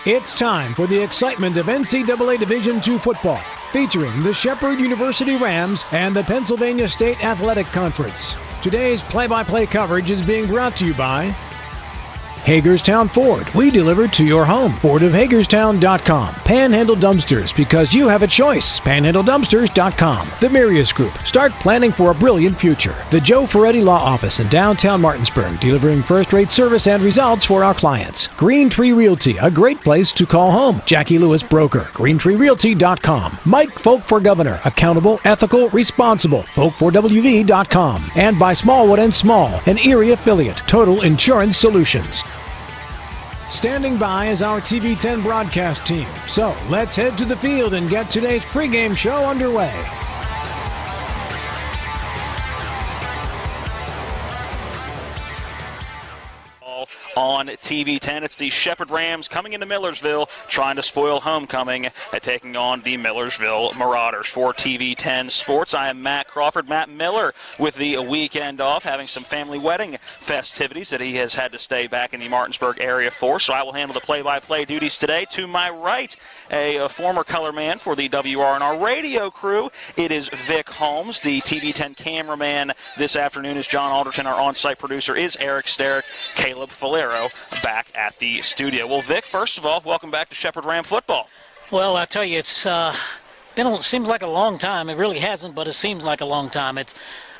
It's time for the excitement of NCAA Division II football, featuring the Shepherd University Rams and the Pennsylvania State Athletic Conference. Today's play-by-play coverage is being brought to you by Hagerstown Ford. We deliver to your home. FordofHagerstown.com. Panhandle Dumpsters, because you have a choice. PanhandleDumpsters.com. The Mirius Group. Start planning for a brilliant future. The Joe Ferretti Law Office in downtown Martinsburg, delivering first-rate service and results for our clients. Green Tree Realty, a great place to call home. Jackie Lewis Broker. GreenTreeRealty.com. Mike Folk for Governor. Accountable, ethical, responsible. Folk4WV.com. And by Smallwood & Small, an Erie affiliate. Total Insurance Solutions. Standing by is our TV10 broadcast team. So let's head to the field and get today's pregame show underway. On TV10, it's the Shepherd Rams coming into Millersville, trying to spoil homecoming and taking on the Millersville Marauders. For TV10 Sports, I am Matt Crawford. Matt Miller with the weekend off, having some family wedding festivities that he has had to stay back in the Martinsburg area for, so I will handle the play-by-play duties today. To my right, a former color man for the WRNR radio crew, it is Vic Holmes. The TV10 cameraman this afternoon is John Alderton. Our on-site producer is Eric Sterrick. Caleb Falero back at the studio. Well, Vic, first of all, welcome back to Shepherd Ram football. Well, I tell you, it's seems like a long time. It really hasn't, but it seems like a long time.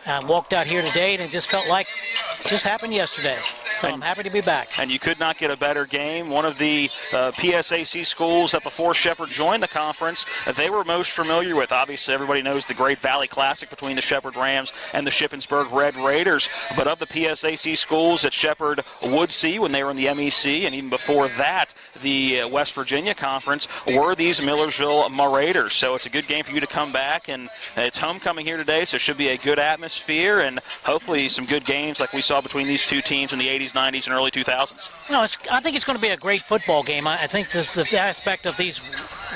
I walked out here today, and it just felt like it just happened yesterday. So I'm happy to be back. And you could not get a better game. One of the PSAC schools that before Shepherd joined the conference, they were most familiar with. Obviously, everybody knows the Great Valley Classic between the Shepherd Rams and the Shippensburg Red Raiders. But of the PSAC schools that Shepherd would see when they were in the MEC, and even before that, the West Virginia Conference, were these Millersville Marauders. So it's a good game for you to come back, and it's homecoming here today, so it should be a good atmosphere and hopefully some good games like we saw between these two teams in the 80s, 90s, and early 2000s. No, I think it's going to be a great football game. I think this the aspect of these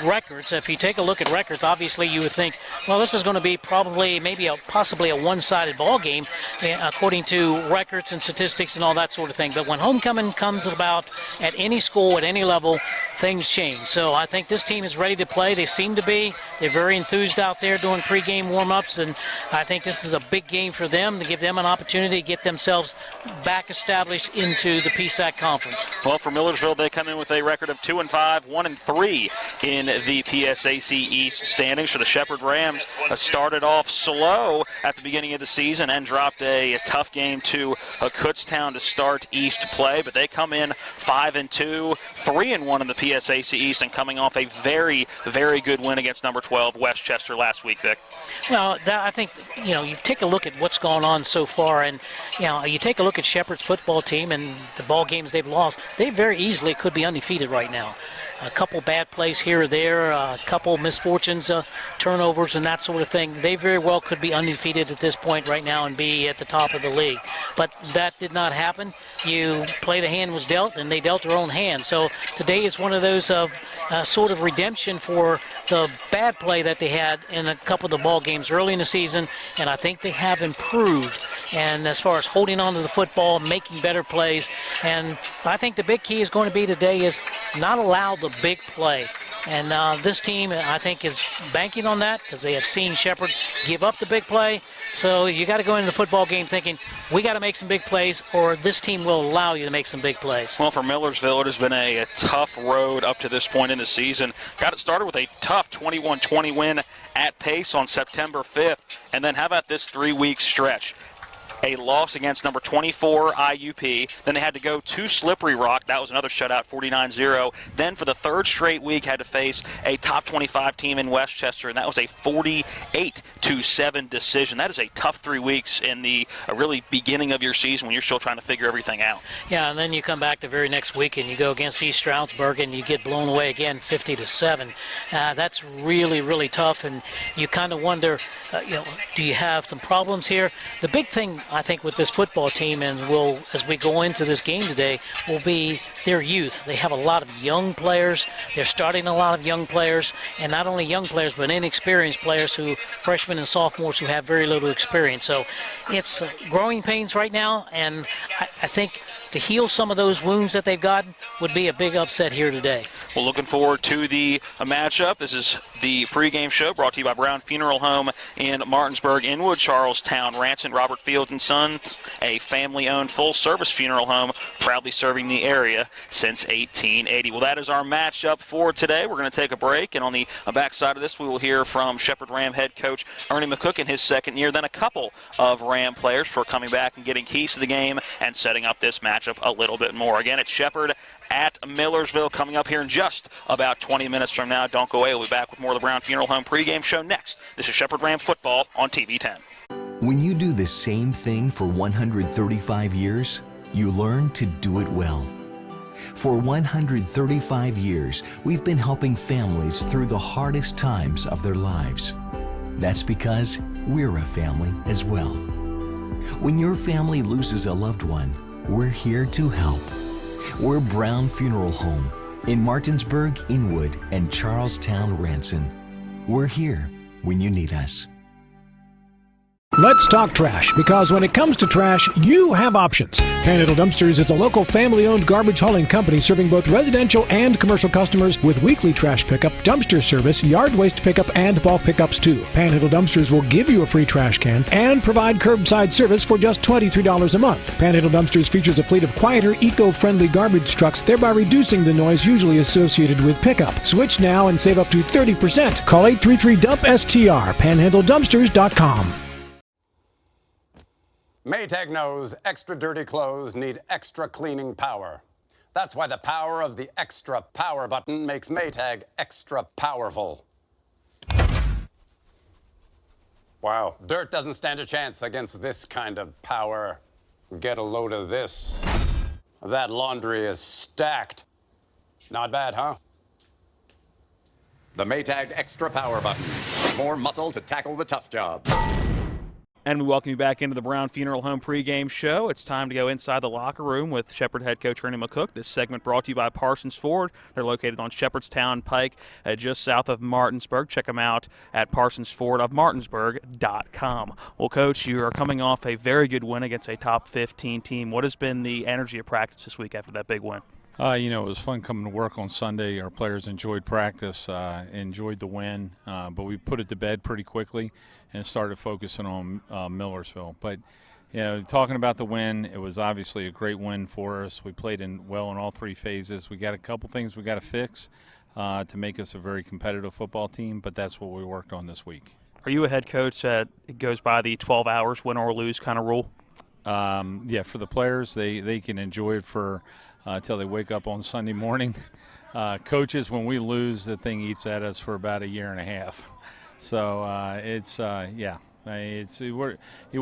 records. If you take a look at records, obviously you would think, well, this is going to be probably possibly a one-sided ball game according to records and statistics and all that sort of thing. But when homecoming comes about at any school, at any level, things change. So I think this team is ready to play. They seem to be. They're very enthused out there doing pregame warm-ups, and I think this is a big game for them to give them an opportunity to get themselves back established into the PSAC conference. Well, for Millersville, they come in with a record of 2-5, 1-3 in the PSAC East standings. So the Shepherd Rams started off slow at the beginning of the season and dropped a tough game to Kutztown to start East play, but they come in 5-2, 3-1 in the PSAC East, and coming off a very, very good win against number 12 Westchester last week, Vic. Well, I think, you take a look at what's gone on so far, and, you take a look at Shepherd's football team and the ball games they've lost, they very easily could be undefeated right now. A couple bad plays here or there, a couple misfortunes, turnovers, and that sort of thing. They very well could be undefeated at this point right now and be at the top of the league. But that did not happen. You play the hand was dealt, and they dealt their own hand. So today is one of those sort of redemption for the bad play that they had in a couple of the ball games early in the season, and I think they have improved. And as far as holding on to the football, making better plays, and I think the big key is going to be today is not allow the big play. And this team, I think, is banking on that because they have seen Shepherd give up the big play. So you got to go into the football game thinking, we got to make some big plays, or this team will allow you to make some big plays. Well, for Millersville, it has been a tough road up to this point in the season. Got it started with a tough 21-20 win at Pace on September 5th. And then how about this 3-week stretch? A loss against number 24 IUP. Then they had to go to Slippery Rock. That was another shutout, 49-0. Then for the third straight week had to face a top 25 team in Westchester, and that was a 48-7 decision. That is a tough 3 weeks in the really beginning of your season when you're still trying to figure everything out. Yeah, and then you come back the very next week and you go against East Stroudsburg and you get blown away again 50-7. That's really, really tough, and you kind of wonder, do you have some problems here? The big thing I think, with this football team, and will, as we go into this game today, will be their youth. They have a lot of young players. They're starting a lot of young players, and not only young players, but inexperienced players, freshmen and sophomores who have very little experience. So it's growing pains right now, and I think to heal some of those wounds that they've gotten would be a big upset here today. Well, looking forward to the matchup. This is the pregame show brought to you by Brown Funeral Home in Martinsburg, Inwood, Charlestown, Ranson, Robert Field & Son, a family-owned full-service funeral home proudly serving the area since 1880. Well, that is our matchup for today. We're going to take a break, and on the backside of this, we will hear from Shepherd Ram head coach Ernie McCook in his second year, then a couple of Ram players for coming back and getting keys to the game and setting up this matchup a little bit more. Again, it's Shepherd at Millersville coming up here in just about 20 minutes from now. Don't go away. We'll be back with more of the Brown Funeral Home pregame show next. This is Shepherd Ram football on TV 10. When you do the same thing for 135 years, you learn to do it well. For 135 years, we've been helping families through the hardest times of their lives. That's because we're a family as well. When your family loses a loved one, we're here to help. We're Brown Funeral Home in Martinsburg, Inwood, and Charlestown, Ranson. We're here when you need us. Let's talk trash, because when it comes to trash, you have options. Panhandle Dumpsters is a local family-owned garbage hauling company serving both residential and commercial customers with weekly trash pickup, dumpster service, yard waste pickup, and bulk pickups too. Panhandle Dumpsters will give you a free trash can and provide curbside service for just $23 a month. Panhandle Dumpsters features a fleet of quieter, eco-friendly garbage trucks, thereby reducing the noise usually associated with pickup. Switch now and save up to 30%. Call 833-DUMP-STR, panhandledumpsters.com. Maytag knows extra dirty clothes need extra cleaning power. That's why the power of the extra power button makes Maytag extra powerful. Wow, dirt doesn't stand a chance against this kind of power. Get a load of this. That laundry is stacked. Not bad, huh? The Maytag extra power button. More muscle to tackle the tough job. And we welcome you back into the Brown Funeral Home pregame show. It's time to go inside the locker room with Shepherd head coach Ernie McCook. This segment brought to you by Parsons Ford. They're located on Shepherdstown Pike, just south of Martinsburg. Check them out at parsonsfordofmartinsburg.com. Well, Coach, you are coming off a very good win against a top 15 team. What has been the energy of practice this week after that big win? It was fun coming to work on Sunday. Our players enjoyed practice, enjoyed the win, but we put it to bed pretty quickly and started focusing on Millersville. But, talking about the win, it was obviously a great win for us. We played well in all three phases. We got a couple things we got to fix to make us a very competitive football team, but that's what we worked on this week. Are you a head coach that goes by the 12 hours win or lose kind of rule? Yeah, for the players, they can enjoy it for until they wake up on Sunday morning. Coaches, when we lose, the thing eats at us for about a year and a half. So we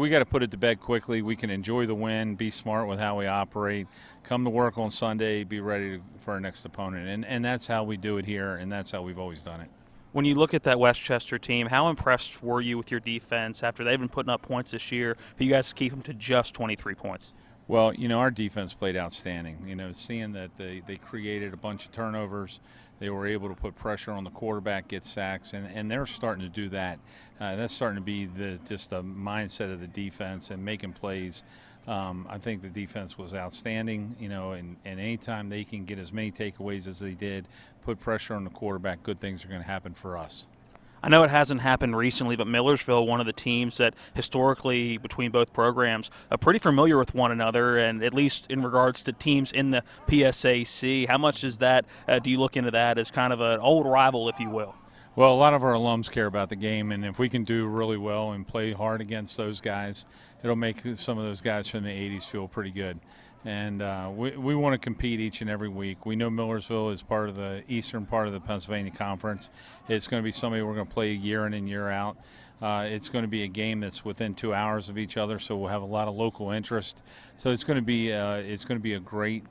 got to put it to bed quickly. We can enjoy the win, be smart with how we operate, come to work on Sunday, be ready for our next opponent. And that's how we do it here, and that's how we've always done it. When you look at that Westchester team, how impressed were you with your defense after they've been putting up points this year, but you guys keep them to just 23 points? Well, our defense played outstanding. Seeing that they created a bunch of turnovers, they were able to put pressure on the quarterback, get sacks, and they're starting to do that. That's starting to be just the mindset of the defense and making plays. I think the defense was outstanding, and anytime they can get as many takeaways as they did, put pressure on the quarterback, good things are going to happen for us. I know it hasn't happened recently, but Millersville, one of the teams that historically between both programs are pretty familiar with one another, and at least in regards to teams in the PSAC. How much is that, do you look into that as kind of an old rival, if you will? Well, a lot of our alums care about the game, and if we can do really well and play hard against those guys, it'll make some of those guys from the 80s feel pretty good. And we want to compete each and every week. We know Millersville is part of the eastern part of the Pennsylvania Conference. It's going to be somebody we're going to play year in and year out. It's going to be a game that's within 2 hours of each other, so we'll have a lot of local interest. So it's going to be a great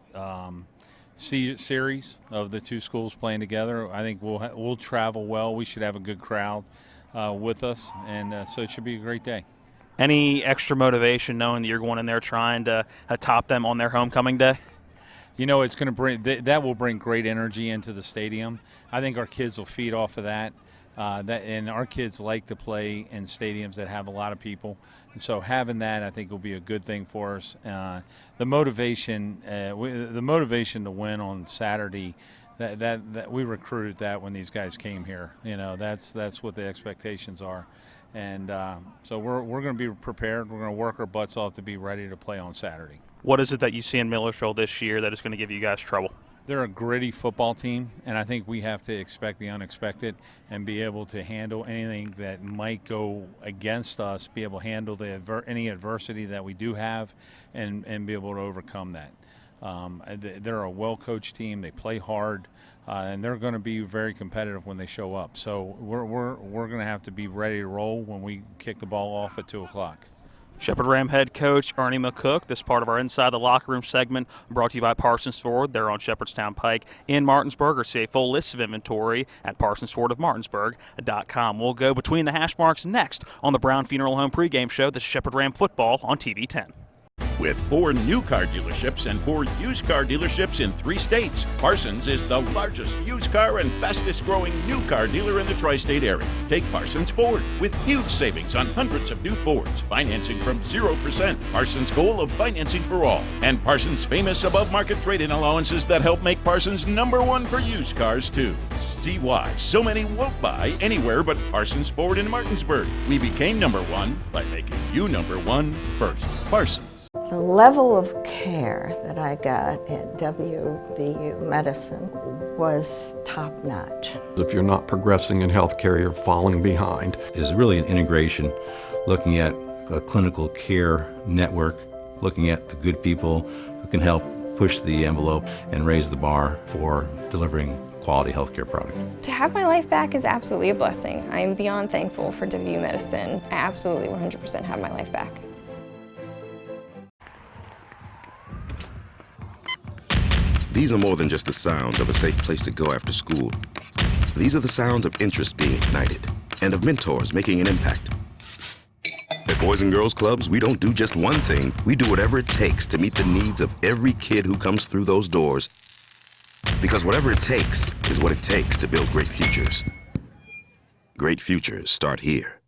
series of the two schools playing together. I think we'll travel well. We should have a good crowd with us, and so it should be a great day. Any extra motivation knowing that you're going in there trying to top them on their homecoming day? You know, it's going to bring that will bring great energy into the stadium. I think our kids will feed off of that. And our kids like to play in stadiums that have a lot of people, and so having that, I think, will be a good thing for us. The motivation to win on Saturday, that we recruited that when these guys came here. You know, that's what the expectations are, and so we're going to be prepared. We're going to work our butts off to be ready to play on Saturday. What is it that you see in Millersville this year that is going to give you guys trouble? They're a gritty football team, and I think we have to expect the unexpected and be able to handle anything that might go against us, be able to handle any adversity that we do have, and be able to overcome that. They're a well-coached team. They play hard, and they're going to be very competitive when they show up. So we're going to have to be ready to roll when we kick the ball off at 2 o'clock. Shepherd Ram head coach Ernie McCook. This part of our Inside the Locker Room segment brought to you by Parsons Ford. They're on Shepherdstown Pike in Martinsburg, or see a full list of inventory at ParsonsFordofMartinsburg.com. We'll go between the hash marks next on the Brown Funeral Home pregame show. This is Shepherd Ram football on TV 10. With 4 new car dealerships and 4 used car dealerships in 3 states, Parsons is the largest used car and fastest growing new car dealer in the tri-state area. Take Parsons Ford with huge savings on hundreds of new Fords, financing from 0%, Parsons' goal of financing for all, and Parsons' famous above-market trade-in allowances that help make Parsons #1 for used cars too. See why so many won't buy anywhere but Parsons Ford in Martinsburg. We became #1 by making you #1 first. Parsons. The level of care that I got at WVU Medicine was top-notch. If you're not progressing in healthcare, you're falling behind. Is really an integration, looking at a clinical care network, looking at the good people who can help push the envelope and raise the bar for delivering a quality healthcare product. To have my life back is absolutely a blessing. I'm beyond thankful for WVU Medicine. I absolutely 100% have my life back. These are more than just the sounds of a safe place to go after school. These are the sounds of interest being ignited and of mentors making an impact. At Boys and Girls Clubs, we don't do just one thing. We do whatever it takes to meet the needs of every kid who comes through those doors. Because whatever it takes is what it takes to build great futures. Great futures start here.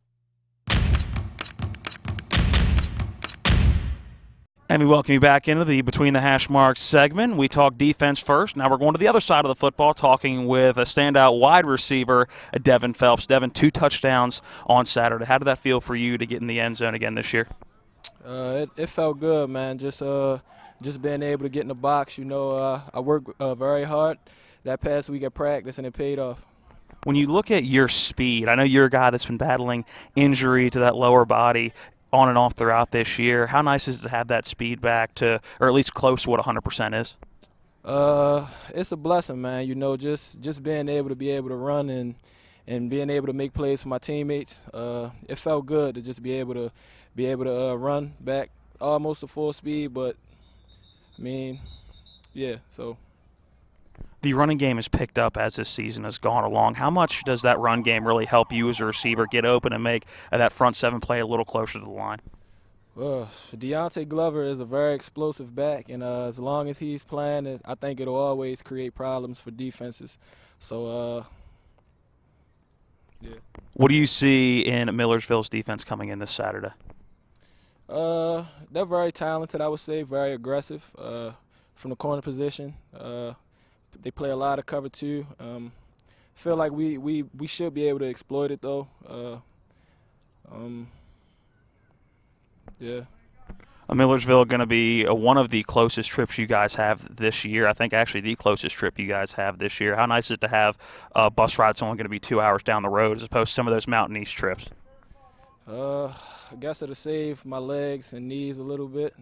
And we welcome you back into the Between the Hash Marks segment. We talk defense first. Now we're going to the other side of the football, talking with a standout wide receiver, Devin Phelps. Devin, 2 touchdowns on Saturday. How did that feel for you to get in the end zone again this year? It felt good, man. Just being able to get in the box. You know, I worked very hard that past week at practice, and it paid off. When you look at your speed, I know you're a guy that's been battling injury to that lower body on and off throughout this year. How nice is it to have that speed back to, or at least close to what 100% is? It's a blessing, man. You know, just being able to run and being able to make plays for my teammates. It felt good to just be able to run back almost to full speed. But I mean, yeah. So the running game has picked up as this season has gone along. How much does that run game really help you as a receiver get open and make that front 7 play a little closer to the line? Deontay Glover is a very explosive back, and as long as he's playing, I think it'll always create problems for defenses. So, yeah. What do you see in Millersville's defense coming in this Saturday? They're very talented, I would say, very aggressive from the corner position. They play a lot of cover too. Feel like we should be able to exploit it though. Yeah. Millersville going to be one of the closest trips you guys have this year. I think actually the closest trip you guys have this year. How nice is it to have a bus ride that's only going to be 2 hours down the road as opposed to some of those Mountain East trips? I guess it'll save my legs and knees a little bit.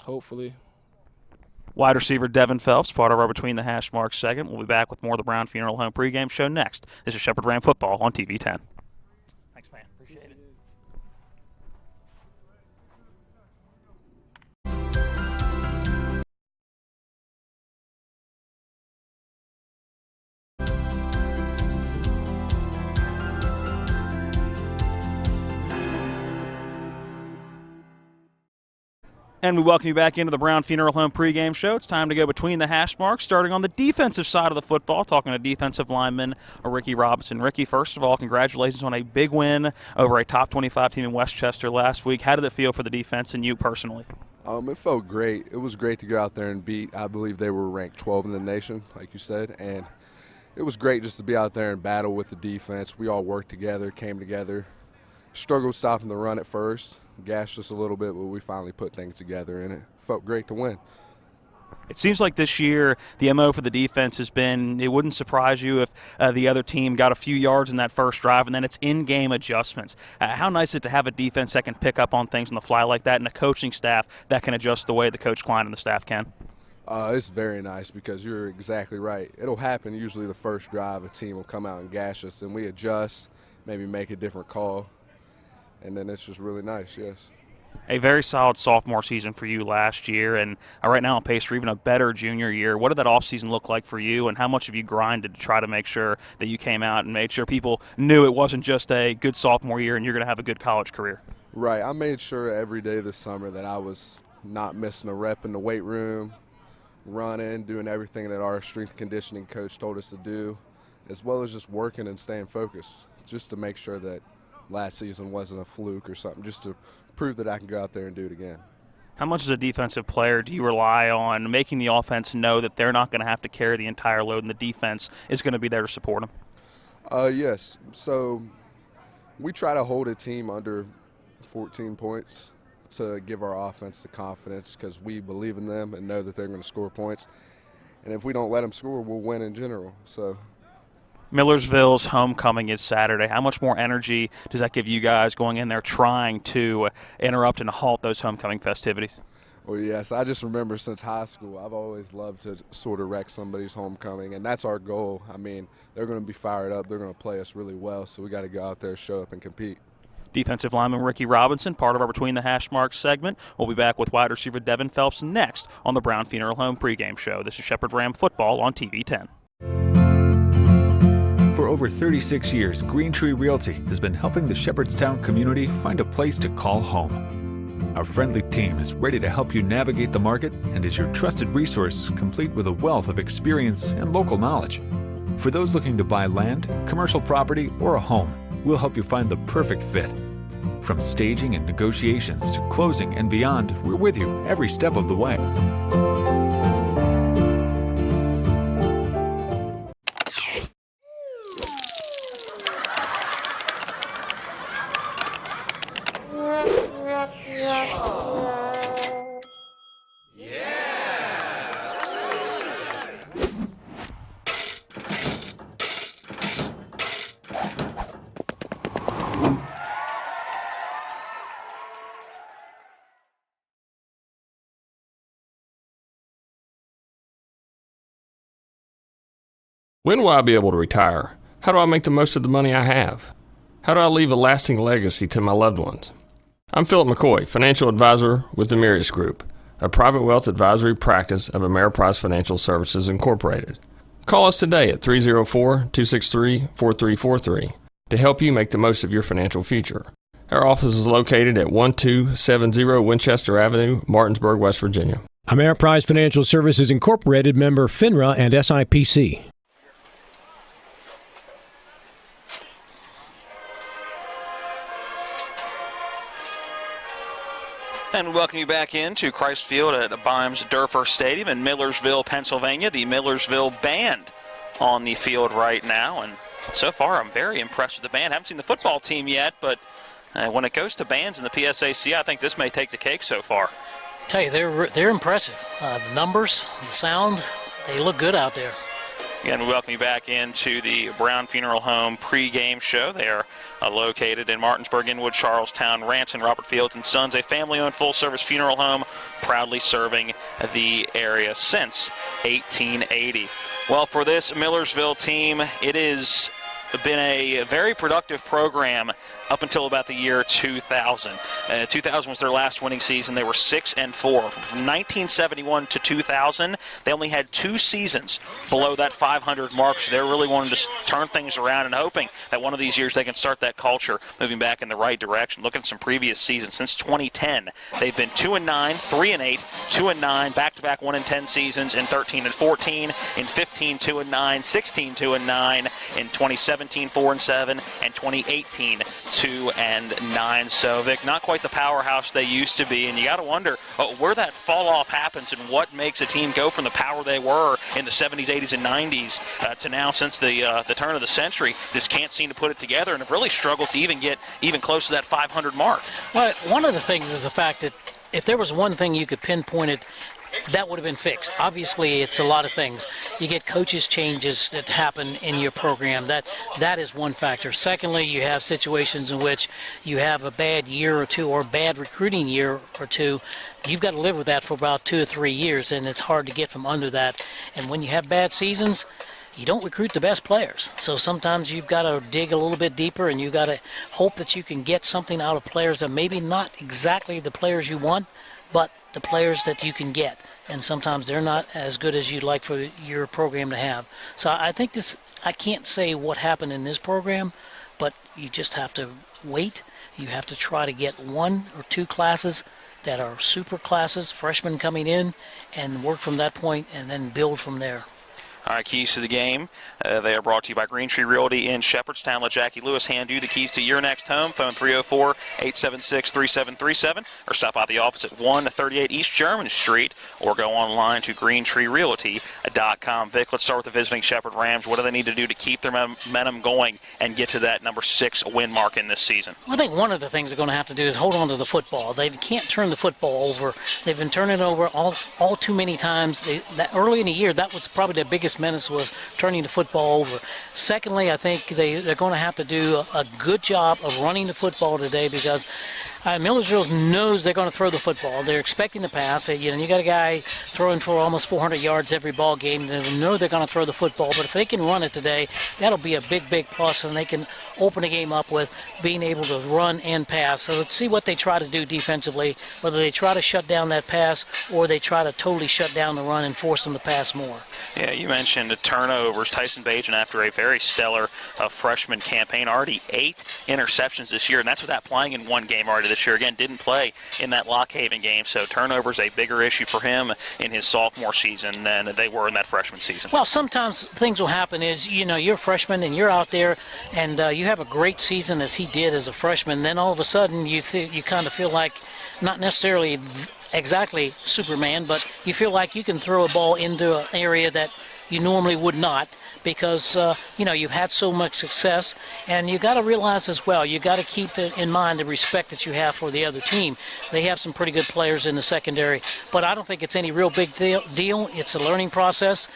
Hopefully. Wide receiver Devin Phelps, part of our Between the Hash Marks segment. We'll be back with more of the Brown Funeral Home pregame show next. This is Shepherd Ram football on TV 10. Thanks, man. Appreciate it. And we welcome you back into the Brown Funeral Home pregame show. It's time to go between the hash marks, starting on the defensive side of the football, talking to defensive lineman Ricky Robinson. Ricky, first of all, congratulations on a big win over a top 25 team in Westchester last week. How did it feel for the defense and you personally? It felt great. It was great to go out there and beat, I believe they were ranked 12 in the nation, like you said, and it was great just to be out there and battle with the defense. We all worked together, came together, struggled stopping the run at first. Gashed us a little bit, but we finally put things together, and it felt great to win. It seems like this year the MO for the defense has been, it wouldn't surprise you if the other team got a few yards in that first drive, and then it's in-game adjustments. How nice is it to have a defense that can pick up on things on the fly like that, and a coaching staff that can adjust the way the Coach Klein and the staff can? It's very nice because you're exactly right. It'll happen usually the first drive, a team will come out and gash us, and we adjust, maybe make a different call. And then it's just really nice, yes. A very solid sophomore season for you last year, and right now on pace for even a better junior year. What did that offseason look like for you, and how much have you grinded to try to make sure that you came out and made sure people knew it wasn't just a good sophomore year and you're going to have a good college career? Right. I made sure every day this summer that I was not missing a rep in the weight room, running, doing everything that our strength conditioning coach told us to do, as well as just working and staying focused, just to make sure that last season wasn't a fluke or something, just to prove that I can go out there and do it again. How much as a defensive player do you rely on making the offense know that they're not going to have to carry the entire load and the defense is going to be there to support them? Yes. So we try to hold a team under 14 points to give our offense the confidence because we believe in them and know that they're going to score points. And if we don't let them score, we'll win in general. So Millersville's homecoming is Saturday. How much more energy does that give you guys going in there trying to interrupt and halt those homecoming festivities? Well, yes, I just remember since high school, I've always loved to sort of wreck somebody's homecoming, and that's our goal. I mean, they're going to be fired up. They're going to play us really well, so we got to go out there, show up, and compete. Defensive lineman Ricky Robinson, part of our Between the Hash Marks segment. We'll be back with wide receiver Devin Phelps next on the Brown Funeral Home pregame show. This is Shepherd Ram football on TV 10. For over 36 years, Green Tree Realty has been helping the Shepherdstown community find a place to call home. Our friendly team is ready to help you navigate the market and is your trusted resource, complete with a wealth of experience and local knowledge. For those looking to buy land, commercial property, or a home, we'll help you find the perfect fit. From staging and negotiations to closing and beyond, we're with you every step of the way. When will I be able to retire? How do I make the most of the money I have? How do I leave a lasting legacy to my loved ones? I'm Philip McCoy, financial advisor with the Mirius Group, a private wealth advisory practice of Ameriprise Financial Services Incorporated. Call us today at 304-263-4343 to help you make the most of your financial future. Our office is located at 1270 Winchester Avenue, Martinsburg, West Virginia. Ameriprise Financial Services Incorporated, member FINRA and SIPC. And we welcome you back into Christ Field at Bimes-Durfer Stadium in Millersville, Pennsylvania. The Millersville Band on the field right now. And so far, I'm very impressed with the band. Haven't seen the football team yet, but when it goes to bands in the PSAC, I think this may take the cake so far. I tell you, they're impressive. The numbers, the sound, they look good out there. Again, we welcome you back into the Brown Funeral Home pregame show. They are located in Martinsburg, Inwood, Charlestown, Ranson, Robert Fields & Sons, a family-owned full-service funeral home proudly serving the area since 1880. Well, for this Millersville team, it is been a very productive program up until about the year 2000. 2000 was their last winning season. They were 6-4. From 1971 to 2000, they only had 2 seasons below that 500 mark. So they're really wanting to turn things around and hoping that one of these years they can start that culture moving back in the right direction. Looking at some previous seasons since 2010, they've been 2-9, 3-8, 2-9, back-to-back 1-10 seasons in 13 and 14, in 15 2-9, 16 2-9, in 2017 4-7, and 2018 2-9. So Vic, not quite the powerhouse they used to be, and you got to wonder where that fall off happens and what makes a team go from the power they were in the 70s, 80s, and 90s to now, since the turn of the century, just can't seem to put it together and have really struggled to even get close to that 500 mark. Well, one of the things is the fact that if there was one thing you could pinpoint it, that would have been fixed. Obviously, it's a lot of things. You get coaches changes that happen in your program. That is one factor. Secondly, you have situations in which you have a bad year or two or bad recruiting year or two. You've got to live with that for about 2 or 3 years, and it's hard to get from under that. And when you have bad seasons, you don't recruit the best players. So sometimes you've got to dig a little bit deeper, and you've got to hope that you can get something out of players that maybe not exactly the players you want, but the players that you can get. And sometimes they're not as good as you'd like for your program to have. So I think I can't say what happened in this program, but you just have to wait. You have to try to get 1 or 2 classes that are super classes, freshmen coming in, and work from that point and then build from there. All right, keys to the game. They are brought to you by Green Tree Realty in Shepherdstown. Let Jackie Lewis hand you the keys to your next home. Phone 304-876-3737 or stop by the office at 138 East German Street or go online to greentreerealty.com. Vic, let's start with the visiting Shepherd Rams. What do they need to do to keep their momentum going and get to that number 6 win mark in this season? I think one of the things they're going to have to do is hold on to the football. They can't turn the football over. They've been turning it over all too many times. Early in the year, that was probably their biggest menace, was turning the football over. Secondly, I think they're going to have to do a good job of running the football today, because Millersville knows they're going to throw the football. They're expecting to pass. You got a guy throwing for almost 400 yards every ball game. They know they're going to throw the football, but if they can run it today, that'll be a big, big plus, and they can open the game up with being able to run and pass. So let's see what they try to do defensively, whether they try to shut down that pass or they try to totally shut down the run and force them to pass more. Yeah, you mentioned the turnovers. Tyson Bajan, after a very stellar freshman campaign, already 8 interceptions this year, and that's without playing in one game already this year. Again, didn't play in that Lockhaven game, so turnovers a bigger issue for him in his sophomore season than they were in that freshman season. Well, sometimes things will happen is, you're a freshman and you're out there and you have a great season as he did as a freshman. Then all of a sudden you kind of feel like, not necessarily exactly Superman, but you feel like you can throw a ball into an area that you normally would not, because you've had so much success. And you got to realize as well, you got to keep in mind the respect that you have for the other team. They have some pretty good players in the secondary, but I don't think it's any real big deal. It's a learning process.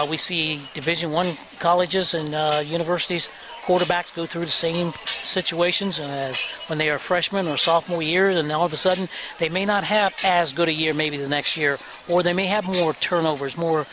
We see Division I colleges and universities, quarterbacks go through the same situations as when they are freshmen or sophomore year, and all of a sudden they may not have as good a year maybe the next year, or they may have more turnovers, more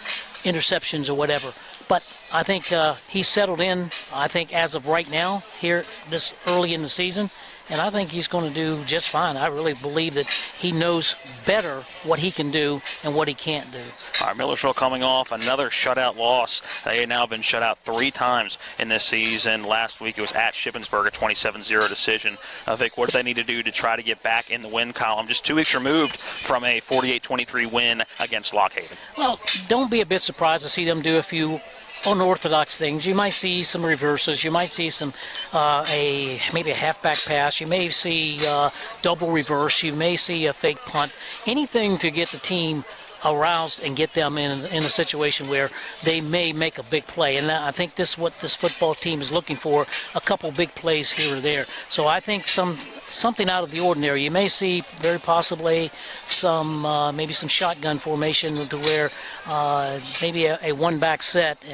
interceptions or whatever. But I think he's settled in, I think, as of right now, here this early in the season, and I think he's going to do just fine. I really believe that he knows better what he can do and what he can't do. All right, Millersville coming off another shutout loss. They have now been shut out 3 times in this season. Last week it was at Shippensburg, a 27-0 decision. Vic, what do they need to do to try to get back in the win column? Just 2 weeks removed from a 48-23 win against Lockhaven. Well, don't be a bit surprised to see them do a few unorthodox things. You might see some reverses. You might see some maybe a halfback pass. You may see double reverse. You may see a fake punt. Anything to get the team aroused and get them in a situation where they may make a big play. And I think this is what this football team is looking for, a couple big plays here or there. So I think something out of the ordinary. You may see very possibly maybe some shotgun formation to where maybe a one-back set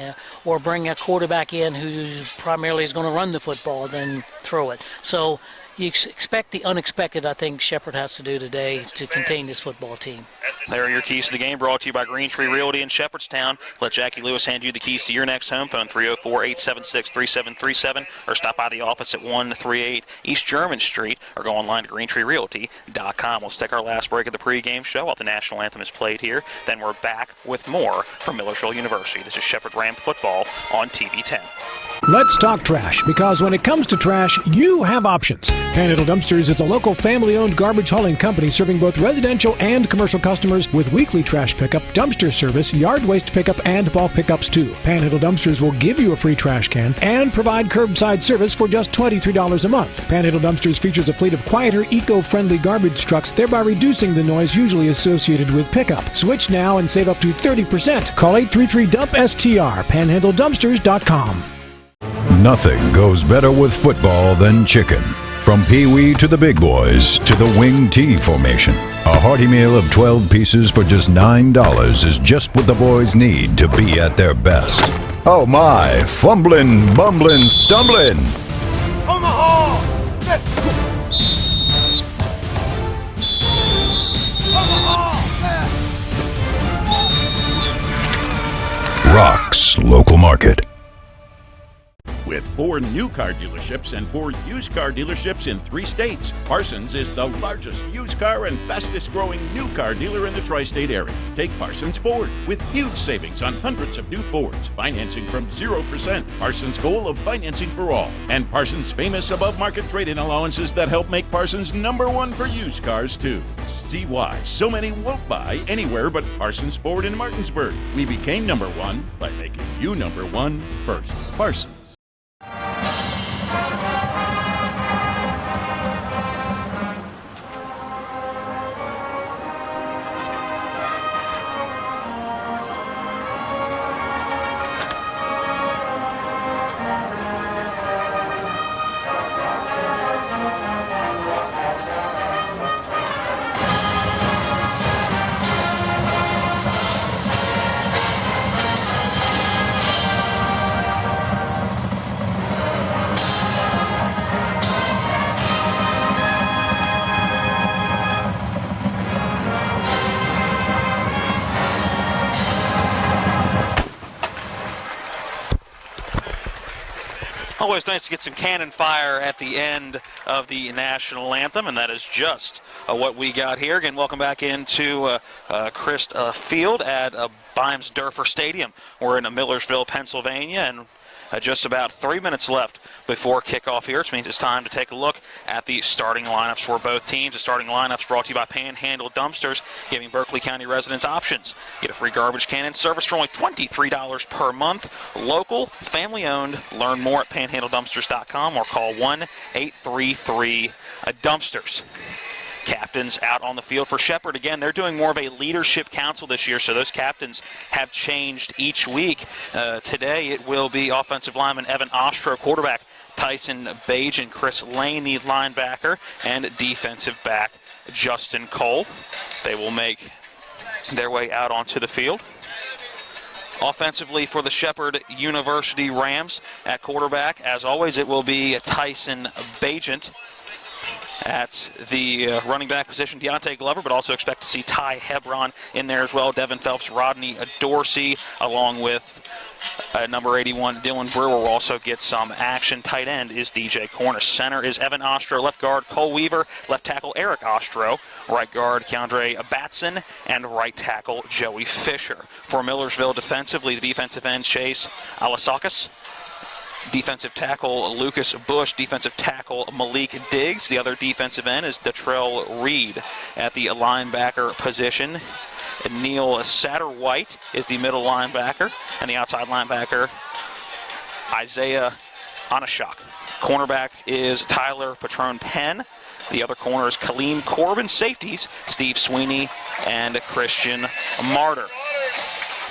or bring a quarterback in who primarily is going to run the football, then throw it. So you expect the unexpected, I think Shepherd has to do today to contain this football team. There are your keys to the game, brought to you by Green Tree Realty in Shepherdstown. Let Jackie Lewis hand you the keys to your next home. Phone 304-876-3737 or stop by the office at 138 East German Street or go online to GreenTreeRealty.com. Let's take our last break of the pregame show while the national anthem is played here. Then we're back with more from Millersville University. This is Shepherd Ram football on TV 10. Let's talk trash, because when it comes to trash, you have options. Panhandle Dumpsters is a local family-owned garbage hauling company serving both residential and commercial customers with weekly trash pickup, dumpster service, yard waste pickup, and bulk pickups too. Panhandle Dumpsters will give you a free trash can and provide curbside service for just $23 a month. Panhandle Dumpsters features a fleet of quieter, eco-friendly garbage trucks, thereby reducing the noise usually associated with pickup. Switch now and save up to 30%. Call 833-DUMP-STR, panhandledumpsters.com. Nothing goes better with football than chicken. From Pee-wee to the big boys to the wing T formation. A hearty meal of 12 pieces for just $9 is just what the boys need to be at their best. Oh my, fumbling, bumbling, stumbling. Omaha! Rocks Local Market. With 4 new car dealerships and 4 used car dealerships in 3 states, Parsons is the largest used car and fastest growing new car dealer in the tri-state area. Take Parsons Ford with huge savings on hundreds of new Fords, financing from 0%, Parsons' goal of financing for all, and Parsons' famous above-market trade-in allowances that help make Parsons #1 for used cars too. See why so many won't buy anywhere but Parsons Ford in Martinsburg. We became #1 by making you #1 first. Parsons. Always nice to get some cannon fire at the end of the national anthem, and that is just what we got here. Again, welcome back into Christ Field at Bimes-Durfer Stadium. We're in Millersville, Pennsylvania, and just about 3 minutes left before kickoff here, which means it's time to take a look at the starting lineups for both teams. The starting lineups brought to you by Panhandle Dumpsters, giving Berkeley County residents options. Get a free garbage can and service for only $23 per month. Local, family-owned. Learn more at panhandledumpsters.com or call 1-833-DUMPSTERS. Captains out on the field for Shepherd. Again, they're doing more of a leadership council this year, so those captains have changed each week. Today it will be offensive lineman Evan Ostro, quarterback Tyson Bage and Chris Lane, the linebacker, and defensive back Justin Cole. They will make their way out onto the field. Offensively for the Shepherd University Rams at quarterback, as always, it will be Tyson Bagent. At the running back position, Deontay Glover, but also expect to see Ty Hebron in there as well. Devin Phelps, Rodney Dorsey, along with number 81, Dylan Brewer, will also get some action. Tight end is DJ Cornish. Center is Evan Ostro. Left guard, Cole Weaver. Left tackle, Eric Ostro. Right guard, Keandre Batson. And right tackle, Joey Fisher. For Millersville defensively, the defensive end, Chase Alasakis. Defensive tackle Lucas Bush, defensive tackle Malik Diggs. The other defensive end is Detrell Reed. At the linebacker position, Neil Satterwhite is the middle linebacker, and the outside linebacker, Isaiah Anashak. Cornerback is Tyler Patron-Penn. The other corner is Kaleem Corbin. Safeties, Steve Sweeney and Christian Martyr.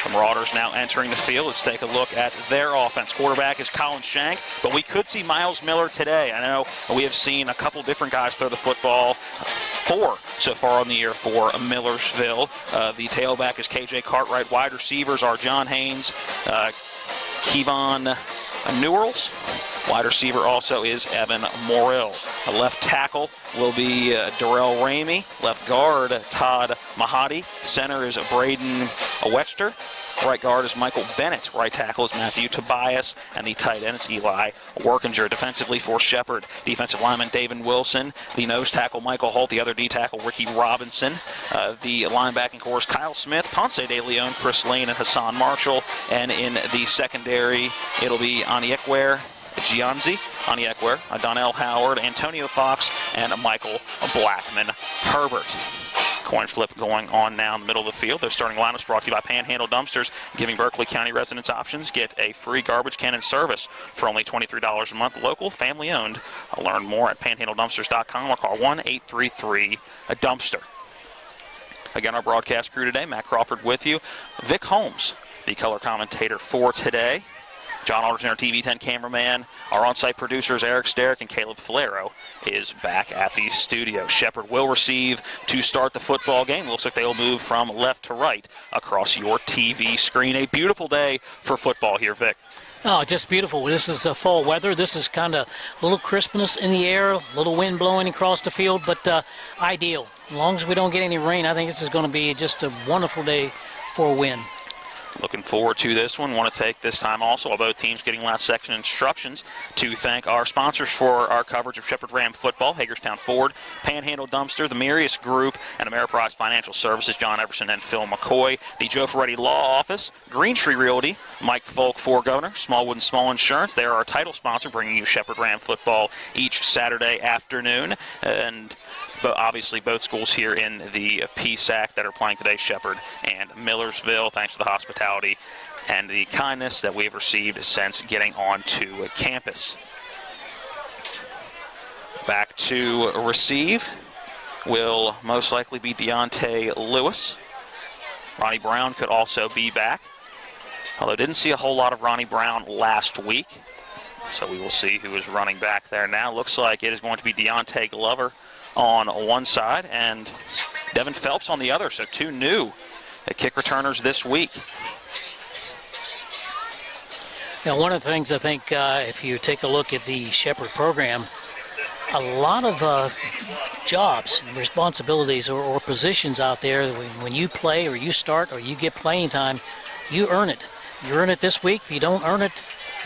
The Marauders now entering the field. Let's take a look at their offense. Quarterback is Colin Shank, but we could see Miles Miller today. I know we have seen a couple different guys throw the football, 4 so far on the year for Millersville. The tailback is KJ Cartwright. Wide receivers are John Haynes, Kevon Newells, Wide receiver also is Evan Morrill. A left tackle will be Darrell Ramey. Left guard, Todd Mahadi. Center is Braden Wetchter. Right guard is Michael Bennett. Right tackle is Matthew Tobias. And the tight end is Eli Workinger. Defensively for Shepherd, defensive lineman David Wilson. The nose tackle Michael Holt. The other D tackle Ricky Robinson. The linebacking core is Kyle Smith, Ponce de Leon, Chris Lane, and Hassan Marshall. And in the secondary, it'll be Aniekwer Gianzi, Aniekwer, Donnell Howard, Antonio Fox, and Michael Blackman Herbert. Coin flip going on now in the middle of the field. Their starting lineups brought to you by Panhandle Dumpsters, giving Berkeley County residents options. Get a free garbage can and service for only $23 a month. Local, family owned. Learn more at panhandledumpsters.com or call 1-833-DUMPSTER. Again, our broadcast crew today, Matt Crawford with you. Vic Holmes, the color commentator for today. John Alderson, our TV10 cameraman. Our on-site producers, Eric Sterick and Caleb Falero, is back at the studio. Shepherd will receive to start the football game. Looks like they will move from left to right across your TV screen. A beautiful day for football here, Vic. Oh, just beautiful. This is fall weather. This is kind of a little crispness in the air, a little wind blowing across the field, but ideal. As long as we don't get any rain, I think this is going to be just a wonderful day for a win. Looking forward to this one. Want to take this time also, while both teams getting last section instructions, to thank our sponsors for our coverage of Shepherd Ram football: Hagerstown Ford, Panhandle Dumpster, the Mirius Group, and Ameriprise Financial Services, John Everson and Phil McCoy, the Joe Ferretti Law Office, Green Tree Realty, Mike Folk for Governor, Smallwood and Small Insurance. They are our title sponsor, bringing you Shepherd Ram football each Saturday afternoon. And but obviously both schools here in the PSAC that are playing today, Shepherd and Millersville, thanks to the hospitality and the kindness that we've received since getting onto campus. Back to receive will most likely be Deontay Lewis. Ronnie Brown could also be back, although didn't see a whole lot of Ronnie Brown last week. So we will see who is running back there now. Looks like it is going to be Deontay Glover on one side and Devin Phelps on the other. So two new kick returners this week. Now, one of the things I think if you take a look at the Shepherd program, a lot of jobs and responsibilities or positions out there, when you play or you start or you get playing time, you earn it. You earn it this week. If you don't earn it,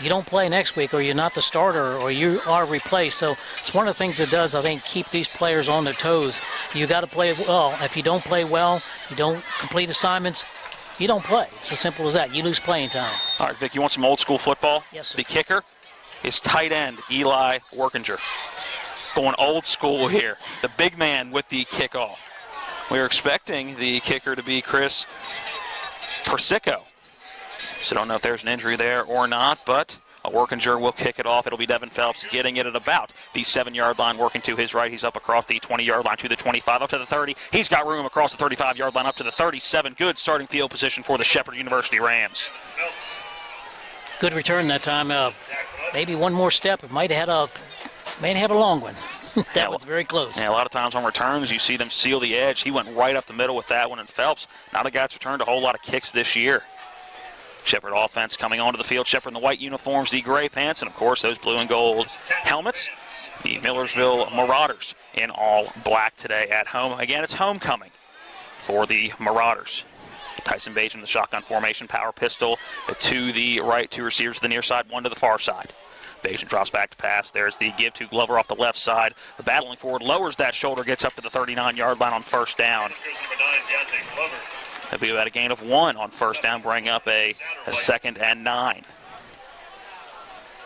you don't play next week, or you're not the starter, or you are replaced. So it's one of the things that does, I think, keep these players on their toes. You got to play well. If you don't play well, you don't complete assignments, you don't play. It's as simple as that. You lose playing time. All right, Vic, you want some old school football? Yes, sir. The kicker is tight end Eli Workinger. Going old school here. The big man with the kickoff. We're expecting the kicker to be Chris Persico. So don't know if there's an injury there or not, but Workinger will kick it off. It'll be Devin Phelps getting it at about the 7-yard line, working to his right. He's up across the 20-yard line to the 25, up to the 30. He's got room across the 35-yard line up to the 37. Good starting field position for the Shepherd University Rams. Good return that time. Maybe one more step. It might have had a long one. That was very close. Yeah, a lot of times on returns, you see them seal the edge. He went right up the middle with that one, and Phelps, not a guy that's returned a whole lot of kicks this year. Shepherd offense coming onto the field. Shepherd in the white uniforms, the gray pants, and, of course, those blue and gold helmets. The Millersville Marauders in all black today at home. Again, it's homecoming for the Marauders. Tyson Bajan in the shotgun formation, power pistol to the right, two receivers to the near side, one to the far side. Bajan drops back to pass. There's the give to Glover off the left side. The battling forward lowers that shoulder, gets up to the 39-yard line on first down. It'll be about a gain of 1 on first down, bring up a 2nd and 9.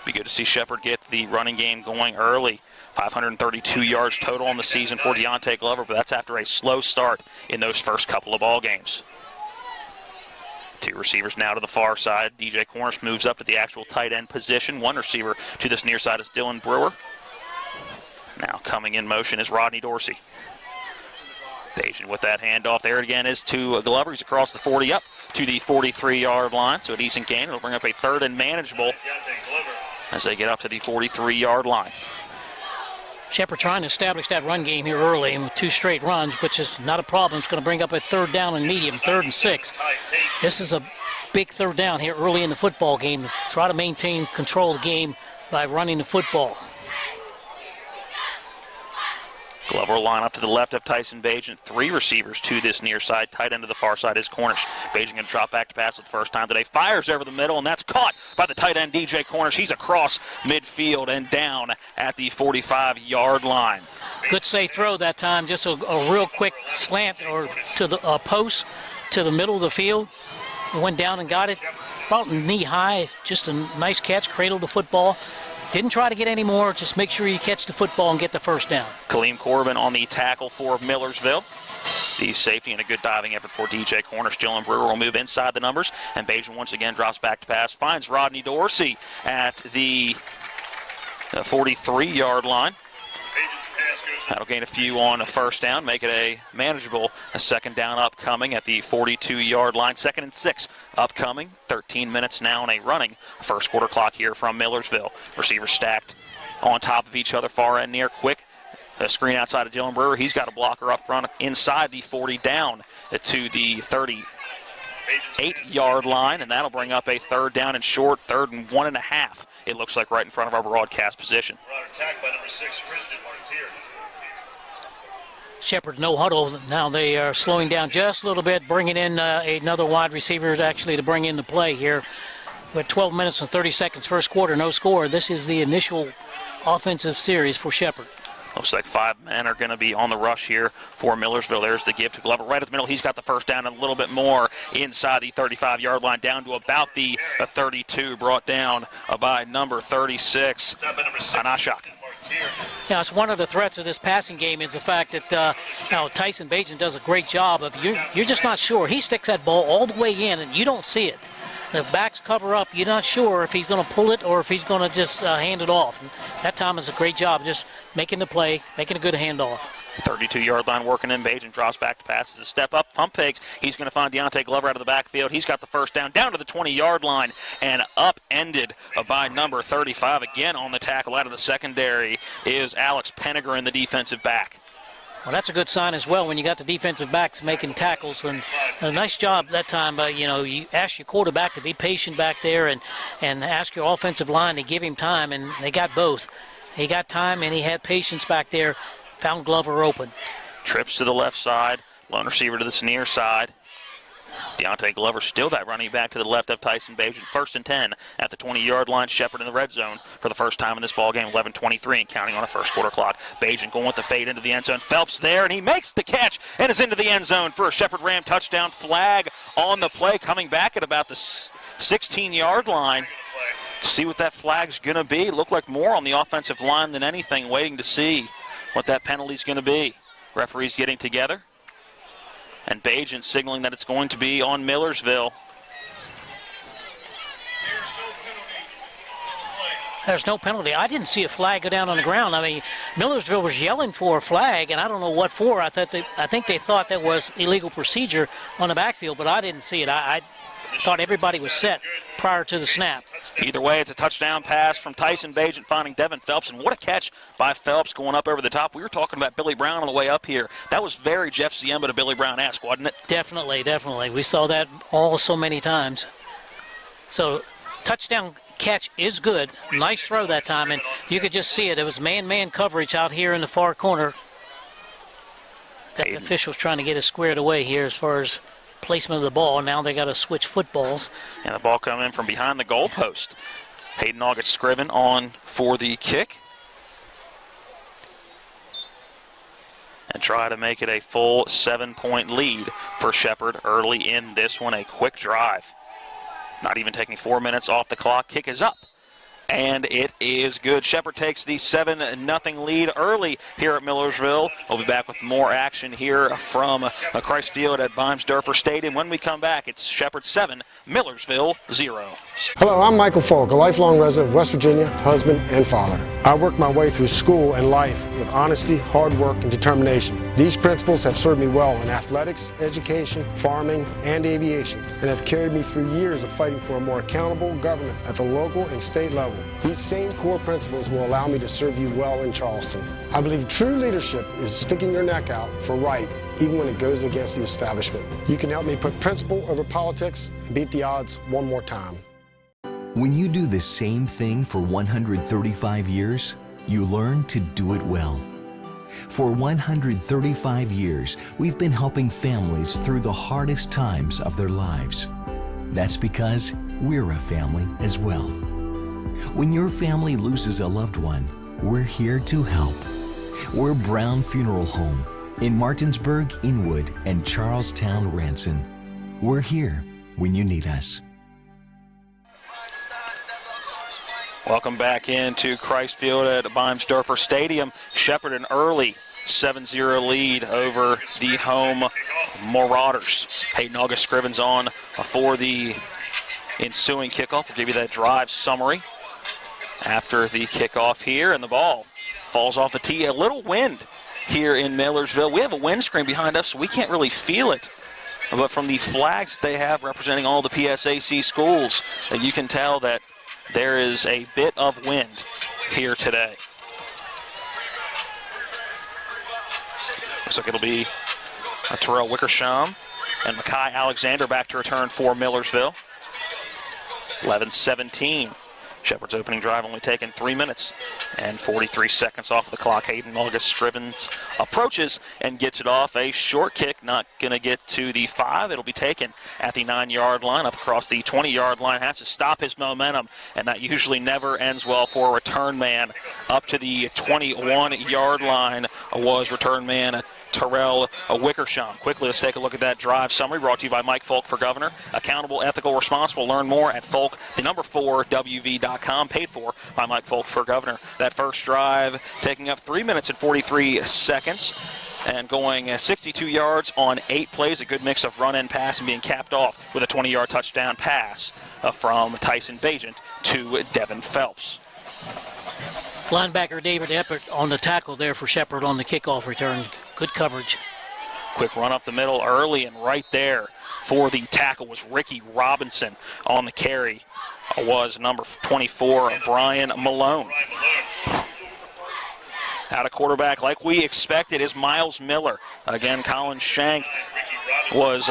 Be good to see Shepherd get the running game going early. 532 yards total on the season for Deontay Glover, but that's after a slow start in those first couple of ball games. Two receivers now to the far side. DJ Cornish moves up to the actual tight end position. One receiver to this near side is Dylan Brewer. Now coming in motion is Rodney Dorsey. Bajan with that handoff. There again is to Glover. He's across the 40 up to the 43-yard line. So a decent gain. It'll bring up a 3rd and manageable as they get up to the 43-yard line. Shepherd trying to establish that run game here early and with 2 straight runs, which is not a problem. It's going to bring up a 3rd down and medium, 3rd and 6. This is a big 3rd down here early in the football game. Try to maintain control of the game by running the football. Glover will line up to the left of Tyson Bagent. 3 receivers to this near side. Tight end to the far side is Cornish. Bagent going to drop back to pass for the first time today. Fires over the middle, and that's caught by the tight end, DJ Cornish. He's across midfield and down at the 45-yard line. Good safe throw that time. Just a real quick slant or to the post to the middle of the field. Went down and got it about knee high. Just a nice catch, cradled the football. Didn't try to get any more, just make sure you catch the football and get the first down. Kaleem Corbin on the tackle for Millersville. The safety and a good diving effort for DJ Cornish. Dylan Brewer will move inside the numbers, and Bajan once again drops back to pass. Finds Rodney Dorsey at the 43-yard line. That'll gain a few on a first down, make it a manageable second down upcoming at the 42-yard line. 2nd and 6 upcoming. 13 minutes now on a running first quarter clock here from Millersville. Receivers stacked on top of each other, far and near. Quick a screen outside of Dylan Brewer. He's got a blocker up front inside the 40, down to the 38-yard line, and that'll bring up a 3rd down and short, 3rd and 1.5. It looks like right in front of our broadcast position. Shepherd no huddle. Now they are slowing down just a little bit, bringing in another wide receiver actually to bring into play here. With 12 minutes and 30 seconds first quarter, no score. This is the initial offensive series for Shepherd. Looks like 5 men are going to be on the rush here for Millersville. There's the give to Glover right at the middle. He's got the first down and a little bit more inside the 35-yard line, down to about the 32, brought down by number 36, Anashak. Yeah, it's one of the threats of this passing game is the fact that Tyson Bajan does a great job of you're just not sure. He sticks that ball all the way in, and you don't see it. The backs cover up. You're not sure if he's going to pull it or if he's going to just hand it off. And that time is a great job just making the play, making a good handoff. 32-yard line working in. Bajan drops back to pass. It's a step up. Pump fakes. He's going to find Deontay Glover out of the backfield. He's got the first down to the 20-yard line and upended by number 35. Again on the tackle out of the secondary is Alex Penegrin, the defensive back. Well, that's a good sign as well when you got the defensive backs making tackles. And a nice job that time. You ask your quarterback to be patient back there and ask your offensive line to give him time, and they got both. He got time and he had patience back there. Found Glover open. Trips to the left side. Lone receiver to the near side. Deontay Glover still that running back to the left of Tyson Bajan. 1st and 10 at the 20-yard line. Shepherd in the red zone for the first time in this ball game. 11:23 and counting on a first quarter clock. Bajan going with the fade into the end zone. Phelps there, and he makes the catch and is into the end zone for a Shepherd Ram touchdown. Flag on the play, coming back at about the 16-yard line. See what that flag's going to be. Looked like more on the offensive line than anything, waiting to see what that penalty's going to be. Referees getting together. And Bajan signaling that it's going to be on Millersville. There's no penalty. I didn't see a flag go down on the ground. I mean, Millersville was yelling for a flag, and I don't know what for. I think they thought that was illegal procedure on the backfield, but I didn't see it. I thought everybody was set prior to the snap. Either way, it's a touchdown pass from Tyson Bajan finding Devin Phelps, and what a catch by Phelps going up over the top. We were talking about Billy Brown on the way up here. That was very Jeff Ziemba to Billy Brown-esque, wasn't it? Definitely, definitely. We saw that all so many times. So, touchdown catch is good. Nice throw that time, and you could just see it. It was man-man coverage out here in the far corner. Got the officials trying to get it squared away here as far as placement of the ball. Now they got to switch footballs. And the ball coming in from behind the goalpost. Hayden August Scriven on for the kick. And try to make it a full 7-point lead for Shepherd early in this one. A quick drive. Not even taking 4 minutes off the clock. Kick is up. And it is good. Shepherd takes the 7-0 lead early here at Millersville. We'll be back with more action here from Christ Field at Bimes-Durfer Stadium. When we come back, it's Shepherd 7, Millersville 0. Hello, I'm Michael Falk, a lifelong resident of West Virginia, husband and father. I worked my way through school and life with honesty, hard work, and determination. These principles have served me well in athletics, education, farming, and aviation, and have carried me through years of fighting for a more accountable government at the local and state level. These same core principles will allow me to serve you well in Charleston. I believe true leadership is sticking your neck out for right, even when it goes against the establishment. You can help me put principle over politics and beat the odds one more time. When you do the same thing for 135 years, you learn to do it well. For 135 years, we've been helping families through the hardest times of their lives. That's because we're a family as well. When your family loses a loved one, we're here to help. We're Brown Funeral Home in Martinsburg, Inwood, and Charlestown, Ranson. We're here when you need us. Welcome back into Christ Field at Beimsdorfer Stadium. Shepherd an early 7-0 lead over the home Marauders. Peyton August Scrivens on for the ensuing kickoff. We'll give you that drive summary after the kickoff here, and the ball falls off the tee. A little wind here in Millersville. We have a windscreen behind us, so we can't really feel it. But from the flags they have representing all the PSAC schools, you can tell that there is a bit of wind here today. Looks like it'll be Terrell Wickersham and Makai Alexander back to return for Millersville. 11-17. Shepherd's opening drive only taken 3 minutes and 43 seconds off the clock. Hayden August Scrivens approaches and gets it off. A short kick, not going to get to the 5. It'll be taken at the 9-yard line. Up across the 20-yard line, has to stop his momentum, and that usually never ends well for a return man. Up to the 21-yard line was return man Terrell Wickersham. Quickly, let's take a look at that drive summary brought to you by Mike Folk for Governor. Accountable, ethical, responsible. Learn more at Folk, the number 4WV.com. Paid for by Mike Folk for Governor. That first drive taking up 3 minutes and 43 seconds and going 62 yards on 8 plays. A good mix of run and pass, and being capped off with a 20-yard touchdown pass from Tyson Bagent to Devin Phelps. Linebacker David Eppert on the tackle there for Shepherd on the kickoff return. Good coverage. Quick run up the middle early, and right there for the tackle was Ricky Robinson. On the carry was number 24, Brian Malone. Out of quarterback, like we expected, is Miles Miller. Again, Colin Shank was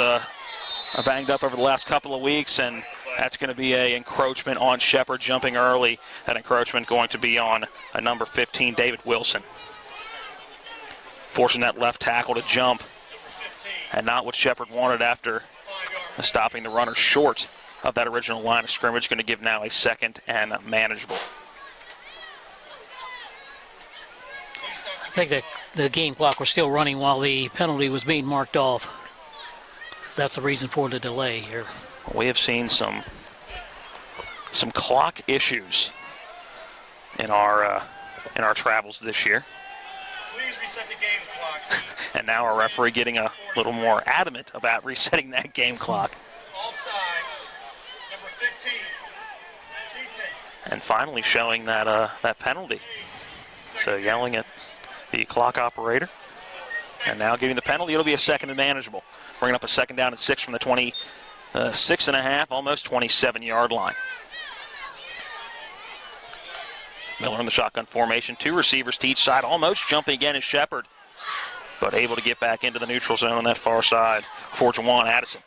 banged up over the last couple of weeks, and that's going to be an encroachment on Shepherd jumping early. That encroachment going to be on number 15, David Wilson. Forcing that left tackle to jump, and not what Shepherd wanted after stopping the runner short of that original line of scrimmage. Going to give now a second and manageable. I think that the game clock was still running while the penalty was being marked off. That's the reason for the delay here. We have seen some clock issues in our travels this year. Please reset the game clock. And now our referee getting a little more adamant about resetting that game clock. Offsides, number 15. Defense. And finally showing that penalty. So yelling at the clock operator. And now giving the penalty. It'll be a second and manageable. Bringing up a second down and 6 from the 26.5, almost 27-yard line. Miller in the shotgun formation. 2 receivers to each side. Almost jumping again is Shepherd, but able to get back into the neutral zone on that far side for Jawan Addison.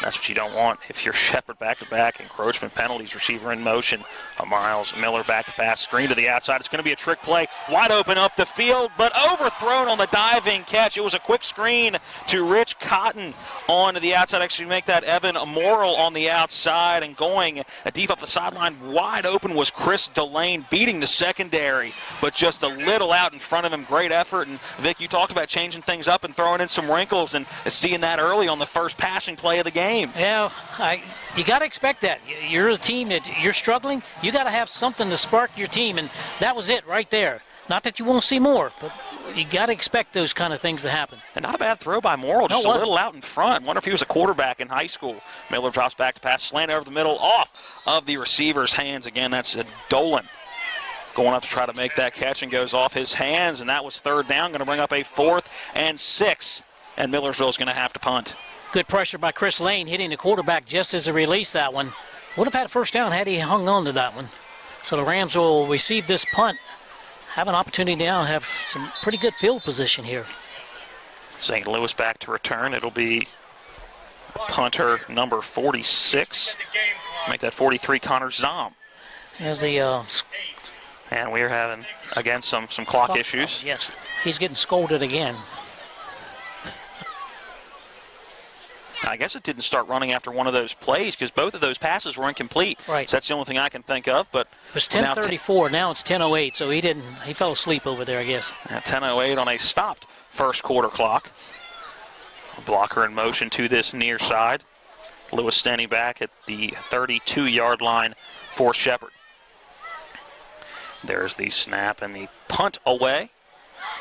That's what you don't want if you're Shepherd. Back-to-back encroachment penalties. Receiver in motion. Miles Miller back to pass. Screen to the outside. It's going to be a trick play. Wide open up the field, but overthrown on the diving catch. It was a quick screen to Rich Cotton on the outside. Actually make that Evan Morrill on the outside, and going deep up the sideline. Wide open was Chris Delane, beating the secondary, but just a little out in front of him. Great effort. And Vic, you talked about changing things up and throwing in some wrinkles, and seeing that early on the first passing play of the game. Yeah, you got to expect that. You're a team that you're struggling. You got to have something to spark your team, and that was it right there. Not that you won't see more, but you got to expect those kind of things to happen. And not a bad throw by Morrill, just a little out in front. Wonder if he was a quarterback in high school. Miller drops back to pass, slant over the middle, off of the receiver's hands. Again, that's Dolan. going up to try to make that catch and goes off his hands, and that was third down. Going to bring up a 4th and 6, and Millersville's going to have to punt. Good pressure by Chris Lane, hitting the quarterback just as he released that one. Would have had a first down had he hung on to that one. So the Rams will receive this punt, have an opportunity now to have some pretty good field position here. St. Louis back to return. It'll be punter number 46. Make that 43, Connor Zom. There's the... and we're having, again, some clock issues. Yes, he's getting scolded again. I guess it didn't start running after one of those plays because both of those passes were incomplete. Right. So that's the only thing I can think of. But it was 10:34. Now it's 10:08. So he fell asleep over there, I guess. 10:08 on a stopped first quarter clock. Blocker in motion to this near side. Lewis standing back at the 32-yard line for Shepherd. There's the snap and the punt away.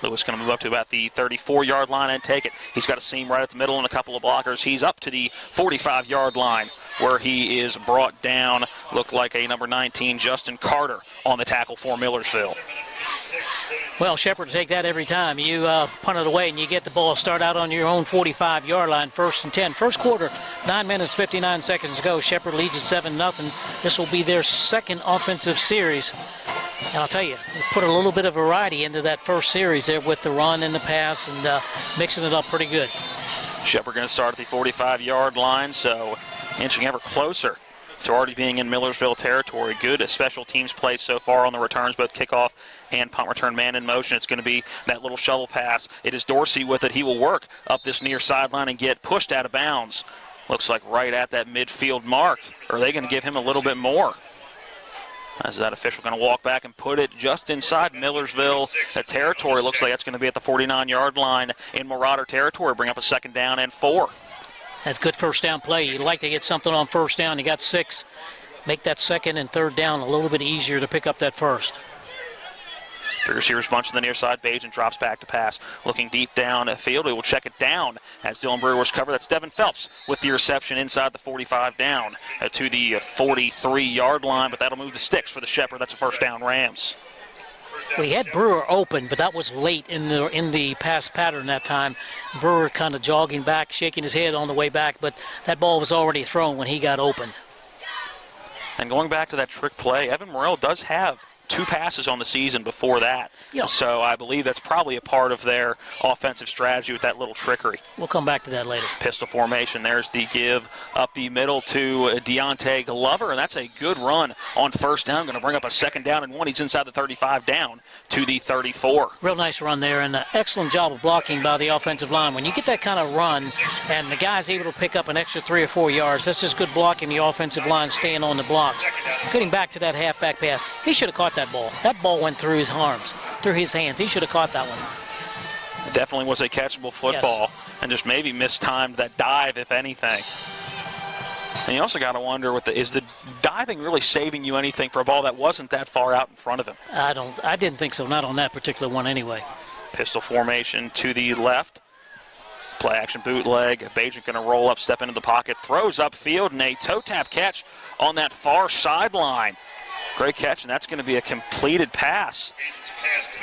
Lewis going to move up to about the 34-yard line and take it. He's got a seam right at the middle and a couple of blockers. He's up to the 45-yard line where he is brought down. Looked like a number 19, Justin Carter, on the tackle for Millersville. Well, Shepherd take that every time. You punt it away and you get the ball. Start out on your own 45-yard line, 1st and 10. First quarter, 9 minutes, 59 seconds to go. Shepherd leads at 7-0. This will be their second offensive series. And I'll tell you, put a little bit of variety into that first series there with the run and the pass and mixing it up pretty good. Shepherd going to start at the 45-yard line, so inching ever closer to already being in Millersville territory. Good special teams play so far on the returns, both kickoff and punt return man in motion. It's going to be that little shovel pass. It is Dorsey with it. He will work up this near sideline and get pushed out of bounds. Looks like right at that midfield mark. Or are they going to give him a little bit more? As that official going to walk back and put it just inside Millersville territory. Looks like that's going to be at the 49-yard line in Marauder territory. Bring up a 2nd down and 4. That's good first down play. You'd like to get something on first down. You got 6. Make that 2nd and 3rd down a little bit easier to pick up that first. Three receivers bunch to the near side. Bajan drops back to pass. Looking deep down field. We will check it down as Dylan Brewer's cover. That's Devin Phelps with the reception inside the 45 down to the 43-yard line, but that'll move the sticks for the Shepherd. That's a first down Rams. We had Brewer open, but that was late in the pass pattern that time. Brewer kind of jogging back, shaking his head on the way back, but that ball was already thrown when he got open. And going back to that trick play, Evan Morrell does have 2 passes on the season before that. Yeah. So I believe that's probably a part of their offensive strategy with that little trickery. We'll come back to that later. Pistol formation. There's the give up the middle to Deontay Glover, and that's a good run on first down. Going to bring up a 2nd down and 1. He's inside the 35 down to the 34. Real nice run there, and an excellent job of blocking by the offensive line. When you get that kind of run and the guy's able to pick up an extra 3 or 4 yards, that's just good blocking. The offensive line staying on the blocks. Getting back to that halfback pass, he should have caught that ball. That ball went through his arms, through his hands. He should have caught that one. It definitely was a catchable football, yes. And just maybe mistimed that dive, if anything. And you also got to wonder, is the diving really saving you anything for a ball that wasn't that far out in front of him? I didn't think so, not on that particular one anyway. Pistol formation to the left. Play action bootleg. Bajan going to roll up, step into the pocket, throws upfield, and a toe tap catch on that far sideline. Great catch, and that's going to be a completed pass.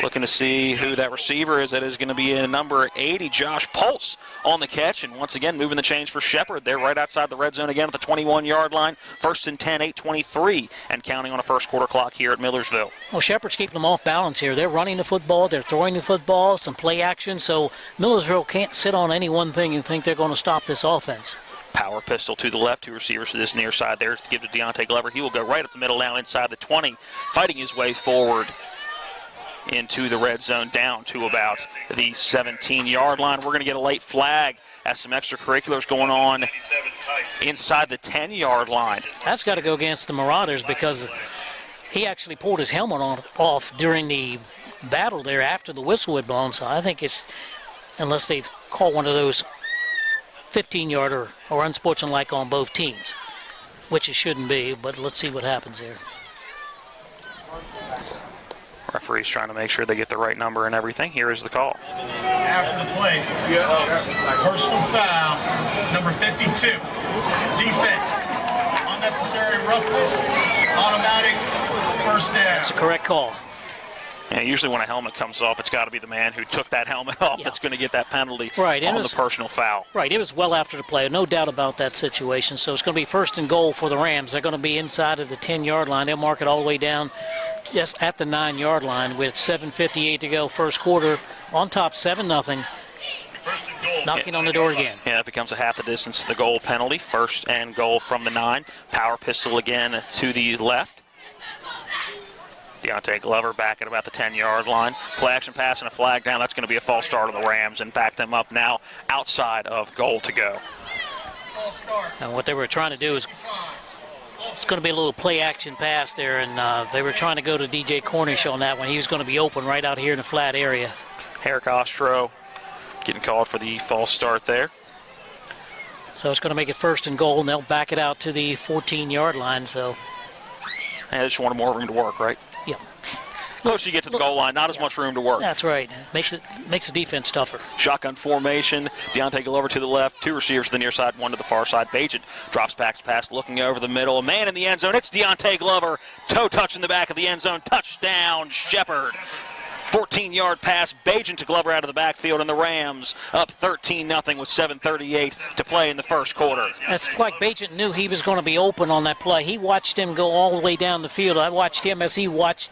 Looking to see who that receiver is. That is going to be in number 80, Josh Pulse, on the catch. And once again, moving the chains for Shepherd. They're right outside the red zone again at the 21-yard line. 1st and 10, 8:23, and counting on a first quarter clock here at Millersville. Well, Shepherd's keeping them off balance here. They're running the football. They're throwing the football, some play action. So Millersville can't sit on any one thing and think they're going to stop this offense. Power pistol to the left, 2 receivers to this near side. There's to give to Deontay Glover. He will go right up the middle now inside the 20, fighting his way forward into the red zone down to about the 17-yard line. We're going to get a late flag as some extracurriculars going on inside the 10-yard line. That's got to go against the Marauders because he actually pulled his helmet off during the battle there after the whistle had blown. So I think it's, unless they call one of those 15-yarder or unsportsmanlike on both teams, which it shouldn't be, but let's see what happens here. Referee's trying to make sure they get the right number and everything. Here is the call. After the play, personal foul, number 52, defense, unnecessary roughness, automatic first down. That's a correct call. And usually when a helmet comes off, it's got to be the man who took that helmet off that's going to get that penalty on the personal foul. Right, it was well after the play, no doubt about that situation. So it's going to be 1st and goal for the Rams. They're going to be inside of the 10-yard line. They'll mark it all the way down just at the 9-yard line with 7:58 to go, first quarter. On top, 7-0. Knocking on the door again. Yeah, it becomes a half the distance to the goal penalty. 1st and goal from the 9. Power pistol again to the left. Deontay Glover back at about the 10-yard line. Play action pass and a flag down. That's going to be a false start of the Rams and back them up now outside of goal to go. And what they were trying to do is it's going to be a little play action pass there, and they were trying to go to DJ Cornish on that one. He was going to be open right out here in the flat area. Herrick Ostro getting called for the false start there. So it's going to make it 1st and goal, and they'll back it out to the 14-yard line. So they just wanted more room to work, right? Yeah. Closer you get to the goal line, not as much room to work. That's right. Makes the defense tougher. Shotgun formation. Deontay Glover to the left, 2 receivers to the near side, 1 to the far side. Bagent drops back to pass, looking over the middle. A man in the end zone. It's Deontay Glover. Toe touch in the back of the end zone. Touchdown, Shepherd. 14-yard pass, Bagent to Glover out of the backfield, and the Rams up 13-0 with 7:38 to play in the first quarter. It's like Bagent knew he was going to be open on that play. He watched him go all the way down the field. I watched him as he watched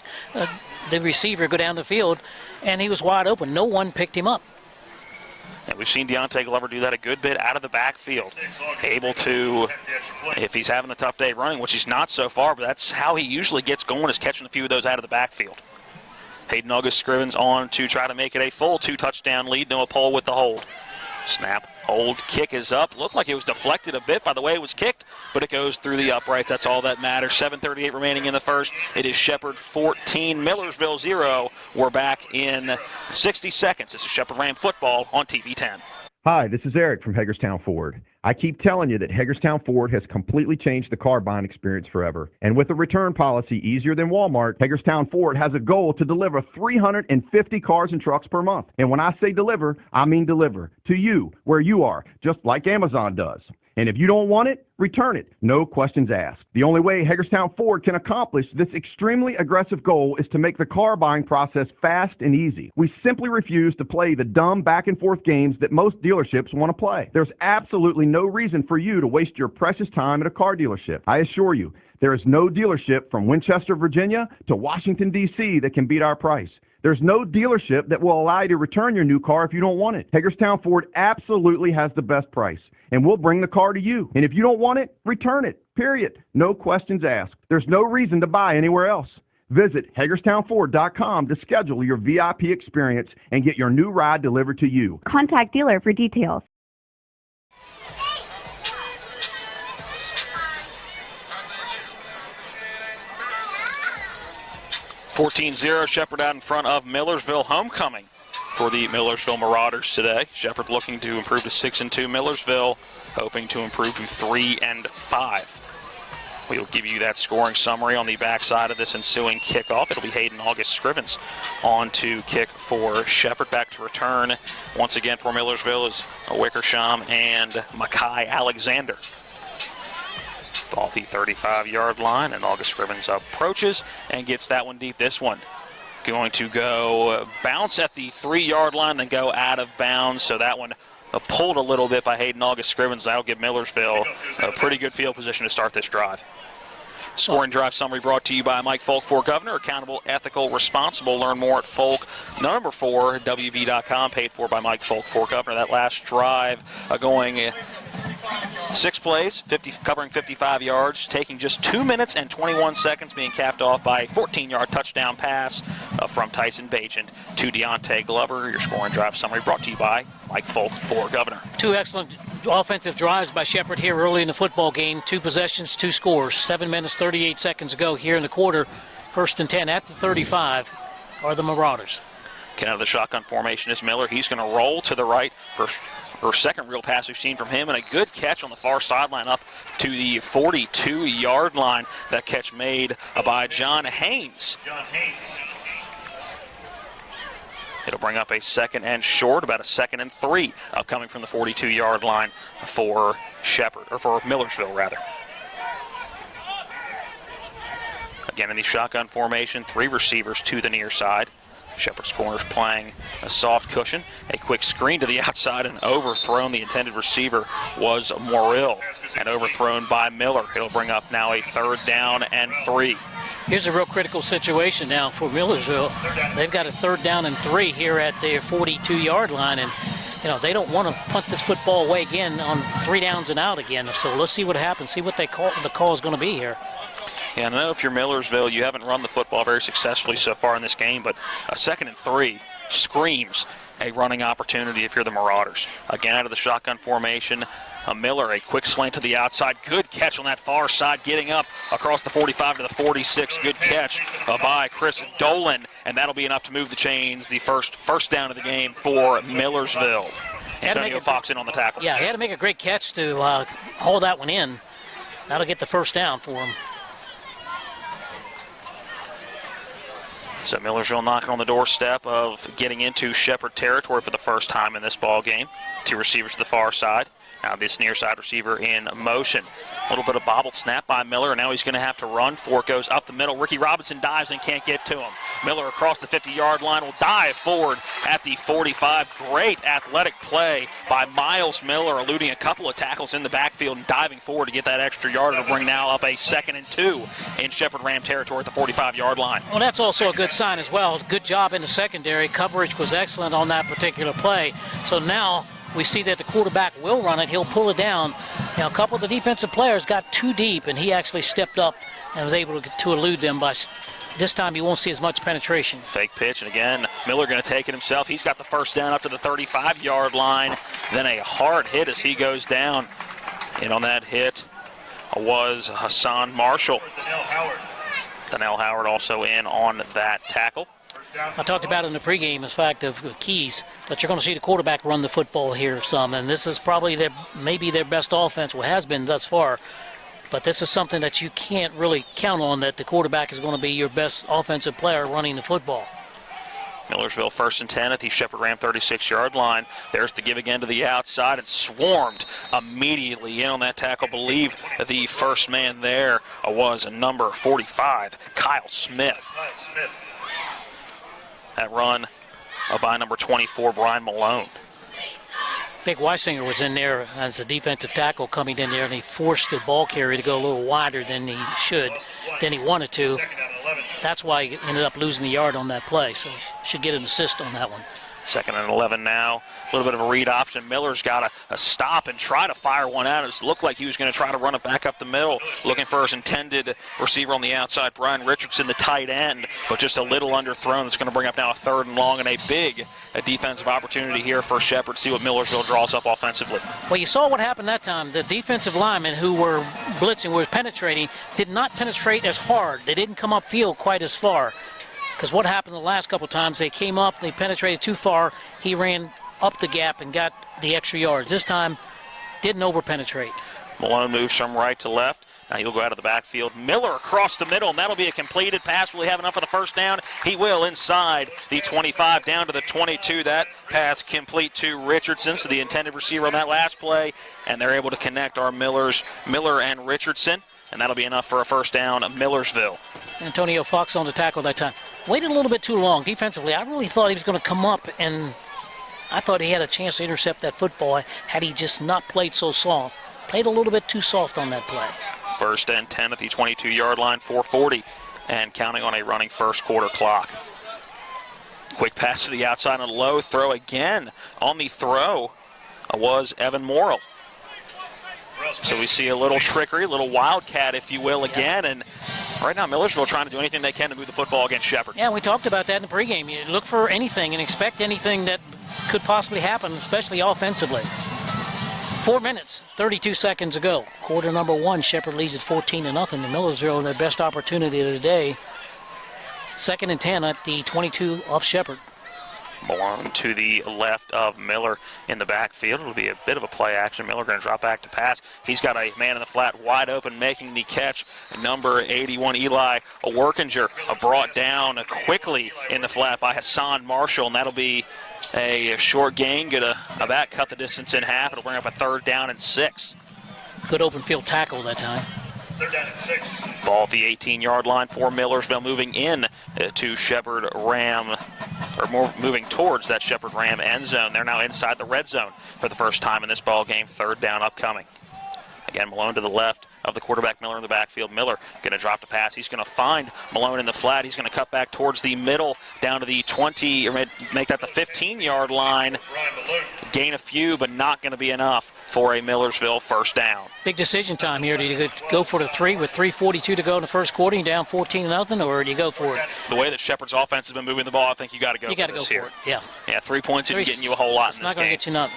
the receiver go down the field, and he was wide open. No one picked him up. And we've seen Deontay Glover do that a good bit out of the backfield. Able to, if he's having a tough day running, which he's not so far, but that's how he usually gets going, is catching a few of those out of the backfield. Hayden August Scrivens on to try to make it a full 2-touchdown lead. Noah Pohl with the hold. Snap, hold, kick is up. Looked like it was deflected a bit by the way it was kicked, but it goes through the uprights. That's all that matters. 7:38 remaining in the first. It is Shepherd 14, Millersville 0. We're back in 60 seconds. This is Shepherd Ram football on TV 10. Hi, this is Eric from Hagerstown Ford. I keep telling you that Hagerstown Ford has completely changed the car buying experience forever. And with a return policy easier than Walmart, Hagerstown Ford has a goal to deliver 350 cars and trucks per month. And when I say deliver, I mean deliver to you, where you are, just like Amazon does. And if you don't want it, return it. No questions asked. The only way Hagerstown Ford can accomplish this extremely aggressive goal is to make the car buying process fast and easy. We simply refuse to play the dumb back and forth games that most dealerships want to play. There's absolutely no reason for you to waste your precious time at a car dealership. I assure you, there is no dealership from Winchester, Virginia to Washington, D.C. that can beat our price. There's no dealership that will allow you to return your new car if you don't want it. Hagerstown Ford absolutely has the best price, and we'll bring the car to you. And if you don't want it, return it, period. No questions asked. There's no reason to buy anywhere else. Visit HagerstownFord.com to schedule your VIP experience and get your new ride delivered to you. Contact dealer for details. $14-0, Shepherd out in front of Millersville. Homecoming for the Millersville Marauders today. Shepherd looking to improve to 6-2. Millersville hoping to improve to 3-5. We'll give you that scoring summary on the backside of this ensuing kickoff. It'll be Hayden August Scrivens on to kick for Shepherd. Back to return once again for Millersville is Wickersham and Makai Alexander. Ball the 35-yard line, and August Scrivens approaches and gets that one deep. This one going to go bounce at the 3-yard line, then go out of bounds. So that one pulled a little bit by Hayden August Scrivens. That'll give Millersville a pretty good field position to start this drive. Scoring drive summary brought to you by Mike Folk for Governor. Accountable, ethical, responsible. Learn more at Folk4WV.com. Paid for by Mike Folk for Governor. That last drive going 6 plays, covering 55 yards, taking just 2 minutes and 21 seconds, being capped off by a 14-yard touchdown pass from Tyson Bagent to Deontay Glover. Your scoring drive summary brought to you by Mike Folk for Governor. 2 excellent offensive drives by Shepherd here early in the football game. 2 possessions, 2 scores. 7 minutes, 38 seconds ago here in the quarter. 1st and 10 at the 35 are the Marauders. Out of the shotgun formation is Miller. He's going to roll to the right for second real pass we've seen from him, and a good catch on the far sideline up to the 42-yard line. That catch made by John Haynes. It'll bring up a 2nd and short, about a 2nd and 3, upcoming from the 42-yard line for Shepherd, or for Millersville, rather. Again, in the shotgun formation, 3 receivers to the near side. Shepherd's corners playing a soft cushion. A quick screen to the outside and overthrown. The intended receiver was Morrill and overthrown by Miller. It'll bring up now a 3rd down and 3. Here's a real critical situation now for Millersville. They've got a 3rd down and 3 here at their 42-yard line, and they don't want to punt this football away again on 3 downs and out again. So let's see what happens, see what the call is going to be here. Yeah, I know if you're Millersville, you haven't run the football very successfully so far in this game, but a 2nd and 3 screams a running opportunity if you're the Marauders. Again, out of the shotgun formation, Miller, a quick slant to the outside. Good catch on that far side, getting up across the 45 to the 46. Good catch by Chris Dolan, and that'll be enough to move the chains. The first down of the game for Millersville. Antonio Fox in on the tackle. Yeah, he had to make a great catch to hold that one in. That'll get the 1st down for him. So Millersville knocking on the doorstep of getting into Shepherd territory for the first time in this ball game. 2 receivers to the far side. Now this near side receiver in motion. A little bit of bobbled snap by Miller, and now he's going to have to run for it. Goes up the middle. Ricky Robinson dives and can't get to him. Miller across the 50-yard line will dive forward at the 45. Great athletic play by Miles Miller, eluding a couple of tackles in the backfield and diving forward to get that extra yard. It'll bring now up a 2nd and 2 in Shepherd Ram territory at the 45-yard line. Well, that's also a good sign as well. Good job in the secondary. Coverage was excellent on that particular play. So now we see that the quarterback will run it. He'll pull it down. A couple of the defensive players got too deep, and he actually stepped up and was able to elude them. By this time, you won't see as much penetration. Fake pitch, and again, Miller going to take it himself. He's got the 1st down up to the 35-yard line. Then a hard hit as he goes down. And on that hit was Hassan Marshall. Donnell Howard also in on that tackle. I talked about in the pregame the fact of keys that you're going to see the quarterback run the football here some, and this is probably maybe their best offense, or has been thus far. But this is something that you can't really count on, that the quarterback is going to be your best offensive player running the football. Millersville 1st and 10 at the Shepherd Ram 36-yard line. There's the give again to the outside, and swarmed immediately in on that tackle. Believe the first man there was number 45, Kyle Smith. That run by number 24, Brian Malone. Big Weisinger was in there as a defensive tackle coming in there, and he forced the ball carrier to go a little wider than he wanted to. That's why he ended up losing the yard on that play, so he should get an assist on that one. 2nd and 11 now. A little bit of a read option. Miller's got a stop and try to fire one out. It looked like he was going to try to run it back up the middle, looking for his intended receiver on the outside, Brian Richardson, the tight end, but just a little underthrown. It's going to bring up now a 3rd and long, and a big defensive opportunity here for Shepherd. See what Millersville draws up offensively. Well, you saw what happened that time. The defensive linemen who were blitzing, were penetrating, did not penetrate as hard. They didn't come upfield quite as far. Because what happened the last couple times, they came up, they penetrated too far, he ran up the gap and got the extra yards. This time, didn't over-penetrate. Malone moves from right to left. Now he'll go out of the backfield. Miller across the middle, and that'll be a completed pass. Will he have enough for the 1st down? He will, inside the 25 down to the 22. That pass complete to Richardson, so the intended receiver on that last play, and they're able to connect our Miller and Richardson. And that'll be enough for a 1st down at Millersville. Antonio Fox on the tackle that time. Waited a little bit too long defensively. I really thought he was going to come up, and I thought he had a chance to intercept that football had he just not played so soft. Played a little bit too soft on that play. 1st and 10 at the 22-yard line, 4:40, and counting on a running 1st quarter clock. Quick pass to the outside and a low throw again. On the throw was Evan Morrill. So we see a little trickery, a little wildcat, if you will, again. And right now, Millersville trying to do anything they can to move the football against Shepherd. Yeah, we talked about that in the pregame. You look for anything and expect anything that could possibly happen, especially offensively. 4 minutes, 32 seconds ago. Quarter number 1, Shepherd leads at 14-0. Millersville, their best opportunity of the day. 2nd and 10 at the 22 of Shepherd. Malone to the left of Miller in the backfield. It'll be a bit of a play action. Miller going to drop back to pass. He's got a man in the flat wide open making the catch. Number 81, Eli Workinger, brought down quickly in the flat by Hassan Marshall, and that'll be a short gain. Get a back, cut the distance in half. It'll bring up a 3rd down and 6. Good open field tackle that time. 3rd down and 6. Ball at the 18-yard line for Millersville, moving in to Shepherd Ram moving towards that Shepherd Ram end zone. They're now inside the red zone for the first time in this ball game. Third down upcoming. Again, Malone to the left of the quarterback, Miller in the backfield. Miller going to drop the pass. He's going to find Malone in the flat. He's going to cut back towards the middle, down to the 20, or make that the 15-yard line. Gain a few, but not going to be enough for a Millersville first down. Big decision time here. Do you go for the 3 with 3:42 to go in the first quarter, you're down 14-0, or do you go for it? The way that Shepherd's offense has been moving the ball, I think you got to go for this here. Yeah. Yeah, 3 points isn't getting you a whole lot in this game. It's not going to get you nothing.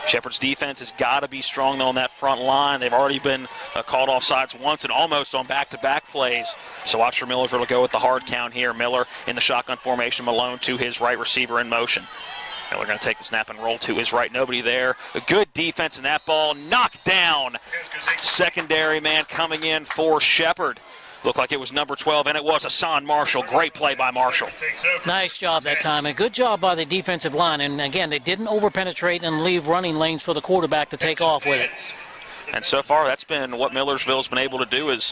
Shepherd's defense has got to be strong, though, on that front line. They've already been called off sides once and almost on back-to-back plays. So watch for Millersville to go with the hard count here. Miller in the shotgun formation, Malone to his right receiver in motion. Miller going to take the snap and roll to his right. Nobody there. A good defense in that ball. Knocked down. Secondary man coming in for Shepherd. Looked like it was number 12, and it was Hassan Marshall. Great play by Marshall. Nice job that time. A good job by the defensive line. And, again, they didn't over-penetrate and leave running lanes for the quarterback to take off with it. And so far, that's been what Millersville's been able to do is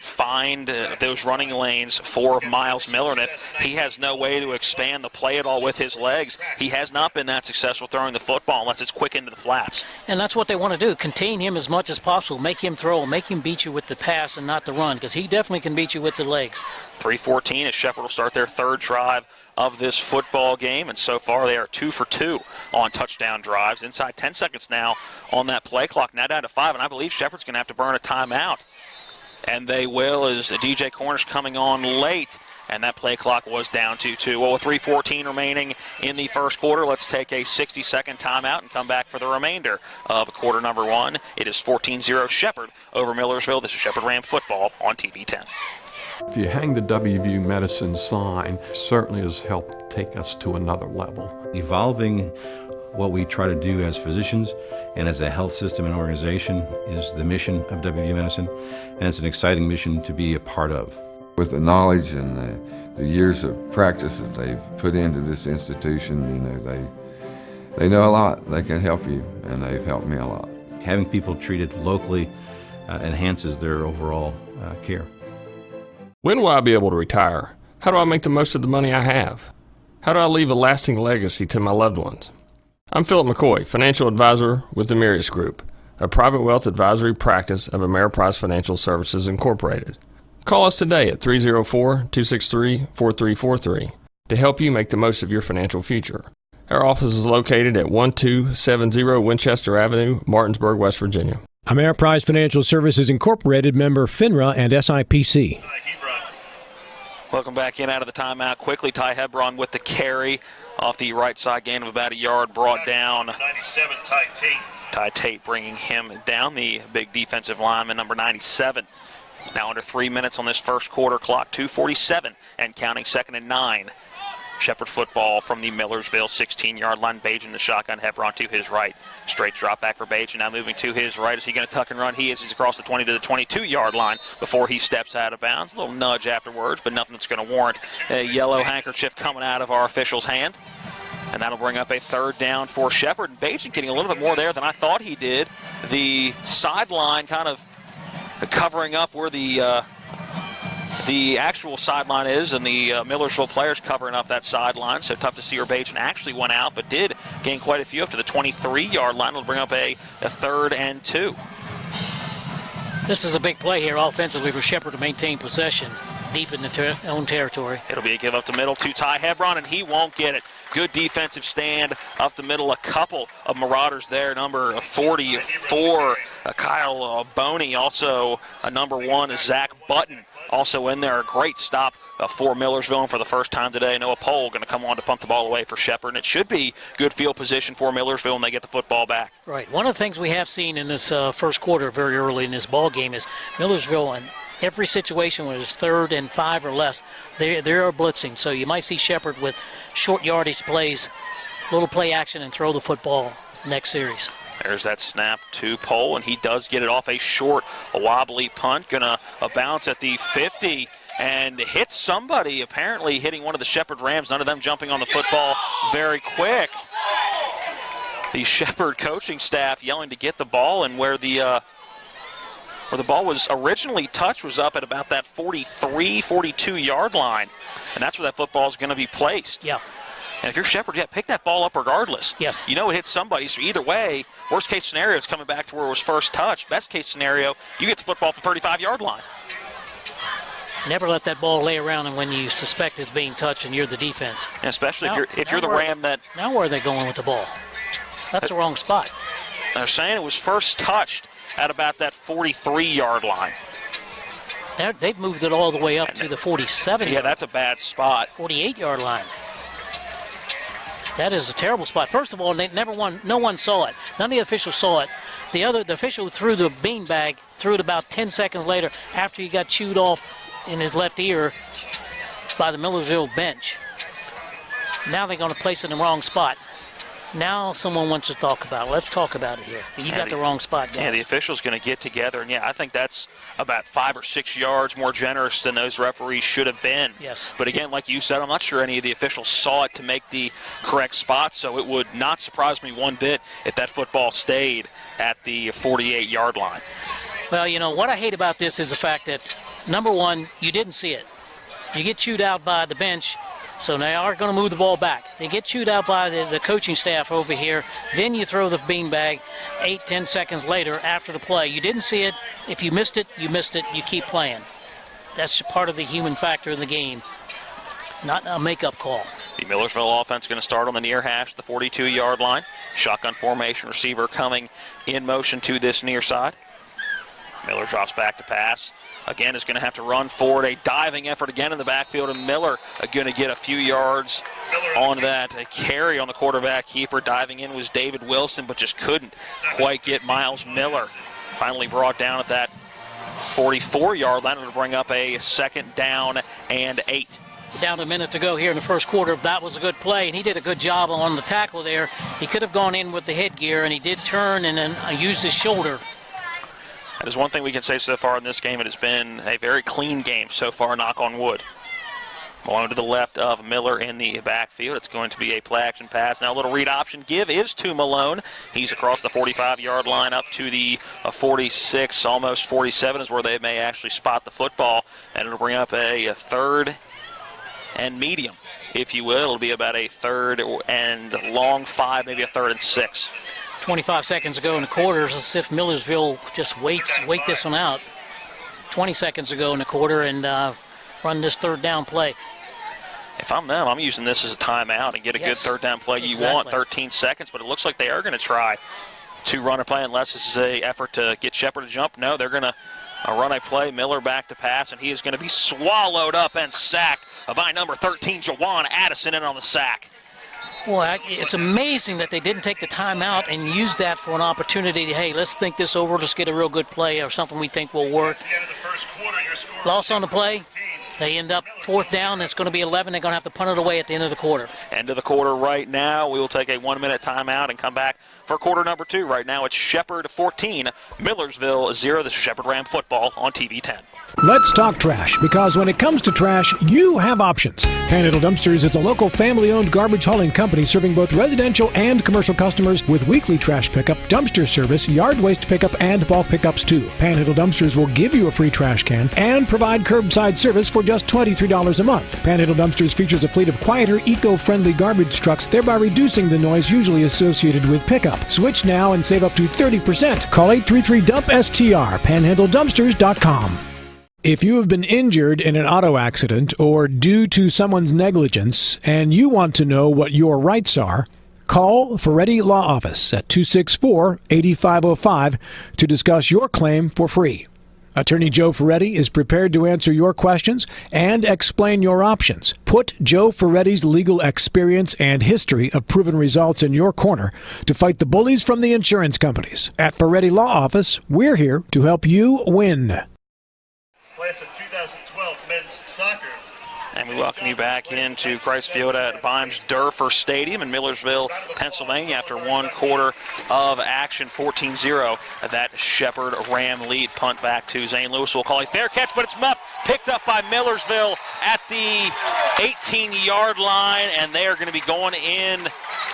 find those running lanes for Miles Miller. And if he has no way to expand the play at all with his legs, he has not been that successful throwing the football unless it's quick into the flats. And that's what they want to do, contain him as much as possible, make him throw, make him beat you with the pass and not the run, because he definitely can beat you with the legs. 3:14 as Shepherd will start their third drive of this football game, and so far they are 2 for 2 on touchdown drives. Inside 10 seconds now on that play clock, now down to 5, and I believe Shepherd's going to have to burn a timeout. And they will, as DJ Cornish coming on late, and that play clock was down to 2. Well, with 3:14 remaining in the first quarter, let's take a 60-second timeout and come back for the remainder of quarter number 1. It is 14-0 Shepherd over Millersville. This is Shepherd Ram football on TV 10. If you hang the WVU Medicine sign, certainly has helped take us to another level. Evolving what we try to do as physicians and as a health system and organization is the mission of WVU Medicine, and it's an exciting mission to be a part of. With the knowledge and the years of practice that they've put into this institution, you know, they know a lot. They can help you, and they've helped me a lot. Having people treated locally enhances their overall care. When will I be able to retire? How do I make the most of the money I have? How do I leave a lasting legacy to my loved ones? I'm Philip McCoy, financial advisor with the Mirius Group, a private wealth advisory practice of Ameriprise Financial Services Incorporated. Call us today at 304-263-4343 to help you make the most of your financial future. Our office is located at 1270 Winchester Avenue, Martinsburg, West Virginia. Ameriprise Financial Services Incorporated, member FINRA and SIPC. Welcome back in out of the timeout. Quickly, Ty Hebron with the carry off the right side, gain of about a yard, brought down. 97, Ty Tate. Ty Tate bringing him down, the big defensive lineman, number 97. Now under 3 minutes on this first quarter clock, 2:47 and counting, 2nd and 9. Shepherd football from the Millersville 16-yard line. Bajan the shotgun, Hebron to his right. Straight drop back for Bajan. Now moving to his right. Is he going to tuck and run? He is. He's across the 20 to the 22-yard line before he steps out of bounds. A little nudge afterwards, but nothing that's going to warrant a yellow handkerchief coming out of our official's hand. And that'll bring up a third down for Shepherd. And Bajan getting a little bit more there than I thought he did. The sideline kind of covering up where the actual sideline is, and the Millersville players covering up that sideline, so tough to see where Bajan actually went out, but did gain quite a few up to the 23-yard line. It'll bring up a 3rd and 2. This is a big play here offensively for Shepherd to maintain possession deep in the own territory. It'll be a give up the middle to Ty Hebron, and he won't get it. Good defensive stand up the middle. A couple of Marauders there. Number 44, Kyle Boney. Also, number 1 is Zach Button. Also in there, a great stop for Millersville, and for the first time today, Noah Pohl going to come on to pump the ball away for Shepherd, and it should be good field position for Millersville when they get the football back. Right. One of the things we have seen in this first quarter very early in this ball game is Millersville, in every situation where it's 3rd and 5 or less, they are blitzing. So you might see Shepherd with short yardage plays, little play action, and throw the football next series. There's that snap to Pohl, and he does get it off a short, a wobbly punt. Gonna bounce at the 50 and hit somebody, apparently hitting one of the Shepherd Rams. None of them jumping on the football very quick. The Shepherd coaching staff yelling to get the ball, and where the where the ball was originally touched was up at about that 43, 42-yard line. And that's where that football is going to be placed. Yeah. And if you're Shepherd, pick that ball up regardless. Yes. You know it hits somebody, so either way, worst case scenario, it's coming back to where it was first touched. Best case scenario, you get the football at the 35-yard line. Never let that ball lay around and when you suspect it's being touched and you're the defense. And especially if you're the Ram that... Now where are they going with the ball? That's the wrong spot. They're saying it was first touched at about that 43-yard line. They've moved it all the way up to the 47. Yeah, that's a bad spot. 48-yard line. That is a terrible spot. First of all, no one saw it. None of the officials saw it. The official threw the beanbag, threw it about 10 seconds later after he got chewed off in his left ear by the Millersville bench. Now they're going to place it in the wrong spot. Now someone wants to talk about it. Let's talk about it here. You got the wrong spot, guys. Yeah, the official's going to get together, and I think that's about 5 or 6 yards more generous than those referees should have been. Yes. But again, like you said, I'm not sure any of the officials saw it to make the correct spot, so it would not surprise me one bit if that football stayed at the 48-yard line. Well, you know, what I hate about this is the fact that, number one, you didn't see it. You get chewed out by the bench, so they are going to move the ball back. They get chewed out by the coaching staff over here. Then you throw the beanbag 8-10 seconds later after the play. You didn't see it. If you missed it, you missed it. You keep playing. That's part of the human factor in the game, not a make-up call. The Millersville offense going to start on the near hash, the 42-yard line. Shotgun formation, receiver coming in motion to this near side. Miller drops back to pass. Again, is going to have to run forward. A diving effort again in the backfield, and Miller going to get a few yards on that. A carry on the quarterback keeper. Diving in was David Wilson, but just couldn't quite get Miles Miller. Finally brought down at that 44-yard line to bring up a 2nd down and 8. Down to a minute to go here in the first quarter. That was a good play, and he did a good job on the tackle there. He could have gone in with the headgear, and he did turn and then use his shoulder. That is one thing we can say so far in this game. It has been a very clean game so far, knock on wood. Malone to the left of Miller in the backfield. It's going to be a play action pass. Now a little read option give is to Malone. He's across the 45-yard line up to the 46, almost 47 is where they may actually spot the football. And it'll bring up a 3rd and medium, if you will. It'll be about a 3rd and long 5, maybe a 3rd and 6. 25 seconds ago in the quarter, as if Millersville just wait this one out. 20 seconds ago in the quarter and run this 3rd down play. If I'm them, I'm using this as a timeout and get a good 3rd down play. You want 13 seconds, but it looks like they are going to try to run a play unless this is an effort to get Shepherd to jump. No, they're going to run a play. Miller back to pass, and he is going to be swallowed up and sacked by number 13, Jawan Addison, in on the sack. Boy, it's amazing that they didn't take the timeout and use that for an opportunity to, hey, let's think this over, let's get a real good play or something we think will work. Loss on the play. They end up 4th down. It's going to be 11. They're going to have to punt it away at the end of the quarter. End of the quarter right now. We will take a 1-minute timeout and come back for quarter number 2. Right now it's Shepherd 14, Millersville 0. This is Shepherd Ram football on TV 10. Let's talk trash, because when it comes to trash, you have options. Panhandle Dumpsters is a local family-owned garbage hauling company serving both residential and commercial customers with weekly trash pickup, dumpster service, yard waste pickup, and bulk pickups too. Panhandle Dumpsters will give you a free trash can and provide curbside service for just $23 a month. Panhandle Dumpsters features a fleet of quieter, eco-friendly garbage trucks, thereby reducing the noise usually associated with pickup. Switch now and save up to 30%. Call 833-DUMP-STR, panhandledumpsters.com. If you have been injured in an auto accident or due to someone's negligence and you want to know what your rights are, call Ferretti Law Office at 264-8505 to discuss your claim for free. Attorney Joe Ferretti is prepared to answer your questions and explain your options. Put Joe Ferretti's legal experience and history of proven results in your corner to fight the bullies from the insurance companies. At Ferretti Law Office, we're here to help you win. Class of 2012 men's soccer. And we welcome you back into Christ Field at Bimes-Durfer Stadium in Millersville, Pennsylvania after 1 quarter of action, 14-0. That Shepherd Ram lead. Punt back to Zane Lewis. We'll call a fair catch, but it's muffed. Picked up by Millersville at the 18-yard line, and they are going to be going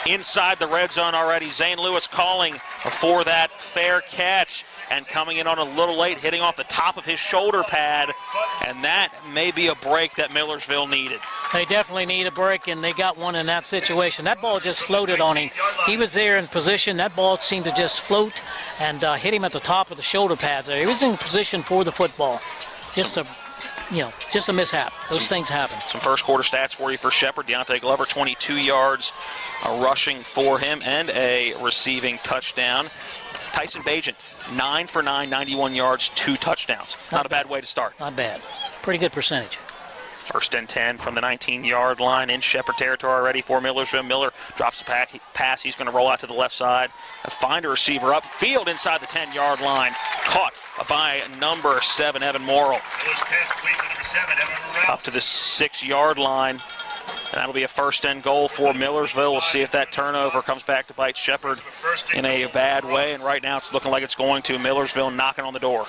inside the red zone already. Zane Lewis calling for that fair catch. and coming in on a little late, hitting off the top of his shoulder pad, and that may be a break that Millersville needed. They definitely need a break, and they got one in that situation. That ball just floated on him. He was there in position. That ball seemed to just float and hit him at the top of the shoulder pads there. He was in position for the football. Just a mishap. Those things happen. Some first quarter stats for you for Shepherd. Deontay Glover, 22 yards rushing for him and a receiving touchdown. Tyson Bagent, 9 for 9, 91 yards, 2 touchdowns. Not a bad way to start. Not bad. Pretty good percentage. First and 10 from the 19-yard line in Shepherd territory already for Millersville. Miller drops the pass. He's going to roll out to the left side. Find a receiver upfield inside the 10-yard line. Caught by number 7, Evan Morrill. Up to the 6-yard line. And that'll be a first and goal for Millersville. We'll see if that turnover comes back to bite Shepherd in a bad way. And right now it's looking like it's going to. Millersville knocking on the door.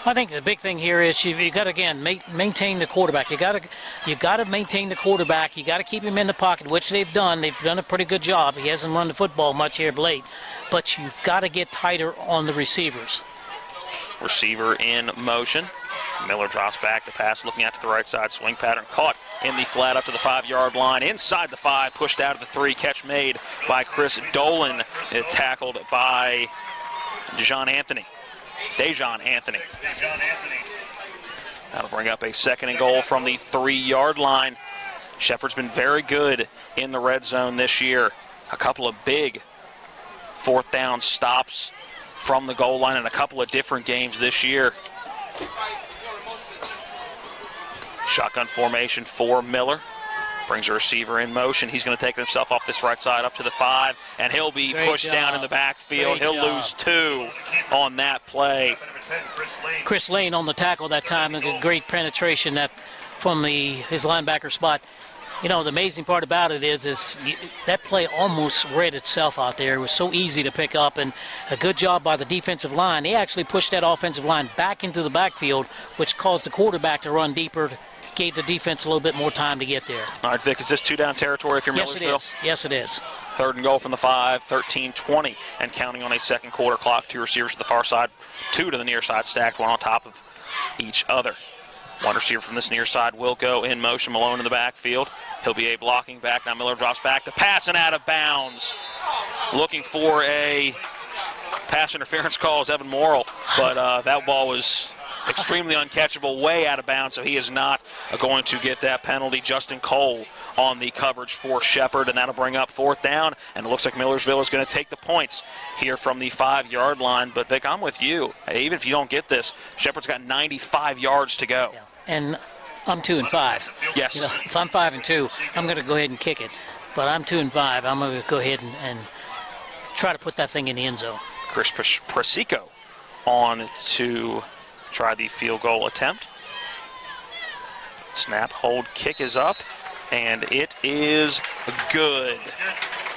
I think the big thing here is you got to, again, maintain the quarterback. You got to maintain the quarterback. You got to keep him in the pocket, which they've done. They've done a pretty good job. He hasn't run the football much here of late, but you've got to get tighter on the receivers. Receiver in motion. Miller drops back the pass, looking out to the right side. Swing pattern caught in the flat up to the 5-yard line. Inside the 5, pushed out of the 3. Catch made by Chris Dolan. Tackled by Dejon Anthony. That'll bring up a second and goal from the 3-yard line. Shepherd's been very good in the red zone this year. A couple of big fourth down stops from the goal line in a couple of different games this year. Shotgun formation for Miller. Brings a receiver in motion. He's going to take himself off this right side up to the 5, and he'll be pushed down in the backfield. He'll lose 2 on that play. Chris Lane on the tackle that time. A great penetration that from his linebacker spot. You know, the amazing part about it is that play almost read itself out there. It was so easy to pick up, and a good job by the defensive line. They actually pushed that offensive line back into the backfield, which caused the quarterback to run deeper, gave the defense a little bit more time to get there. All right, Vic, is this 2-down territory if you're Millersville? Yes, it is. Third and goal from the 5, 13-20, and counting on a second quarter clock. 2 receivers to the far side, 2 to the near side, stacked, 1 on top of each other. 1 receiver from this near side will go in motion. Malone in the backfield. He'll be a blocking back. Now Miller drops back to pass and out of bounds. Looking for a pass interference call is Evan Morrill, but that ball was extremely uncatchable, way out of bounds, so he is not going to get that penalty. Justin Cole on the coverage for Shepherd, and that'll bring up 4th down, and it looks like Millersville is going to take the points here from the 5-yard line. But, Vic, I'm with you. Even if you don't get this, Shepherd's got 95 yards to go. Yeah. And I'm 2-5. Yes. You know, if I'm 5-2, I'm going to go ahead and kick it. But I'm 2-5. I'm going to go ahead and try to put that thing in the end zone. Chris Presico on to try the field goal attempt. Snap, hold, kick is up, and it is good.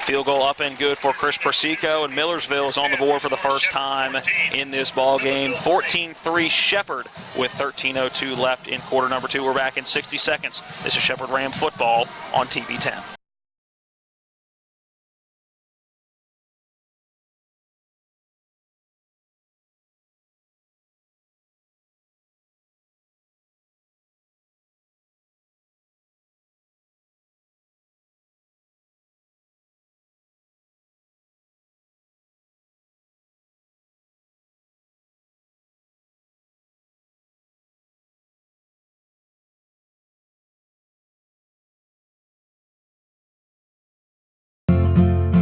Field goal up and good for Chris Presico, and Millersville is on the board for the first time in this ball game. 14-3 Shepherd with 13:02 left in quarter number 2. We're back in 60 seconds. This is Shepherd Ram football on TV 10.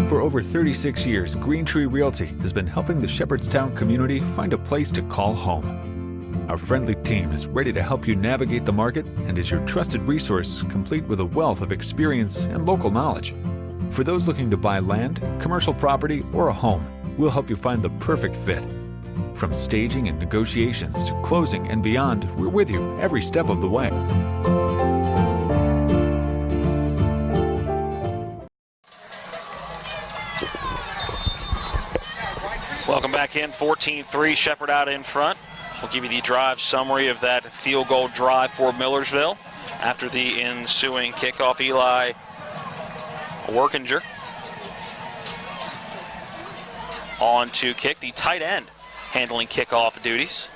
For over 36 years, Green Tree Realty has been helping the Shepherdstown community find a place to call home. Our friendly team is ready to help you navigate the market and is your trusted resource, complete with a wealth of experience and local knowledge. For those looking to buy land, commercial property, or a home, we'll help you find the perfect fit. From staging and negotiations to closing and beyond, we're with you every step of the way. Welcome back in, 14-3, Shepherd out in front. We'll give you the drive summary of that field goal drive for Millersville. After the ensuing kickoff, Eli Workinger on to kick. The tight end handling kickoff duties.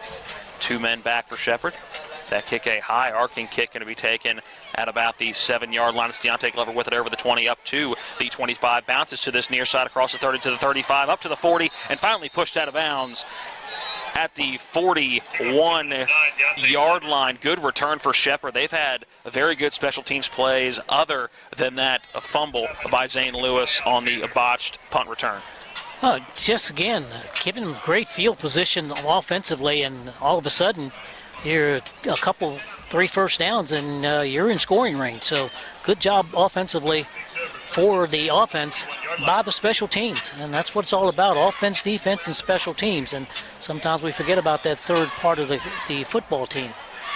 2 men back for Shepherd. That kick, a high arcing kick, going to be taken at about the 7-yard line. It's Deontay Glover with it over the 20 up to the 25. Bounces to this near side across the 30 to the 35, up to the 40, and finally pushed out of bounds at the 41-yard line. Good return for Shepherd. They've had a very good special teams plays other than that fumble by Zane Lewis on the botched punt return. Just again, giving them great field position offensively, and all of a sudden you're a couple, 3 first downs, and you're in scoring range. So good job offensively for the offense by the special teams, and that's what it's all about: offense, defense, and special teams. And sometimes we forget about that third part of the football team.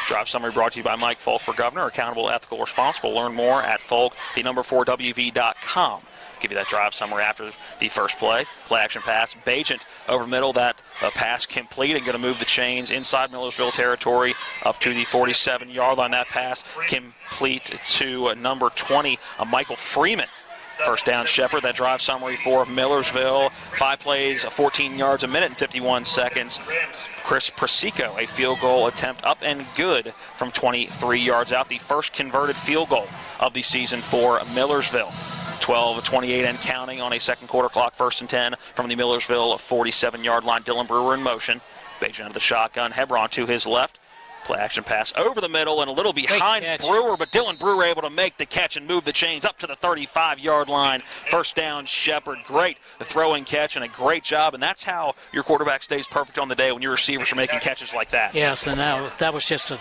Drive summary brought to you by Mike Folk for Governor. Accountable, ethical, responsible. Learn more at Folk4WV.com. Give you that drive summary after the first play. Play action pass. Bajent over middle. That pass complete and going to move the chains inside Millersville territory up to the 47-yard line. That pass complete to number 20, Michael Freeman. First down, Shepherd. That drive summary for Millersville. 5 plays, 14 yards, a minute and 51 seconds. Chris Presico, a field goal attempt up and good from 23 yards out. The first converted field goal of the season for Millersville. 12-28 and counting on a second quarter clock. 1st and 10 from the Millersville 47-yard line. Dylan Brewer in motion. Bajent of the shotgun. Hebron to his left. Play action pass over the middle and a little behind Brewer, but Dylan Brewer able to make the catch and move the chains up to the 35-yard line. First down, Shepherd. Great throw and catch and a great job, and that's how your quarterback stays perfect on the day, when your receivers are making catches like that. Yes, and that was just a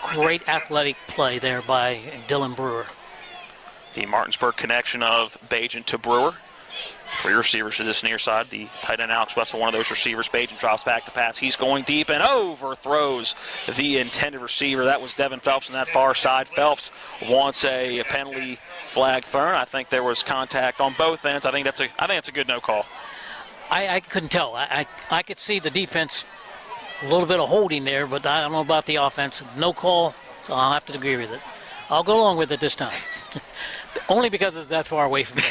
great athletic play there by Dylan Brewer. The Martinsburg connection of Bajent to Brewer. 3 receivers to this near side. The tight end Alex Wessel, one of those receivers. Bajent drops back to pass. He's going deep and overthrows the intended receiver. That was Devin Phelps on that far side. Phelps wants a penalty flag thrown. I think there was contact on both ends. I think that's a good no call. I couldn't tell. I could see the defense, a little bit of holding there, but I don't know about the offense. No call, so I'll have to agree with it. I'll go along with it this time. Only because it's that far away from me.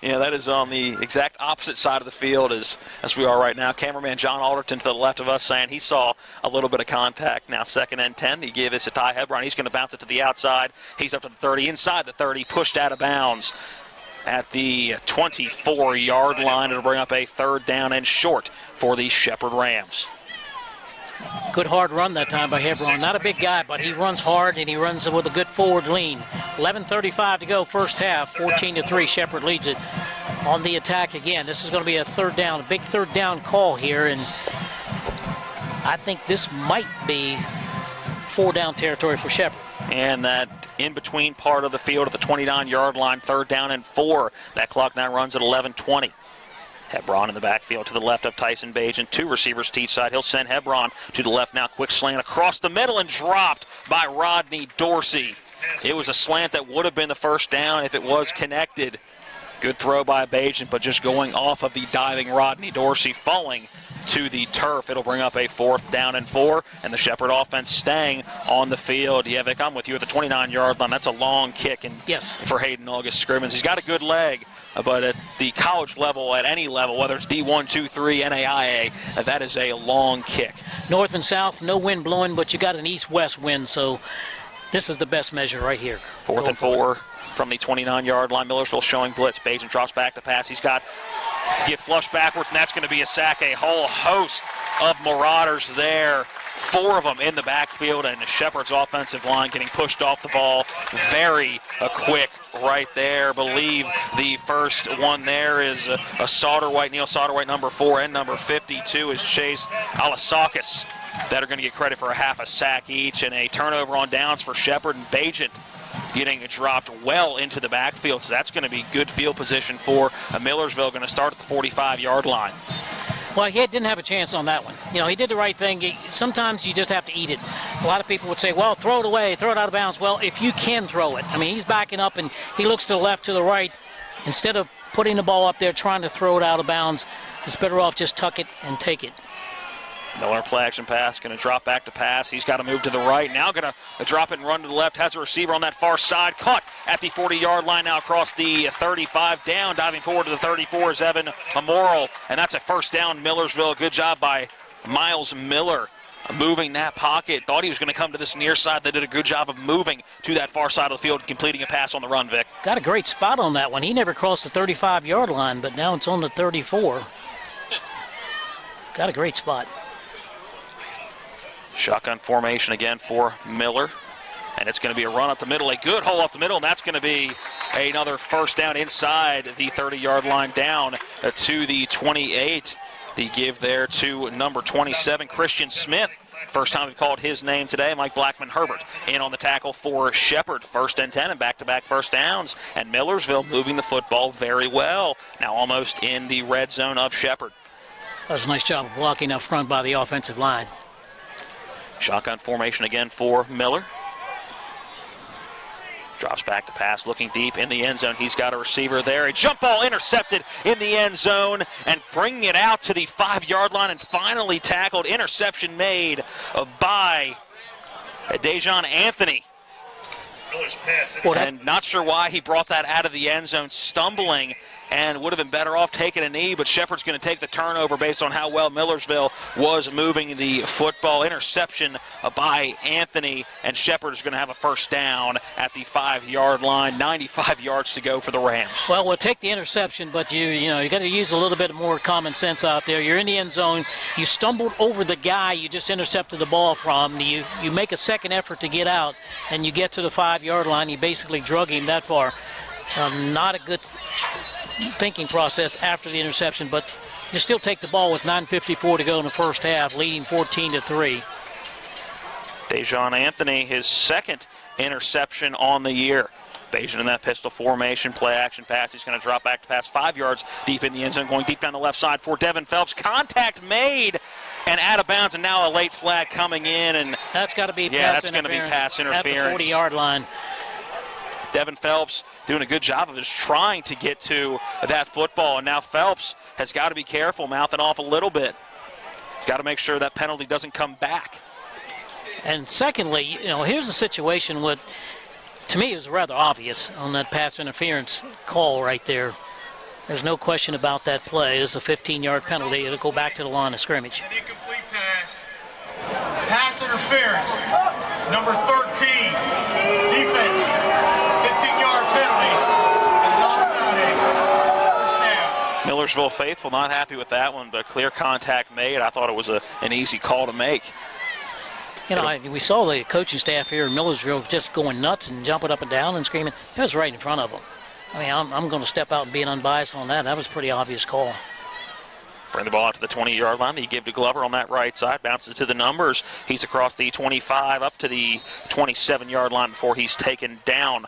Yeah, that is on the exact opposite side of the field as we are right now. Cameraman John Alderton to the left of us saying he saw a little bit of contact. Now 2nd and 10. He gave it to Ty Hebron. He's going to bounce it to the outside. He's up to the 30, inside the 30, pushed out of bounds at the 24-yard line. It'll bring up a 3rd down and short for the Shepherd Rams. Good hard run that time by Hebron. Not a big guy, but he runs hard and he runs with a good forward lean. 11:35 to go, first half. 14-3. Shepherd leads it on the attack again. This is going to be a 3rd down, a big 3rd down call here, and I think this might be 4 down territory for Shepherd. And that in-between part of the field at the 29-yard line, 3rd down and 4. That clock now runs at 11:20. Hebron in the backfield to the left of Tyson Bajent. 2 receivers to each side. He'll send Hebron to the left now. Quick slant across the middle and dropped by Rodney Dorsey. It was a slant that would have been the first down if it was connected. Good throw by Bajent, but just going off of the diving Rodney Dorsey, falling to the turf. It'll bring up a 4th down and 4, and the Shepherd offense staying on the field. Yeah, Vic, I'm with you at the 29-yard line. That's a long kick for Hayden August Scrimmons. He's got a good leg. But at the college level, at any level, whether it's D1, 2, 3, NAIA, that is a long kick. North and south, no wind blowing, but you got an east-west wind, so this is the best measure right here. 4th and 4 from the 29-yard line. Millersville showing blitz. Bajent drops back to pass. He's got to get flushed backwards, and that's going to be a sack. A whole host of Marauders there. 4 of them in the backfield, and the Shepherd's offensive line getting pushed off the ball very quick right there. Believe the first one there is a Sauterwhite, Neil Sauterwhite, number 4, and number 52 is Chase Alasakis. That are going to get credit for a half a sack each, and a turnover on downs for Shepherd, and Bajent getting dropped well into the backfield. So that's going to be good field position for Millersville, going to start at the 45-yard line. Well, he didn't have a chance on that one. You know, he did the right thing. Sometimes you just have to eat it. A lot of people would say, well, throw it away, throw it out of bounds. Well, if you can throw it. I mean, he's backing up and he looks to the left, to the right. Instead of putting the ball up there trying to throw it out of bounds, it's better off just tuck it and take it. Miller play action pass, going to drop back to pass. He's got to move to the right. Now going to drop it and run to the left. Has a receiver on that far side. Caught at the 40-yard line now across the 35. Down, diving forward to the 34 is Evan Memorial. And that's a first down, Millersville. Good job by Miles Miller moving that pocket. Thought he was going to come to this near side. They did a good job of moving to that far side of the field and completing a pass on the run, Vic. Got a great spot on that one. He never crossed the 35-yard line, but now it's on the 34. Got a great spot. Shotgun formation again for Miller. And it's going to be a run up the middle, a good hole up the middle, and that's going to be another first down inside the 30-yard line down to the 28. The give there to number 27, Christian Smith. First time we've called his name today. Mike Blackman-Herbert in on the tackle for Shepherd. 1st and 10 and back-to-back first downs. And Millersville moving the football very well. Now almost in the red zone of Shepherd. That was a nice job of blocking up front by the offensive line. Shotgun formation again for Miller. Drops back to pass, looking deep in the end zone. He's got a receiver there. A jump ball intercepted in the end zone and bringing it out to the 5-yard line and finally tackled. Interception made by Dejon Anthony. And not sure why he brought that out of the end zone, stumbling, and would have been better off taking a knee, but Shepherd's going to take the turnover based on how well Millersville was moving the football. Interception by Anthony, and Shepherd is going to have a first down at the 5-yard line. 95 yards to go for the Rams. Well, we'll take the interception, but you got to use a little bit more common sense out there. You're in the end zone. You stumbled over the guy you just intercepted the ball from. You make a second effort to get out, and you get to the 5-yard line. You basically drug him that far. Not a good thinking process after the interception, but you still take the ball with 9:54 to go in the first half, leading 14-3. Dejon Anthony, his second interception on the year. Bayesian in that pistol formation, play action pass. He's going to drop back to pass 5 yards deep in the end zone, going deep down the left side for Devin Phelps. Contact made and out of bounds, and now a late flag coming in. And that's got to be pass interference at the 40-yard line. Devin Phelps doing a good job of just trying to get to that football, and now Phelps has got to be careful, mouthing off a little bit. He's got to make sure that penalty doesn't come back. And secondly, here's the situation with, to me, it was rather obvious on that pass interference call right there. There's no question about that play. It's a 15-yard penalty. It'll go back to the line of scrimmage. An incomplete pass. Pass interference. Number 13. Defense. 15-yard penalty. And an offside. First down. Millersville faithful not happy with that one, but clear contact made. I thought it was an easy call to make. We saw the coaching staff here in Millersville just going nuts and jumping up and down and screaming. That was right in front of them. I mean, I'm going to step out and be unbiased on that. That was a pretty obvious call. Bring the ball out to the 20-yard line. You give to Glover on that right side. Bounces to the numbers. He's across the 25 up to the 27-yard line before he's taken down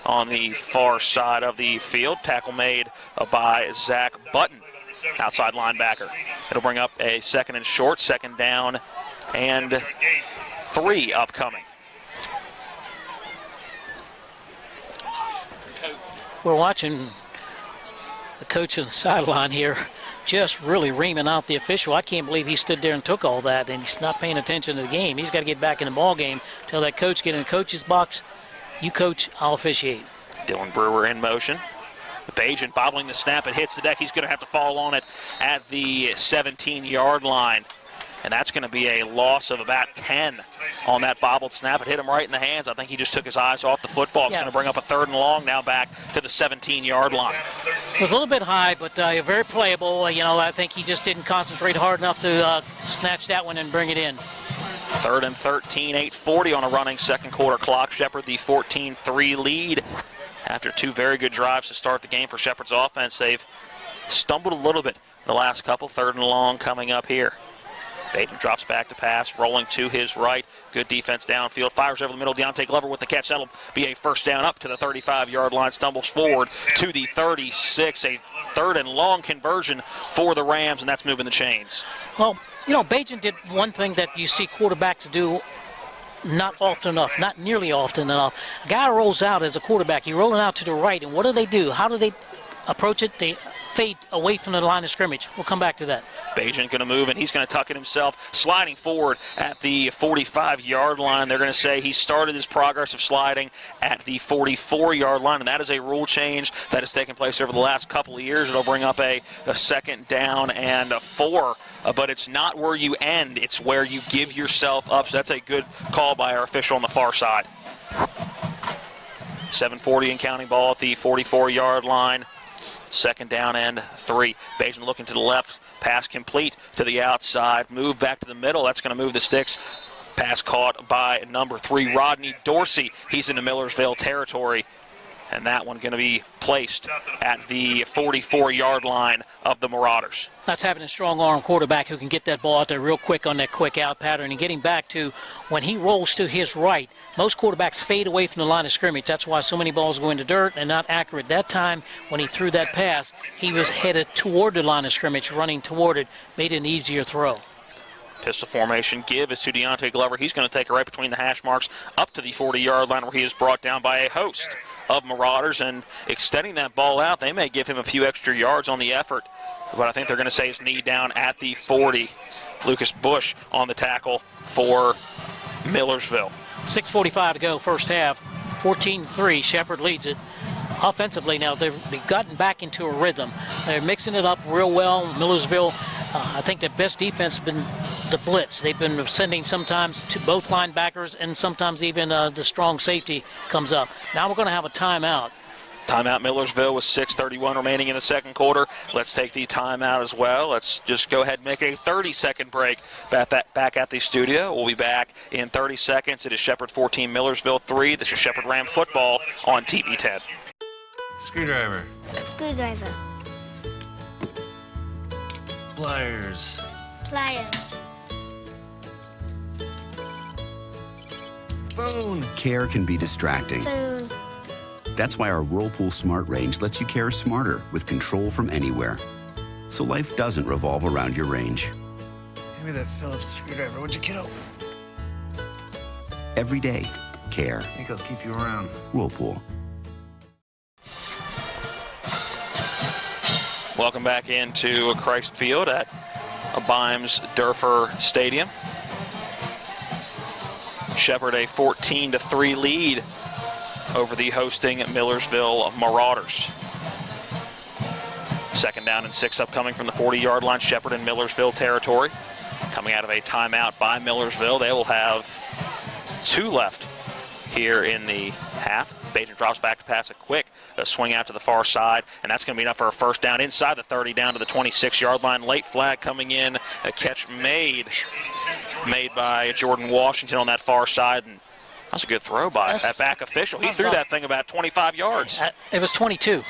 on the far side of the field. Tackle made by Zach Button, outside linebacker. It'll bring up a second and short, second down, and 3 upcoming. We're watching the coach on the sideline here just really reaming out the official. I can't believe he stood there and took all that, and he's not paying attention to the game. He's got to get back in the ball game. Tell that coach, get in the coach's box. You coach, I'll officiate. Dylan Brewer in motion. The agent bobbling the snap. It hits the deck. He's going to have to fall on it at the 17-yard line. And that's going to be a loss of about 10 on that bobbled snap. It hit him right in the hands. I think he just took his eyes off the football. It's going to bring up a 3rd and long now back to the 17-yard line. It was a little bit high, but very playable. I think he just didn't concentrate hard enough to snatch that one and bring it in. 3rd and 13, 8:40 on a running second quarter clock. Shepherd the 14-3 lead. After 2 very good drives to start the game for Shepherd's offense, they've stumbled a little bit the last couple. 3rd and long coming up here. Baden drops back to pass, rolling to his right. Good defense downfield. Fires over the middle. Deontay Glover with the catch. That'll be a first down up to the 35-yard line. Stumbles forward to the 36. A 3rd and long conversion for the Rams, and that's moving the chains. Well, Bajan did one thing that you see quarterbacks do not often enough, not nearly often enough. A guy rolls out as a quarterback. He's rolling out to the right, and what do? How do they approach it, they fade away from the line of scrimmage. We'll come back to that. Bagent going to move, and he's going to tuck it himself, sliding forward at the 45-yard line. They're going to say he started his progress of sliding at the 44-yard line, and that is a rule change that has taken place over the last couple of years. It'll bring up a second down and a 4, but it's not where you end. It's where you give yourself up, so that's a good call by our official on the far side. 7:40 and counting, ball at the 44-yard line. Second down and 3. Bagent looking to the left. Pass complete to the outside. Move back to the middle. That's going to move the sticks. Pass caught by number 3, Rodney Dorsey. He's in the Millersville territory. And that one going to be placed at the 44-yard line of the Marauders. That's having a strong arm quarterback who can get that ball out there real quick on that quick out pattern and getting back to when he rolls to his right. Most quarterbacks fade away from the line of scrimmage. That's why so many balls go into dirt and not accurate. That time when he threw that pass, he was headed toward the line of scrimmage, running toward it, made it an easier throw. Pistol formation give is to Deontay Glover. He's going to take it right between the hash marks up to the 40-yard line where he is brought down by a host of Marauders, and extending that ball out, they may give him a few extra yards on the effort, but I think they're going to say his knee down at the 40. Lucas Bush on the tackle for Millersville. 6:45 to go, first half. 14-3, Shepherd leads it. Offensively now, they've gotten back into a rhythm. They're mixing it up real well. Millersville, I think their best defense has been the blitz. They've been sending sometimes to both linebackers, and sometimes even the strong safety comes up. Now we're going to have a timeout. Timeout Millersville with 6:31 remaining in the second quarter. Let's take the timeout as well. Let's just go ahead and make a 30-second break back at the studio. We'll be back in 30 seconds. It is Shepherd 14, Millersville 3. This is Shepherd Ram football on TV 10. Screwdriver. Screwdriver. Pliers. Pliers. Phone. Care can be distracting. Phone. That's why our Whirlpool Smart Range lets you care smarter with control from anywhere. So life doesn't revolve around your range. Give me that Phillips screwdriver, would you, kiddo? Every day, care. I think I'll keep you around. Whirlpool. Welcome back into Christ Field at Bimes Durfer Stadium. Shepherd a 14-3 lead over the hosting Millersville Marauders. Second down and 6 upcoming from the 40-yard line. Shepherd in Millersville territory. Coming out of a timeout by Millersville. They will have 2 left here in the half. Bagent drops back to pass it quick. A swing out to the far side, and that's going to be enough for a first down inside the 30 down to the 26-yard line. Late flag coming in. A catch made by Jordan Washington on that far side, and that's a good throw by that back official. He threw that thing about 25 yards. It was 22.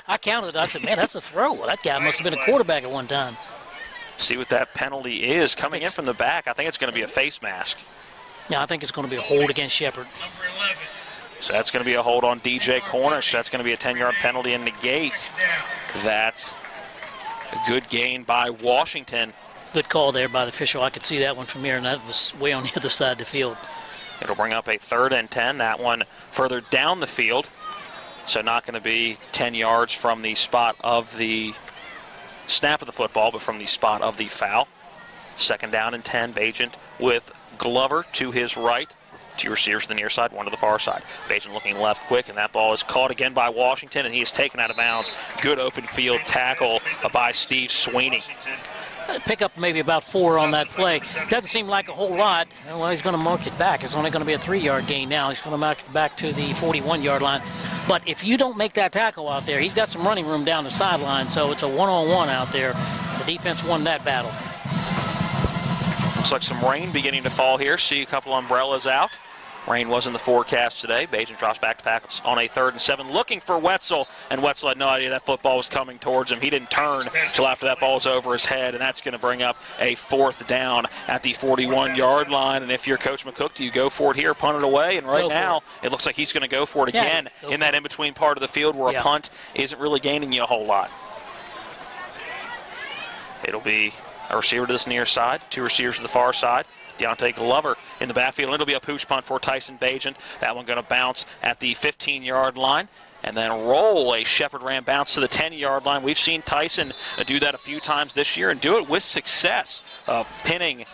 I counted it. I said, man, that's a throw. Well, that guy must have been a quarterback at one time. See what that penalty is. Coming in from the back, I think it's going to be a face mask. Yeah, I think it's going to be a hold against Shepherd. So that's going to be a hold on DJ Cornish. That's going to be a 10-yard penalty and negates. That's a good gain by Washington. Good call there by the official. I could see that one from here, and that was way on the other side of the field. It'll bring up a 3rd and 10. That one further down the field. So not going to be 10 yards from the spot of the snap of the football, but from the spot of the foul. Second down and 10. Bagent with Glover to his right. 2 receivers to the near side, 1 to the far side. Bagent looking left quick, and that ball is caught again by Washington, and he is taken out of bounds. Good open field tackle by Steve Sweeney. Pick up maybe about 4 on that play. Doesn't seem like a whole lot. Well, he's going to mark it back. It's only going to be a 3-yard gain now. He's going to mark it back to the 41-yard line. But if you don't make that tackle out there, he's got some running room down the sideline, so it's a one-on-one out there. The defense won that battle. Looks like some rain beginning to fall here. See a couple umbrellas out. Rain was in the forecast today. Bagent drops back to pass on a 3rd and 7, looking for Wetzel, and Wetzel had no idea that football was coming towards him. He didn't turn until after that ball was over his head, and that's going to bring up a 4th down at the 41-yard line. And if you're Coach McCook, do you go for it here, punt it away? And right now, it looks like he's going to go for it again in that in-between part of the field where a punt isn't really gaining you a whole lot. It'll be a receiver to this near side, 2 receivers to the far side. Deontay Glover in the backfield. It'll be a pooch punt for Tyson Bagent. That one going to bounce at the 15-yard line. and then roll a Shepherd Ram bounce to the 10-yard line. We've seen Tyson do that a few times this year and do it with success, pinning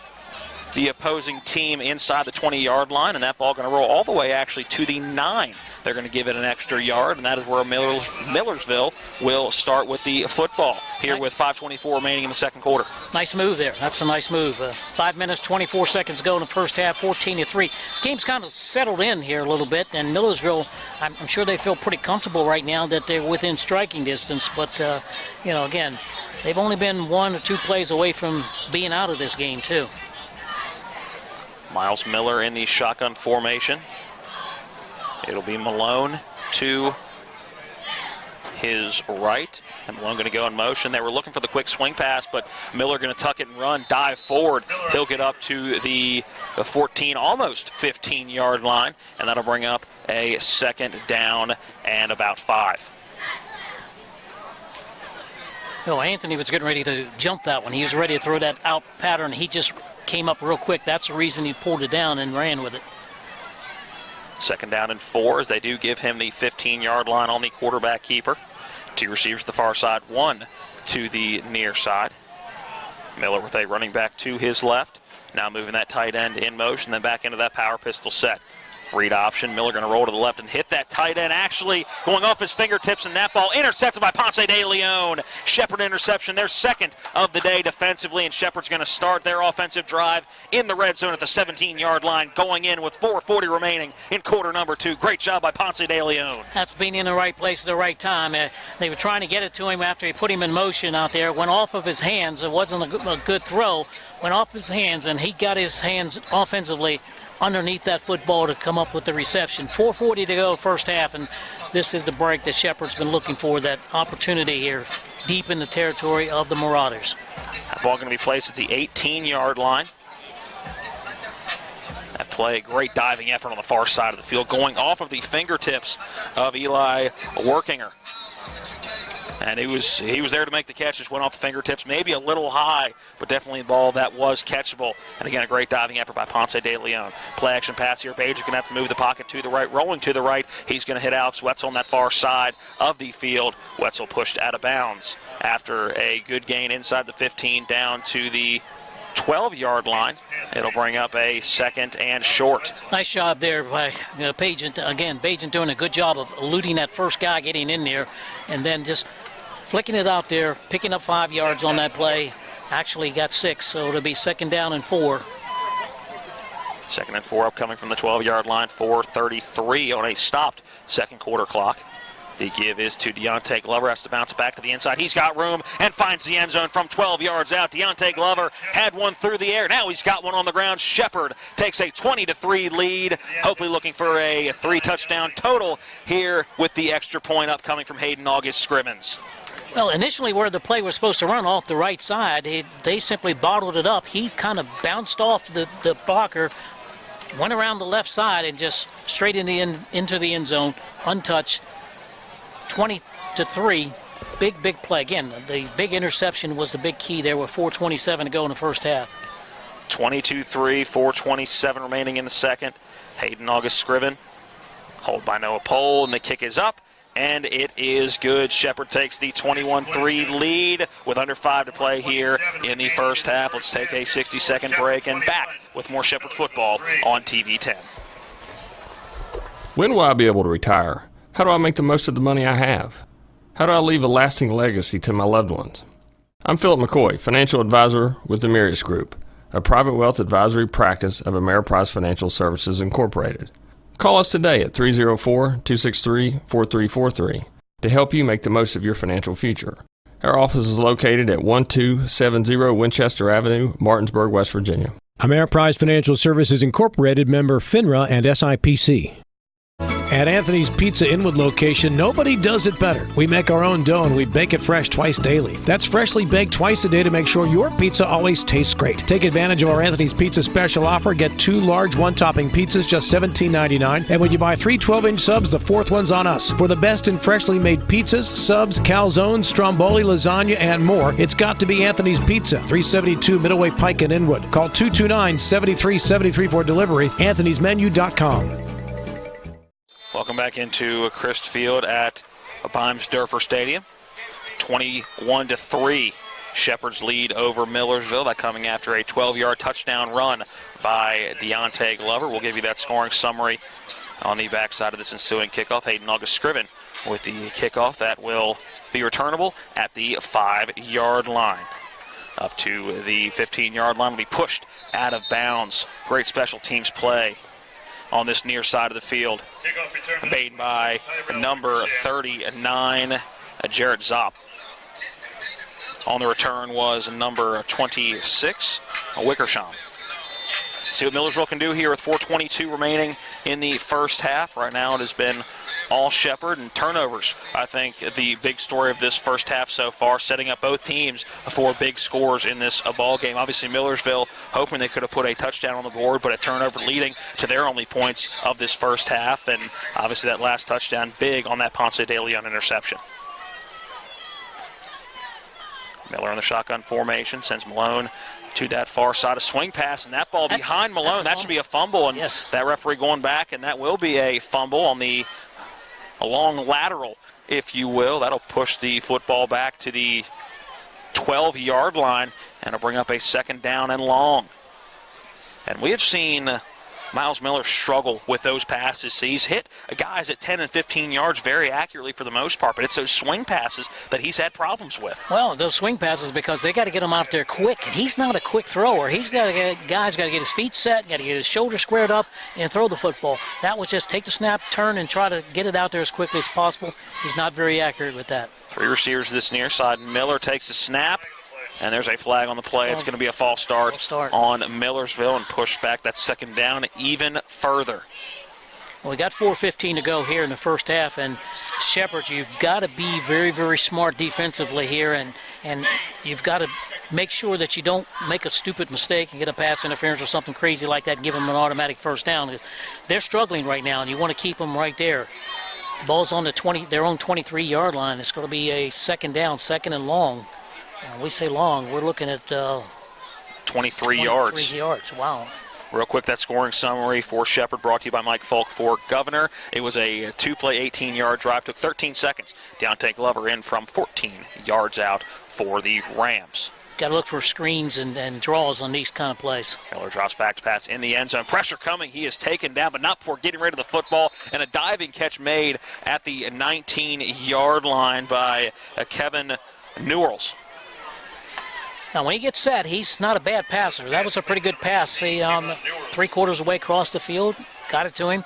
the opposing team inside the 20-yard line, and that ball going to roll all the way actually to the 9. They're going to give it an extra yard, and that is where Millersville will start with the football here with 5:24 remaining in the second quarter. Nice move there. That's a nice move. 5 minutes, 24 seconds to go in the first half, 14-3. Game's kind of settled in here a little bit, and Millersville, I'm sure they feel pretty comfortable right now that they're within striking distance, but, again, they've only been 1 or 2 plays away from being out of this game, too. Miles Miller in the shotgun formation. It'll be Malone to his right, and Malone going to go in motion. They were looking for the quick swing pass, but Miller going to tuck it and run, dive forward. He'll get up to the 14, almost 15-yard line, and that'll bring up a second down and about 5. No, Anthony was getting ready to jump that one. He was ready to throw that out pattern. He just came up real quick. That's the reason he pulled it down and ran with it. Second down and 4 as they do give him the 15-yard line on the quarterback keeper. 2 receivers to the far side, 1 to the near side. Miller with a running back to his left. Now moving that tight end in motion, then back into that power pistol set. Read option, Miller going to roll to the left and hit that tight end, actually going off his fingertips, and that ball intercepted by Ponce de Leon. Shepherd interception, their second of the day defensively, and Shepherd's going to start their offensive drive in the red zone at the 17-yard line, going in with 4:40 remaining in quarter number 2. Great job by Ponce de Leon. That's being in the right place at the right time. They were trying to get it to him after he put him in motion out there. It went off of his hands. It wasn't a good throw. Went off his hands, and he got his hands offensively underneath that football to come up with the reception. 4:40 to go first half, and this is the break that Shepherd's been looking for, that opportunity here deep in the territory of the Marauders. That ball going to be placed at the 18-yard line. That play, great diving effort on the far side of the field, going off of the fingertips of Eli Workinger. And he was there to make the catch, just went off the fingertips, maybe a little high, but definitely a ball that was catchable. And again, a great diving effort by Ponce de Leon. Play action pass here. Bader's going to have to move the pocket to the right, rolling to the right. He's going to hit Alex Wetzel on that far side of the field. Wetzel pushed out of bounds after a good gain inside the 15 down to the 12-yard line. It'll bring up a second and short. Nice job there by Bagent. Again, Bagent doing a good job of eluding that first guy getting in there, and then just flicking it out there, picking up 5 yards on that play. Actually got 6, so it'll be second down and 4. Second and 4 upcoming from the 12-yard line. 4:33 on a stopped second quarter clock. The give is to Deontay Glover. Has to bounce back to the inside. He's got room and finds the end zone from 12 yards out. Deontay Glover had one through the air. Now he's got one on the ground. Shepherd takes a 20-3 lead. Hopefully looking for a 3-touchdown total here with the extra point upcoming from Hayden August Scrimmins. Well, initially where the play was supposed to run off the right side, they simply bottled it up. He kind of bounced off the blocker, went around the left side, and just straight into the end zone, untouched. 20-3, big play. Again, the big interception was the big key there with 4:27 to go in the first half. 22-3, 4:27 remaining in the second. Hayden August Scriven, hold by Noah Pohl, and the kick is up, and it is good. Shepherd takes the 21-3 lead with under 5 to play here in the first half. Let's take a 60-second break and back with more Shepherd football on TV 10. When will I be able to retire? How do I make the most of the money I have? How do I leave a lasting legacy to my loved ones? I'm Philip McCoy, financial advisor with the Millersville Group, a private wealth advisory practice of Ameriprise Financial Services Incorporated. Call us today at 304-263-4343 to help you make the most of your financial future. Our office is located at 1270 Winchester Avenue, Martinsburg, West Virginia. Ameriprise Financial Services Incorporated, member FINRA and SIPC. At Anthony's Pizza Inwood location, nobody does it better. We make our own dough and we bake it fresh twice daily. That's freshly baked twice a day to make sure your pizza always tastes great. Take advantage of our Anthony's Pizza special offer. Get 2 large 1-topping pizzas, just $17.99. And when you buy 3 12-inch subs, the 4th one's on us. For the best in freshly made pizzas, subs, calzones, stromboli, lasagna, and more, it's got to be Anthony's Pizza, 372 Middleway Pike in Inwood. Call 229-7373 for delivery, anthonysmenu.com. Welcome back into Christ Field at Bimes-Durfer Stadium. 21-3, Shepherd's lead over Millersville. That coming after a 12-yard touchdown run by Deontay Glover. We'll give you that scoring summary on the backside of this ensuing kickoff. Hayden August Scriven with the kickoff. That will be returnable at the 5-yard line. Up to the 15-yard line, will be pushed out of bounds. Great special teams play on this near side of the field. Made by number 39, Jarrett Zopp. On the return was number 26, Wickersham. See what Millersville can do here with 4:22 remaining in the first half. Right now it has been all Shepherd, and turnovers, I think, the big story of this first half so far, setting up both teams for big scores in this ball game. Obviously Millersville hoping they could have put a touchdown on the board, but a turnover leading to their only points of this first half, and obviously that last touchdown big on that Ponce de Leon interception. Miller in the shotgun formation, sends Malone to that far side, a swing pass, and that ball behind Malone. That should be a fumble, and that referee going back, and that will be a fumble on the long lateral, if you will. That'll push the football back to the 12-yard line, and it'll bring up a second down and long. And we have seen Miles Miller struggle with those passes. So he's hit guys at 10 and 15 yards very accurately for the most part, but it's those swing passes that he's had problems with. Well, those swing passes, because they got to get him out there quick, and he's not a quick thrower. He's got to get guys got to get his feet set, got to get his shoulders squared up, and throw the football. That was just take the snap, turn, and try to get it out there as quickly as possible. He's not very accurate with that. 3 receivers to this near side. Miller takes a snap. And there's a flag on the play. It's going to be a false start on Millersville and push back that second down even further. Well, we got 4:15 to go here in the first half, and Shepherd, you've got to be very, very smart defensively here, and you've got to make sure that you don't make a stupid mistake and get a pass interference or something crazy like that and give them an automatic first down, because they're struggling right now, and you want to keep them right there. Ball's on their own 23-yard line. It's going to be a second down, second and long. We say long, we're looking at 23 yards. 23 yards, wow. Real quick, that scoring summary for Shepherd brought to you by Mike Falk for Governor. It was a 2-play, 18-yard drive. Took 13 seconds. Deontay Glover in from 14 yards out for the Rams. Got to look for screens and draws on these kind of plays. Miller drops back to pass in the end zone. Pressure coming. He is taken down, but not before getting rid of the football. And a diving catch made at the 19-yard line by Kevin Newells. Now, when he gets set, he's not a bad passer. That was a pretty good pass. See, 3/4 away across the field, got it to him.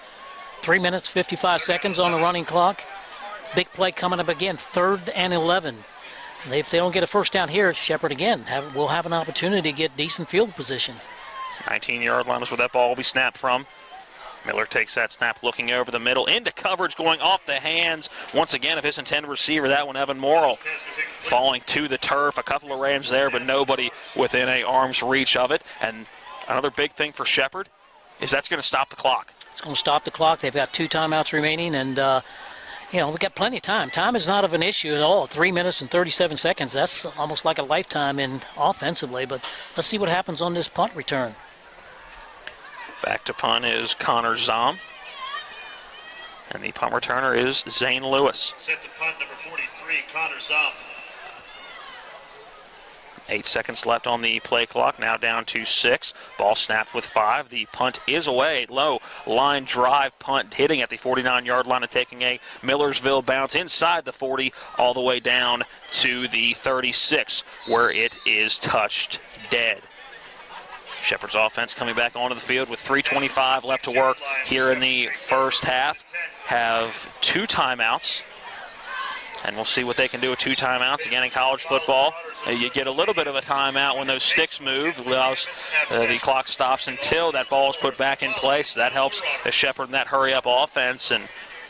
3 minutes, 55 seconds on the running clock. Big play coming up again, 3rd and 11. If they don't get a first down here, Shepherd again will have an opportunity to get decent field position. 19-yard line is where that ball will be snapped from. Miller takes that snap, looking over the middle, into coverage, going off the hands, once again, of his intended receiver, that one, Evan Morrill, falling to the turf. A couple of Rams there, but nobody within a arm's reach of it. And another big thing for Shepherd is that's going to stop the clock. It's going to stop the clock. They've got 2 timeouts remaining, and, we've got plenty of time. Time is not of an issue at all. 3 minutes and 37 seconds. That's almost like a lifetime in offensively, but let's see what happens on this punt return. Back to punt is Connor Zom. And the punt returner is Zane Lewis. Set to punt number 43, Connor Zom. 8 seconds left on the play clock, now down to 6. Ball snapped with 5. The punt is away. Low line drive punt hitting at the 49-yard line and taking a Millersville bounce inside the 40 all the way down to the 36 where it is touched dead. Shepherd's offense coming back onto the field with 3:25 left to work here in the first half. Have 2 timeouts. And we'll see what they can do with 2 timeouts. Again, in college football, you get a little bit of a timeout when those sticks move. Allows the clock stops until that ball is put back in place. That helps the Shepherd in that hurry-up offense. And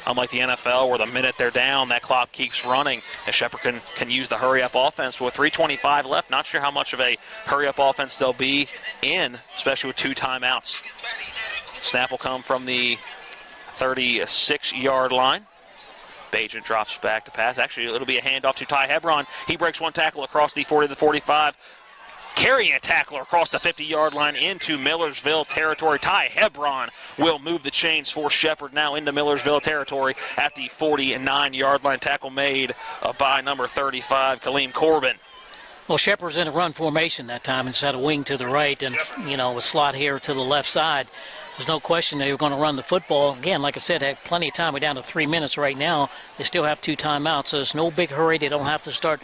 unlike the NFL, where the minute they're down, that clock keeps running, the Shepherd can use the hurry-up offense. But with 3:25 left, not sure how much of a hurry-up offense they'll be in, especially with 2 timeouts. Snap will come from the 36-yard line. Bajan drops back to pass. Actually, it'll be a handoff to Ty Hebron. He breaks 1 tackle across the 40 to the 45. carrying a tackler across the 50-yard line into Millersville territory. Ty Hebron will move the chains for Shepherd now into Millersville territory at the 49-yard line. Tackle made by number 35, Kaleem Corbin. Well, Shepherd's in a run formation that time instead of wing to the right and, a slot here to the left side. There's no question they were going to run the football. Again, like I said, had plenty of time. We're down to 3 minutes right now. They still have 2 timeouts, so there's no big hurry. They don't have to start,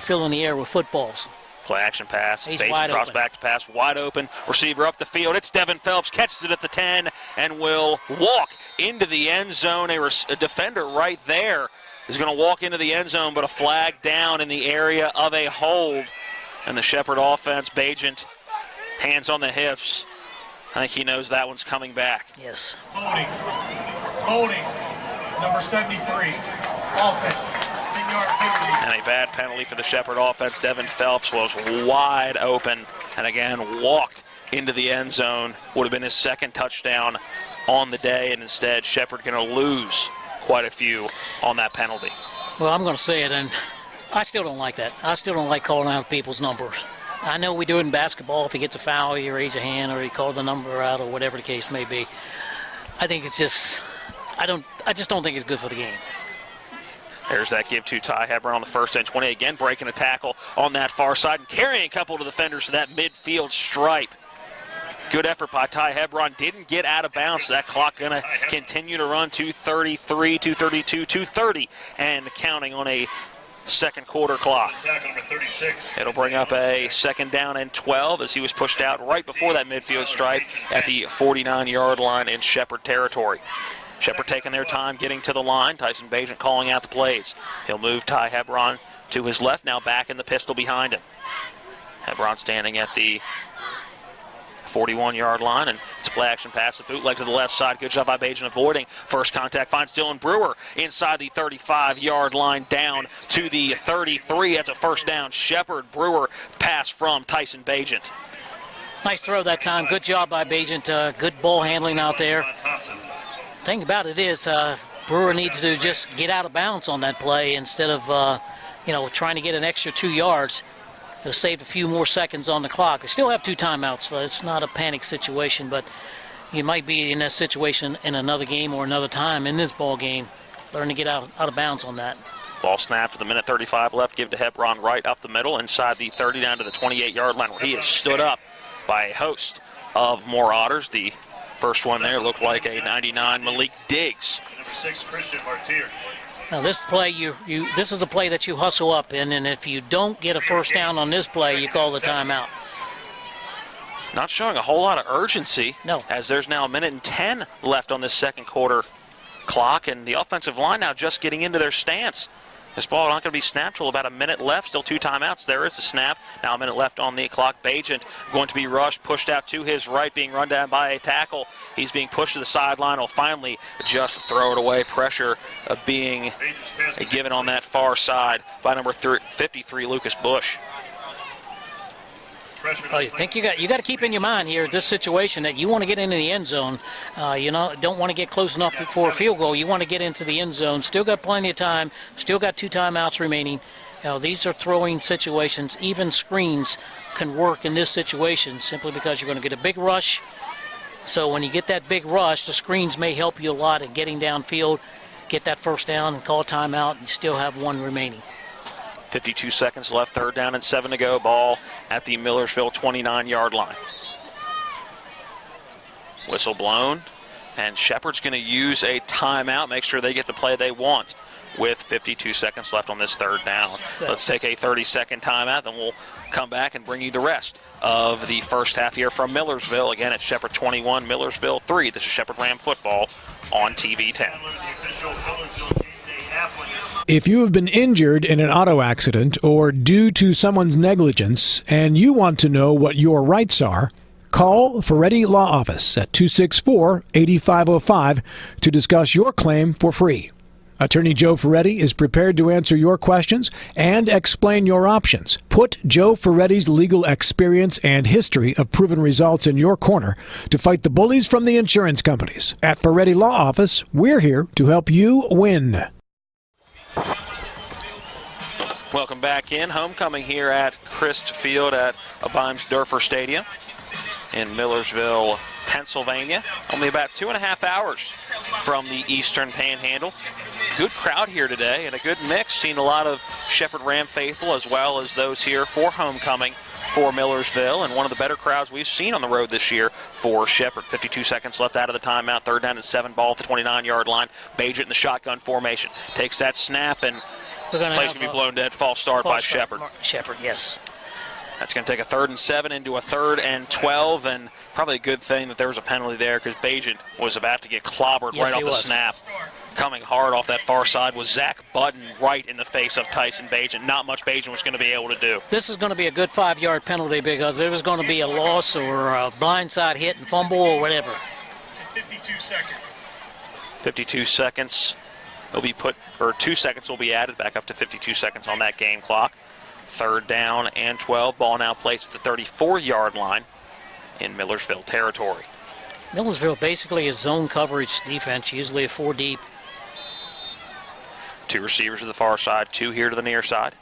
filling the air with footballs. Play action pass. He's Basin wide drops open. Back to pass. Wide open. Receiver up the field. It's Devin Phelps. Catches it at the 10 and will walk into the end zone. A defender right there is going to walk into the end zone, but a flag down in the area of a hold. And the Shepherd offense, Bajent, hands on the hips. I think he knows that one's coming back. Yes. Holding. Number 73. Offense. 10-yard penalty. And a bad penalty for the Shepherd offense. Devin Phelps was wide open and again walked into the end zone. Would have been his second touchdown on the day, and instead Shepherd going to lose quite a few on that penalty. Well, I'm going to say it, and I still don't like that. I still don't like calling out people's numbers. I know we do it in basketball. If he gets a foul, you raise your hand or you call the number out or whatever the case may be. I think it's just, I just don't think it's good for the game. There's that give to Ty Hebron on the 1st and 20. Again, breaking a tackle on that far side and carrying a couple of the defenders to that midfield stripe. Good effort by Ty Hebron. Didn't get out of bounds. That clock going to continue to run. 2:33, 2:32, 2:30, and counting on a second quarter clock. It'll bring up a 2nd down and 12 as he was pushed out right before that midfield stripe at the 49-yard line in Shepherd territory. Shepherd taking their time getting to the line. Tyson Bajent calling out the plays. He'll move Ty Hebron to his left, now back in the pistol behind him. Hebron standing at the 41-yard line, and it's a play action pass, a bootleg to the left side. Good job by Bajent avoiding. First contact finds Dylan Brewer inside the 35-yard line down to the 33. That's a first down. Shepherd. Brewer pass from Tyson Bajent. Nice throw that time. Good job by Bajent. Good ball handling out there. Thing about it is Brewer needs to just get out of bounds on that play instead of trying to get an extra 2 yards. They'll save a few more seconds on the clock. They still have 2 timeouts, so it's not a panic situation, but you might be in that situation in another game or another time in this ball game. Learn to get out of bounds on that. Ball snapped with 1:35 left. Give to Hebron right up the middle inside the 30 down to the 28-yard line where he is stood up by a host of more Otters. The first one there looked like a 99 Malik Diggs. Number 6, Christian Martyr. Now this play, this is a play that you hustle up in, and if you don't get a first down on this play, you call the timeout. Not showing a whole lot of urgency. No. As there's now 1:10 left on this second quarter clock, and the offensive line now just getting into their stance. This ball not going to be snapped till about a minute left. Still 2 timeouts. There is a snap. Now a minute left on the clock. Bajent going to be rushed, pushed out to his right, being run down by a tackle. He's being pushed to the sideline. Will finally just throw it away. Pressure being given on that far side by number 53, Lucas Bush. Oh, you think you got to keep in your mind here this situation that you want to get into the end zone. Don't want to get close enough for a field goal. You want to get into the end zone. Still got plenty of time. Still got 2 timeouts remaining. These are throwing situations. Even screens can work in this situation simply because you're going to get a big rush. So when you get that big rush, the screens may help you a lot in getting downfield, get that first down and call a timeout, and you still have 1 remaining. 52 seconds left, 3rd down and 7 to go. Ball at the Millersville 29-yard line. Whistle blown, and Shepherd's going to use a timeout, make sure they get the play they want with 52 seconds left on this 3rd down. Let's take a 30-second timeout, then we'll come back and bring you the rest of the first half here from Millersville. Again, it's Shepherd 21, Millersville 3. This is Shepherd Ram football on TV 10. If you have been injured in an auto accident or due to someone's negligence and you want to know what your rights are, call Ferretti Law Office at 264-8505 to discuss your claim for free. Attorney Joe Ferretti is prepared to answer your questions and explain your options. Put Joe Ferretti's legal experience and history of proven results in your corner to fight the bullies from the insurance companies. At Ferretti Law Office, we're here to help you win. Welcome back in. Homecoming here at Christ Field at Bimes-Durfer Stadium in Millersville, Pennsylvania. Only about 2.5 hours from the Eastern Panhandle. Good crowd here today and a good mix. Seen a lot of Shepherd Ram faithful as well as those here for homecoming for Millersville, and one of the better crowds we've seen on the road this year for Shepherd. 52 seconds left out of the timeout. 3rd down and 7, ball at the 29-yard line. Bagent in the shotgun formation. Takes that snap, and play's going to be blown dead. False start by Shepherd. Shepherd, yes. That's going to take a 3rd and 7 into a 3rd and 12, and probably a good thing that there was a penalty there because Bagent was about to get clobbered right off the snap. Coming hard off that far side was Zach Button right in the face of Tyson Bagent. Not much Bagent was going to be able to do. This is going to be a good 5-yard penalty because there was going to be a loss or a blindside hit and fumble or whatever. 52 seconds. 52 seconds will be put, or 2 seconds will be added back up to 52 seconds on that game clock. 3rd down and 12. Ball now placed at the 34-yard line in Millersville territory. Millersville basically is zone coverage defense, usually a 4 deep. 2 receivers to the far side, 2 here to the near side.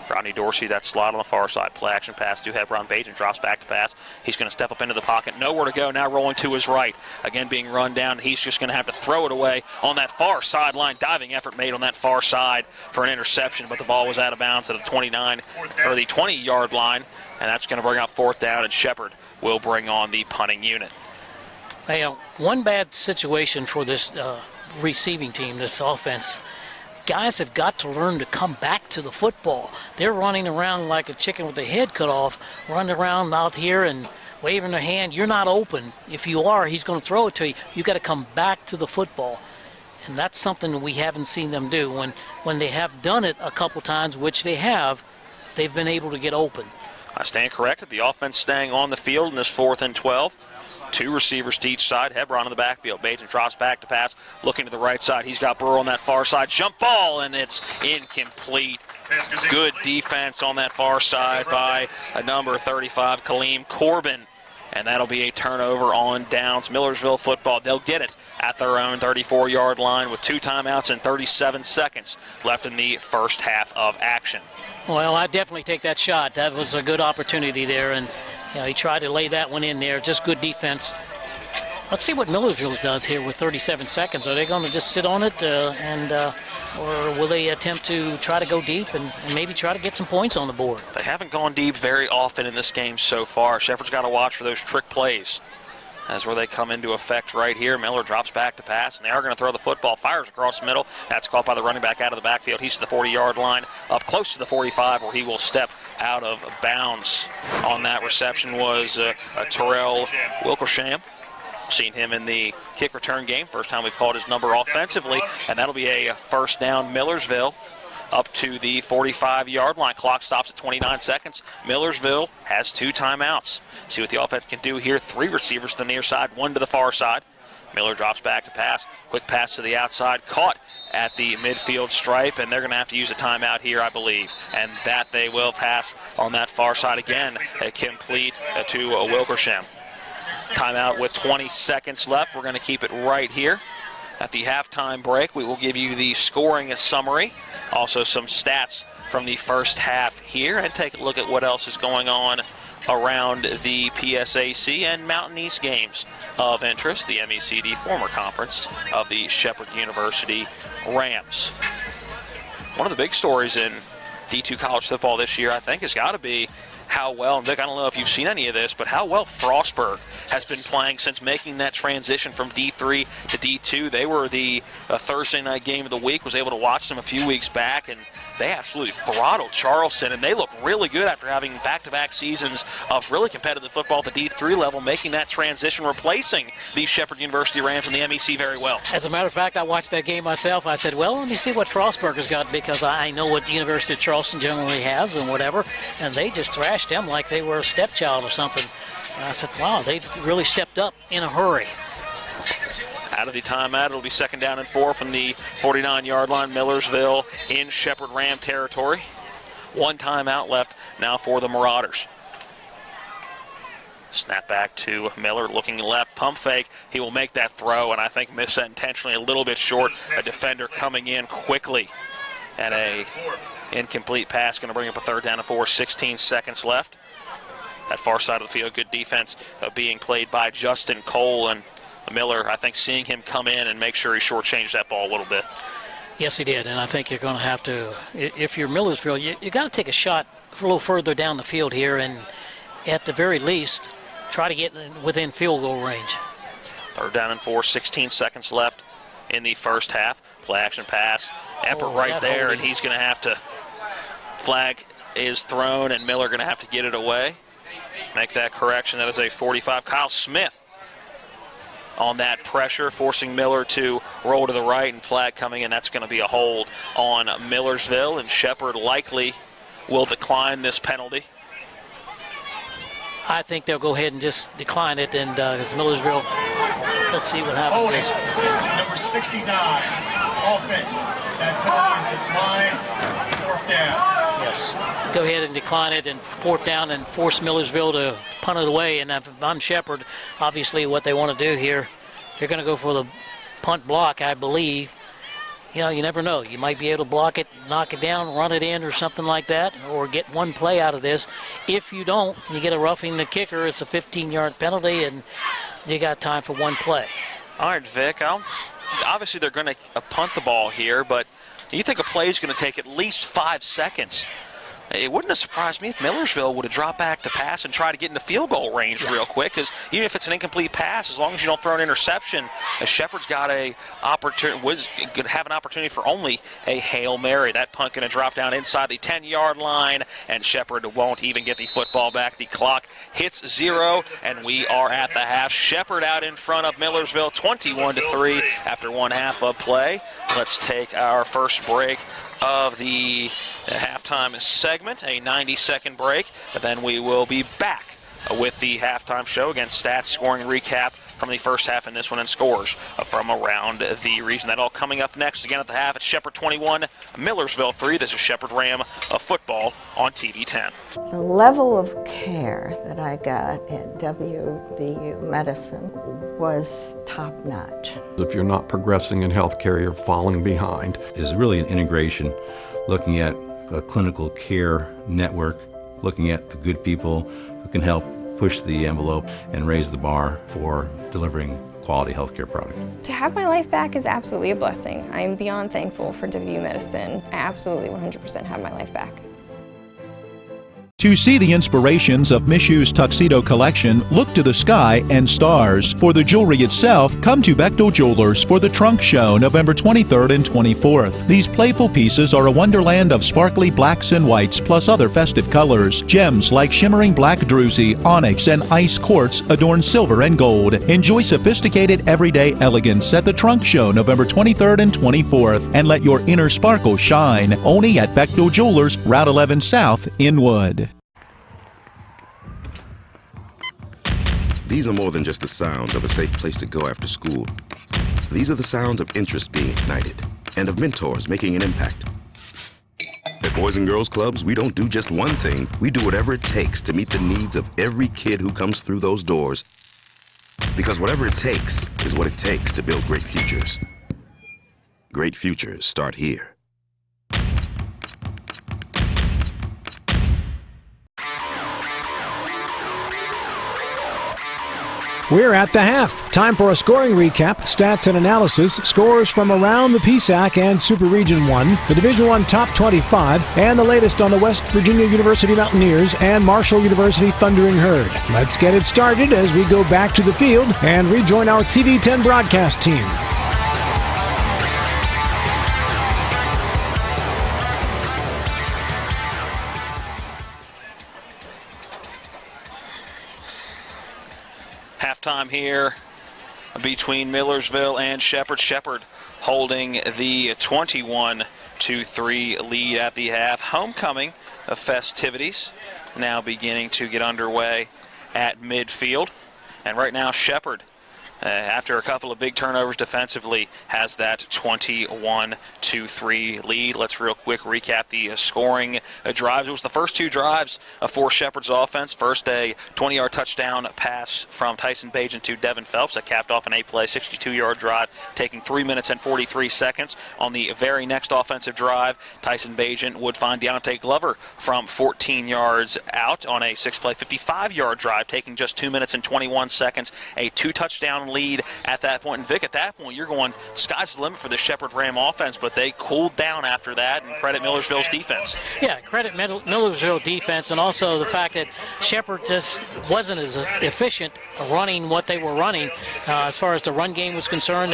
Rodney Dorsey, that slot on the far side. Play action pass to Hebron. Bagent drops back to pass. He's going to step up into the pocket. Nowhere to go. Now rolling to his right. Again being run down. He's just going to have to throw it away on that far sideline. Diving effort made on that far side for an interception, but the ball was out of bounds at the 29 or the 20-yard line, and that's going to bring out 4th down, and Shepherd will bring on the punting unit. Hey, one bad situation for this receiving team, this offense. Guys have got to learn to come back to the football. They're running around like a chicken with their head cut off, running around out here and waving their hand. You're not open. If you are, he's going to throw it to you. You've got to come back to the football. And that's something we haven't seen them do. When they have done it a couple times, which they have, they've been able to get open. I stand corrected. The offense staying on the field in this 4th and 12. 2 receivers to each side. Hebron in the backfield. Bagent drops back to pass, looking to the right side. He's got Burrow on that far side. Jump ball, and it's incomplete. Good defense on that far side by a number 35, Kaleem Corbin. And that'll be a turnover on downs. Millersville football, they'll get it at their own 34-yard line with 2 timeouts and 37 seconds left in the first half of action. Well, I definitely take that shot. That was a good opportunity there, and he tried to lay that one in there. Just good defense. Let's see what Millersville does here with 37 seconds. Are they going to just sit on it, or will they attempt to try to go deep and maybe try to get some points on the board? They haven't gone deep very often in this game so far. Shepherd's got to watch for those trick plays. That's where they come into effect right here. Miller drops back to pass, and they are going to throw the football. Fires across the middle. That's caught by the running back out of the backfield. He's to the 40-yard line, up close to the 45, where he will step out of bounds. On that reception was Terrell Wilkersham. Seen him in the kick return game. First time we've called his number offensively, and that'll be a 1st down Millersville up to the 45-yard line. Clock stops at 29 seconds. Millersville has 2 timeouts. See what the offense can do here. 3 receivers to the near side, 1 to the far side. Miller drops back to pass. Quick pass to the outside. Caught at the midfield stripe, and they're going to have to use a timeout here, I believe. And that they will pass on that far side again. A complete to Wilkersham. Timeout with 20 seconds left. We're going to keep it right here. At the halftime break, we will give you the scoring summary, also some stats from the first half here, and take a look at what else is going on around the PSAC and Mountain East games of interest, the MECD former conference of the Shepherd University Rams. One of the big stories in D2 college football this year, I think, has got to be how well, and Vic, I don't know if you've seen any of this, but how well Frostburg has been playing since making that transition from D3 to D2. They were the Thursday night game of the week, was able to watch them a few weeks back, and they absolutely throttled Charleston, and they look really good after having back-to-back seasons of really competitive football at the D3 level, making that transition, replacing the Shepherd University Rams in the MEC very well. As a matter of fact, I watched that game myself. I said, well, let me see what Frostburg has got, because I know what the University of Charleston generally has and whatever, and they just thrashed them like they were a stepchild or something. And I said, wow, they've really stepped up in a hurry. Out of the timeout, it'll be 2nd down and 4 from the 49-yard line. Millersville in Shepherd Ram territory. 1 timeout left now for the Marauders. Snap back to Miller, looking left, pump fake. He will make that throw, and I think missed that intentionally a little bit short. A defender coming in quickly. And a incomplete pass, going to bring up a 3rd down and 4, 16 seconds left. That far side of the field, good defense being played by Justin Cole, and Miller, I think, seeing him come in and make sure he shortchanged that ball a little bit. Yes, he did, and I think you're going to have to, if you're Millersville, you got to take a shot a little further down the field here, and at the very least, try to get within field goal range. 3rd down and 4, 16 seconds left in the first half. Play action pass, Epper right there, and he's going to have to, flag is thrown, and Miller going to have to get it away. Make that correction. That is a 45. Kyle Smith on that pressure, forcing Miller to roll to the right, and flag coming in. That's going to be a hold on Millersville, and Shepherd likely will decline this penalty. I think they'll go ahead and just decline it, and as Millersville, let's see what happens. Holding, number 69, offense. That penalty is declined, 4th down. Yes, go ahead and decline it, and 4th down, and force Millersville to punt it away. And if I'm Shepherd, obviously what they want to do here, they're going to go for the punt block, I believe. You know, you never know. You might be able to block it, knock it down, run it in or something like that, or get one play out of this. If you don't, you get a roughing the kicker. It's a 15-yard penalty, and you got time for one play. All right, Vic. Obviously, they're going to punt the ball here, but you think a play is going to take at least 5 seconds. It wouldn't have surprised me if Millersville would have dropped back to pass and try to get into field goal range real quick, because even if it's an incomplete pass, as long as you don't throw an interception, Shepherd's got a opportunity, was going to have an opportunity for only a Hail Mary. That punt going to drop down inside the 10-yard line, and Shepherd won't even get the football back. The clock hits 0, and we are at the half. Shepherd out in front of Millersville, 21-3 after 1 half of play. Let's take our first break of the halftime segment, a 90-second break. Then we will be back with the halftime show. Again, stats, scoring recap from the first half in this one, and scores from around the region. That all coming up next. Again at the half, it's Shepherd 21, Millersville 3. This is Shepherd Ram of football on TV 10. The level of care that I got at WVU Medicine was top-notch. If you're not progressing in healthcare, you're falling behind. Is really an integration, looking at a clinical care network, looking at the good people who can help push the envelope and raise the bar for delivering quality healthcare product. To have my life back is absolutely a blessing. I'm beyond thankful for WVU Medicine. I absolutely 100% have my life back. To see the inspirations of Miss Yu's tuxedo collection, look to the sky and stars. For the jewelry itself, come to Bechtel Jewelers for the Trunk Show, November 23rd and 24th. These playful pieces are a wonderland of sparkly blacks and whites, plus other festive colors. Gems like shimmering black druzy, onyx, and ice quartz adorn silver and gold. Enjoy sophisticated everyday elegance at the Trunk Show, November 23rd and 24th, and let your inner sparkle shine. Only at Bechtel Jewelers, Route 11 South, Inwood. These are more than just the sounds of a safe place to go after school. These are the sounds of interest being ignited and of mentors making an impact. At Boys and Girls Clubs, we don't do just one thing. We do whatever it takes to meet the needs of every kid who comes through those doors. Because whatever it takes is what it takes to build great futures. Great futures start here. We're at the half. Time for a scoring recap, stats and analysis, scores from around the PSAC and Super Region 1, the Division I Top 25, and the latest on the West Virginia University Mountaineers and Marshall University Thundering Herd. Let's get it started as we go back to the field and rejoin our TV 10 broadcast team. Halftime here between Millersville and Shepherd. Shepherd holding the 21-3 lead at the half. Homecoming of festivities now beginning to get underway at midfield. And right now Shepherd after a couple of big turnovers defensively, has that 21-3 lead. Let's real quick recap the scoring drives. It was the first two drives for Shepherd's offense. First, a 20-yard touchdown pass from Tyson Bajan to Devin Phelps that capped off an 8-play, 62-yard drive, taking 3 minutes and 43 seconds. On the very next offensive drive, Tyson Bajan would find Deontay Glover from 14 yards out on a 6-play, 55-yard drive, taking just 2 minutes and 21 seconds, a 2-touchdown lead at that point. And Vic, at that point, you're going, sky's the limit for the Shepherd Ram offense, but they cooled down after that, and credit Millersville's defense. Yeah, credit Millersville defense, and also the fact that Shepherd just wasn't as efficient running what they were running as far as the run game was concerned.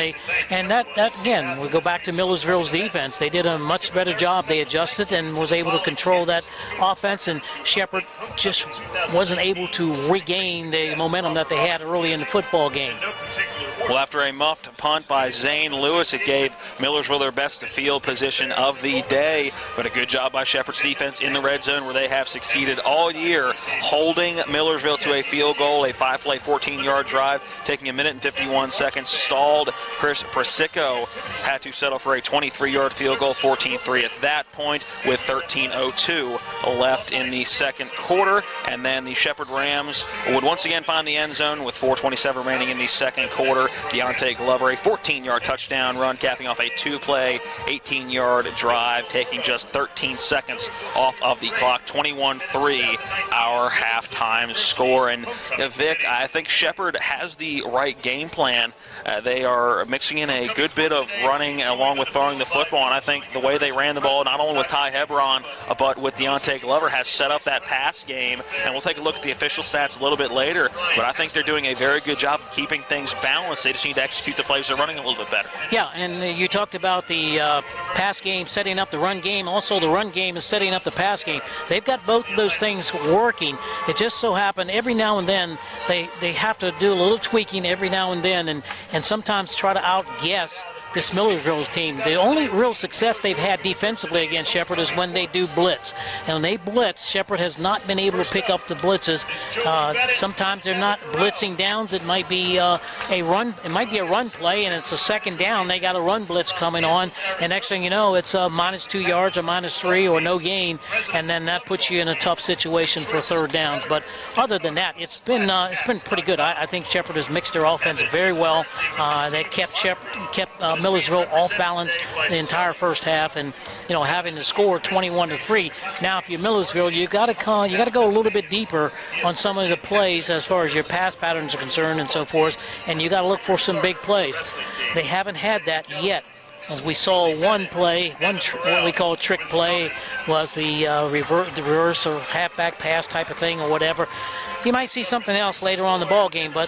And that again, we go back to Millersville's defense. They did a much better job. They adjusted and was able to control that offense, and Shepherd just wasn't able to regain the momentum that they had early in the football game. Well, after a muffed punt by Zane Lewis, it gave Millersville their best field position of the day. But a good job by Shepherd's defense in the red zone, where they have succeeded all year, holding Millersville to a field goal, a 5-play, 14-yard drive, taking 1 minute and 51 seconds. Stalled. Chris Persico had to settle for a 23-yard field goal, 14-3 at that point, with 13:02 left in the second quarter. And then the Shepherd Rams would once again find the end zone with 4:27 remaining in the second quarter. Deontay Glover, a 14-yard touchdown run, capping off a 2-play, 18-yard drive, taking just 13 seconds off of the clock. 21-3, our halftime score. And Vic, I think Shepherd has the right game plan. They are mixing in a good bit of running along with throwing the football, and I think the way they ran the ball, not only with Ty Hebron, but with Deontay Glover, has set up that pass game. And we'll take a look at the official stats a little bit later, but I think they're doing a very good job of keeping things balanced. They just need to execute the plays they're running a little bit better. Yeah, and you talked about the pass game setting up the run game. Also, the run game is setting up the pass game. They've got both of those things working. It just so happened every now and then they have to do a little tweaking every now and then, and sometimes try to outguess this Millersville's team. The only real success they've had defensively against Shepherd is when they do blitz. And when they blitz, Shepherd has not been able to pick up the blitzes. Sometimes they're not blitzing downs. It might be a run. It might be a run play, and it's a second down. They got a run blitz coming on, and next thing you know, it's -2 yards or -3 or no gain, and then that puts you in a tough situation for third downs. But other than that, it's been pretty good. I think Shepherd has mixed their offense very well. They kept Millersville off balance the entire first half, and having to score 21-3. Now, if you're Millersville, you got to go a little bit deeper on some of the plays as far as your pass patterns are concerned and so forth, and you got to look for some big plays. They haven't had that yet. As we saw one play, what we call a trick play, was the reverse or halfback pass type of thing or whatever. You might see something else later on in the ball game, but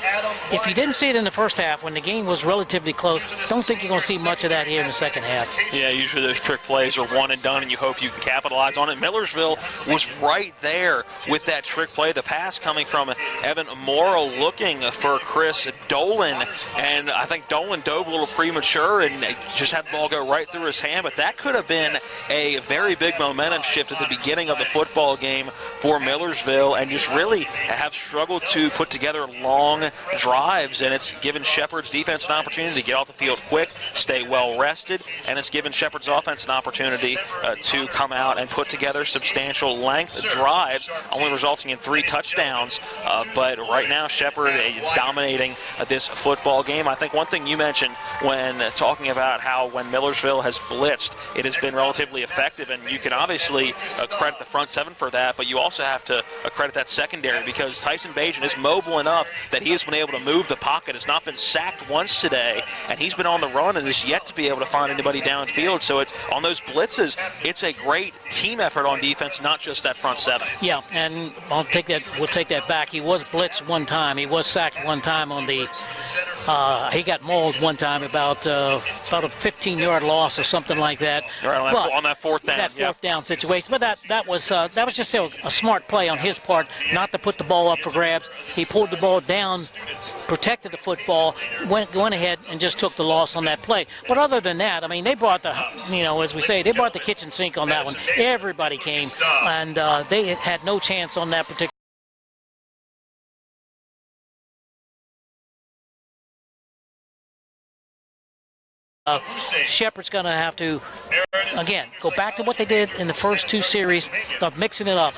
if you didn't see it in the first half when the game was relatively close, don't think you're going to see much of that here in the second half. Yeah, usually those trick plays are one and done, and you hope you can capitalize on it. Millersville was right there with that trick play. The pass coming from Evan Morrow looking for Chris Dolan, and I think Dolan dove a little premature and just had the ball go right through his hand, but that could have been a very big momentum shift at the beginning of the football game for Millersville, and just really have struggled to put together long drives, and it's given Shepherd's defense an opportunity to get off the field quick, stay well rested, and it's given Shepherd's offense an opportunity to come out and put together substantial length drives, only resulting in 3 touchdowns. But right now, Shepherd dominating this football game. I think one thing you mentioned when talking about how when Millersville has blitzed, it has been relatively effective, and you can obviously credit the front seven for that, but you also have to credit that secondary, because Tyson Bajan is mobile enough that he has been able to move the pocket, has not been sacked once today, and he's been on the run and is yet to be able to find anybody downfield. So it's on those blitzes, it's a great team effort on defense, not just that front seven. Yeah, and we'll take that back. He was blitzed one time. He was sacked one time on the he got mauled one time about a 15-yard loss or something like that. Right, on that fourth down. That fourth down situation. But that was just a smart play on his part, not to put the ball up for grabs. He pulled the ball down, protected the football, went ahead and just took the loss on that play. But other than that, I mean, they brought as we say, they brought the kitchen sink on that one. Everybody came, and they had no chance on that particular Shepherd's going to have to, again, go back to what they did in the first two series, start mixing it up.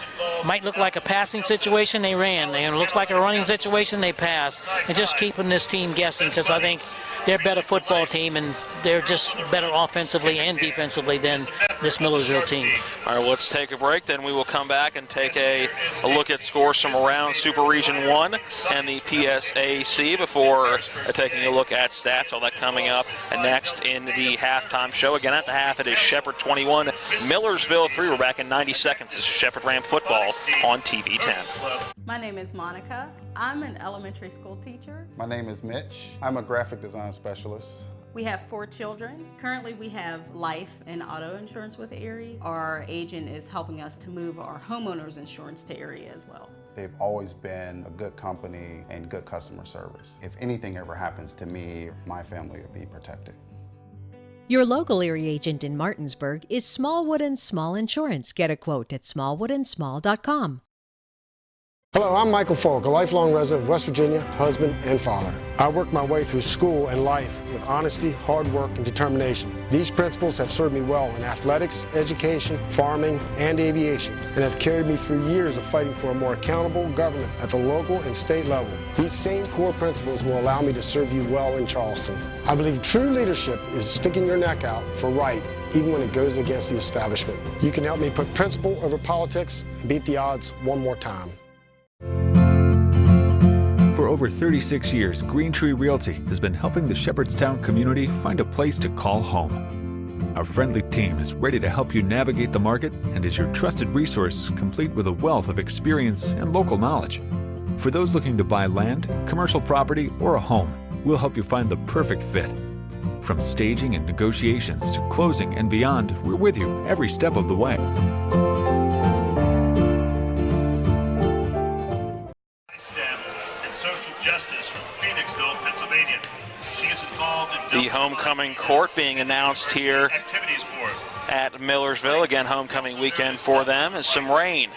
Might look like a passing situation, they ran. It looks like a running situation, they passed. And just keeping this team guessing, because I think they're a better football team, and they're just better offensively and defensively than this Millersville team. All right, let's take a break. Then we will come back and take a look at scores from around Super Region 1 and the PSAC before taking a look at stats. All that coming up next in the halftime show. Again, at the half, it is Shepherd 21, Millersville 3. We're back in 90 seconds. This is Shepherd Ram football on TV 10. My name is Monica. I'm an elementary school teacher. My name is Mitch. I'm a graphic design specialist. We have 4 children. Currently we have life and auto insurance with Erie. Our agent is helping us to move our homeowners insurance to Erie as well. They've always been a good company and good customer service. If anything ever happens to me, my family will be protected. Your local Erie agent in Martinsburg is Smallwood & Small Insurance. Get a quote at smallwoodandSmall.com. Hello, I'm Michael Falk, a lifelong resident of West Virginia, husband and father. I worked my way through school and life with honesty, hard work, and determination. These principles have served me well in athletics, education, farming, and aviation, and have carried me through years of fighting for a more accountable government at the local and state level. These same core principles will allow me to serve you well in Charleston. I believe true leadership is sticking your neck out for right, even when it goes against the establishment. You can help me put principle over politics and beat the odds one more time. For over 36 years, Green Tree Realty has been helping the Shepherdstown community find a place to call home. Our friendly team is ready to help you navigate the market and is your trusted resource, complete with a wealth of experience and local knowledge. For those looking to buy land, commercial property, or a home, we'll help you find the perfect fit. From staging and negotiations to closing and beyond, we're with you every step of the way. Justice from Phoenixville, Pennsylvania. She is involved in the homecoming court being announced here at Millersville. Again, homecoming weekend for them, and some rain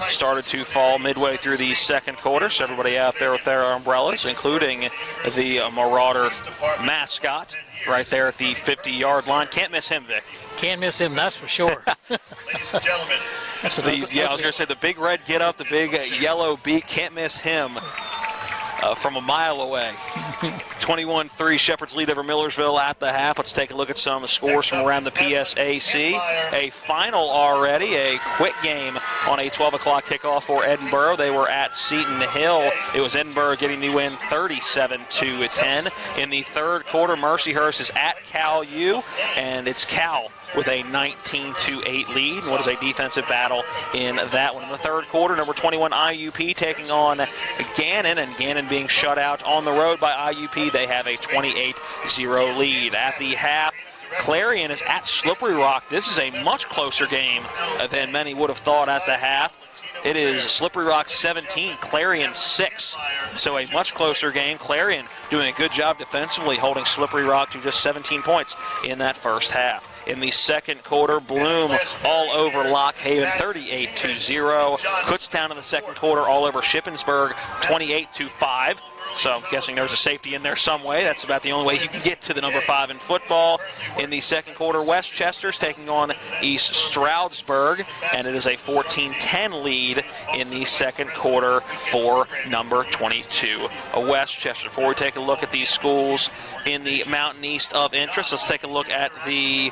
started to fall midway through the second quarter, so everybody out there with their umbrellas, including the Marauder mascot right there at the 50-yard line. Can't miss him, Vic. Can't miss him, that's for sure. Ladies and gentlemen. I was going to say the big red get up, the big yellow beak, can't miss him. From a mile away. 21-3 Shepherd's lead over Millersville at the half. Let's take a look at some scores from around the PSAC. A final already, a quick game on a 12 o'clock kickoff for Edinburgh. They were at Seton Hill. It was Edinburgh getting the win 37-10. In the third quarter, Mercyhurst is at Cal U, and it's Cal with a 19-8 lead. What is a defensive battle in that one? In the third quarter, number 21 IUP taking on Gannon, and Gannon being shut out on the road by IUP. They have a 28-0 lead. At the half, Clarion is at Slippery Rock. This is a much closer game than many would have thought at the half. It is Slippery Rock 17, Clarion 6. So a much closer game. Clarion doing a good job defensively, holding Slippery Rock to just 17 points in that first half. In the second quarter, Bloom all over Lock Haven, 38-0. Kutztown in the second quarter all over Shippensburg, 28-5. So I'm guessing there's a safety in there some way. That's about the only way you can get to the number 5 in football. In the second quarter, Westchester's taking on East Stroudsburg, and it is a 14-10 lead in the second quarter for number 22, Westchester. Before we take a look at these schools in the Mountain East of interest, let's take a look at the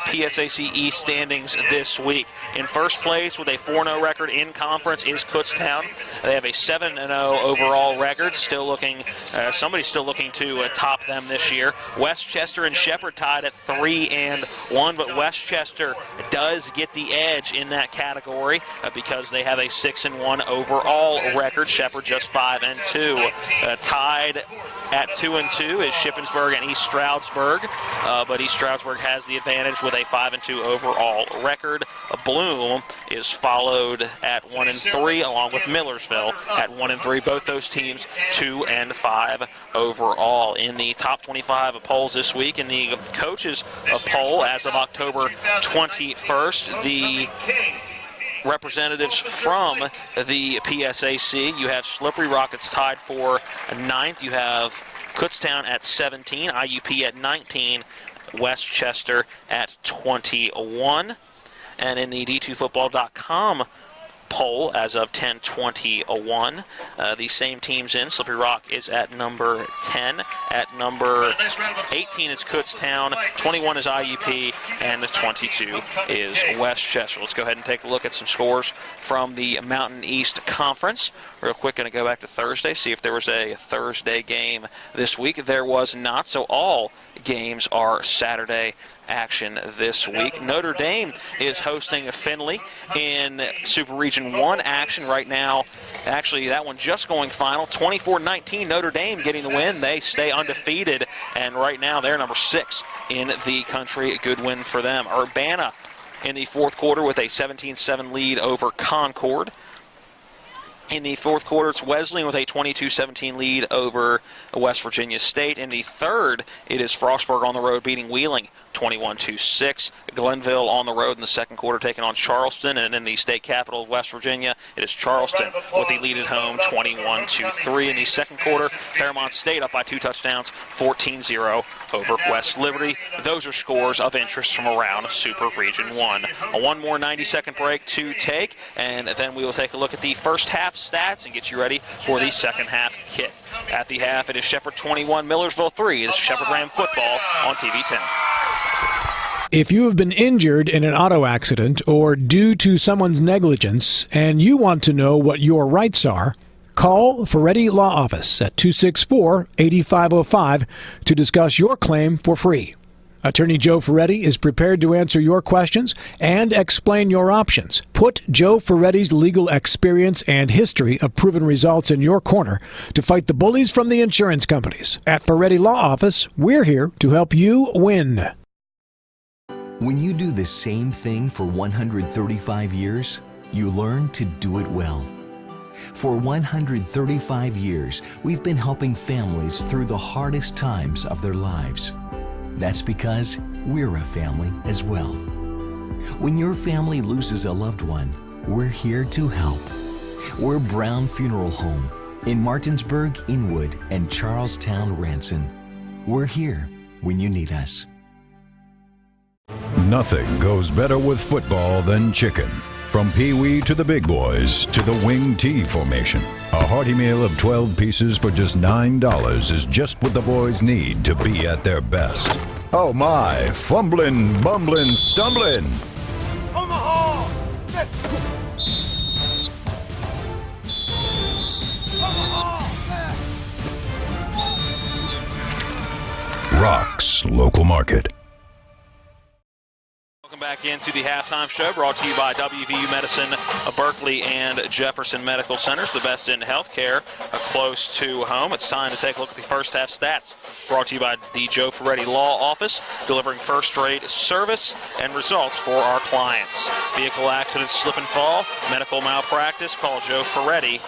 PSAC East standings this week. In first place with a 4-0 record in conference is Kutztown. They have a 7-0 overall record. Somebody's still looking to top them this year. Westchester and Shepherd tied at 3-1, but Westchester does get the edge in that category because they have a 6-1 overall record. Shepherd just 5-2. Tied at 2-2 is Shippensburg and East Stroudsburg, but East Stroudsburg has the advantage with a 5-2 overall record. Bloom is followed at 1-3, along with Millersville at 1-3. Both those teams 2-5 overall. In the top 25 polls this week, in the coaches poll as of October 21st, the representatives from the PSAC, you have Slippery Rock that's tied for 9th. You have Kutztown at 17, IUP at 19, Westchester at 21. And in the D2Football.com poll as of 10:21, the same teams in. Slippery Rock is at number 10. At number 18 is Kutztown, 21 is IUP, and 22 is Westchester. Let's go ahead and take a look at some scores from the Mountain East Conference. Real quick, going to go back to Thursday, see if there was a Thursday game this week. There was not, so all games are Saturday action this week. Notre Dame is hosting Findlay in Super Region 1 action right now. Actually, that one just going final. 24-19, Notre Dame getting the win. They stay undefeated, and right now they're number 6 in the country. A good win for them. Urbana in the fourth quarter with a 17-7 lead over Concord. In the fourth quarter, it's Wesleyan with a 22-17 lead over West Virginia State. In the third, it is Frostburg on the road beating Wheeling 21-6. Glenville on the road in the second quarter taking on Charleston. And in the state capital of West Virginia, it is Charleston with the lead at home 21-3. In the second quarter, Fairmont State up by 2 touchdowns, 14-0 over West Liberty. Those are scores of interest from around Super Region 1. One more 90-second break to take, and then we will take a look at the first half stats and get you ready for the second half kick. At the half, it is Shepherd 21, Millersville 3. This is Shepherd Ram football on TV 10. If you have been injured in an auto accident or due to someone's negligence and you want to know what your rights are, call Ferretti Law Office at 264-8505 to discuss your claim for free. Attorney Joe Ferretti is prepared to answer your questions and explain your options. Put Joe Ferretti's legal experience and history of proven results in your corner to fight the bullies from the insurance companies. At Ferretti Law Office, we're here to help you win. When you do the same thing for 135 years, you learn to do it well. For 135 years, we've been helping families through the hardest times of their lives. That's because we're a family as well. When your family loses a loved one, we're here to help. We're Brown Funeral Home in Martinsburg, Inwood, and Charlestown, Ranson. We're here when you need us. Nothing goes better with football than chicken. From Pee-wee to the big boys to the wing T formation. A hearty meal of 12 pieces for just $9 is just what the boys need to be at their best. Oh my, fumbling, bumbling, stumbling. Omaha! Rocks Local Market. Welcome back into the halftime show, brought to you by WVU Medicine, Berkeley, and Jefferson Medical Centers, the best in healthcare close to home. It's time to take a look at the first half stats, brought to you by the Joe Ferretti Law Office, delivering first-rate service and results for our clients. Vehicle accidents, slip and fall, medical malpractice, call Joe Ferretti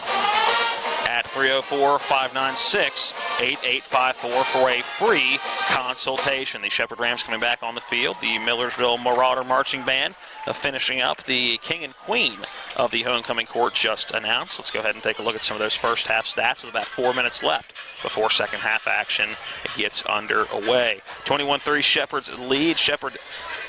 at 304-596-8854 for a free consultation. The Shepherd Rams coming back on the field. The Millersville Marauder Marching Band finishing up. The King and Queen of the homecoming court just announced. Let's go ahead and take a look at some of those first half stats with about 4 minutes left before second half action gets underway. 21-3 Shepherd's lead. Shepherd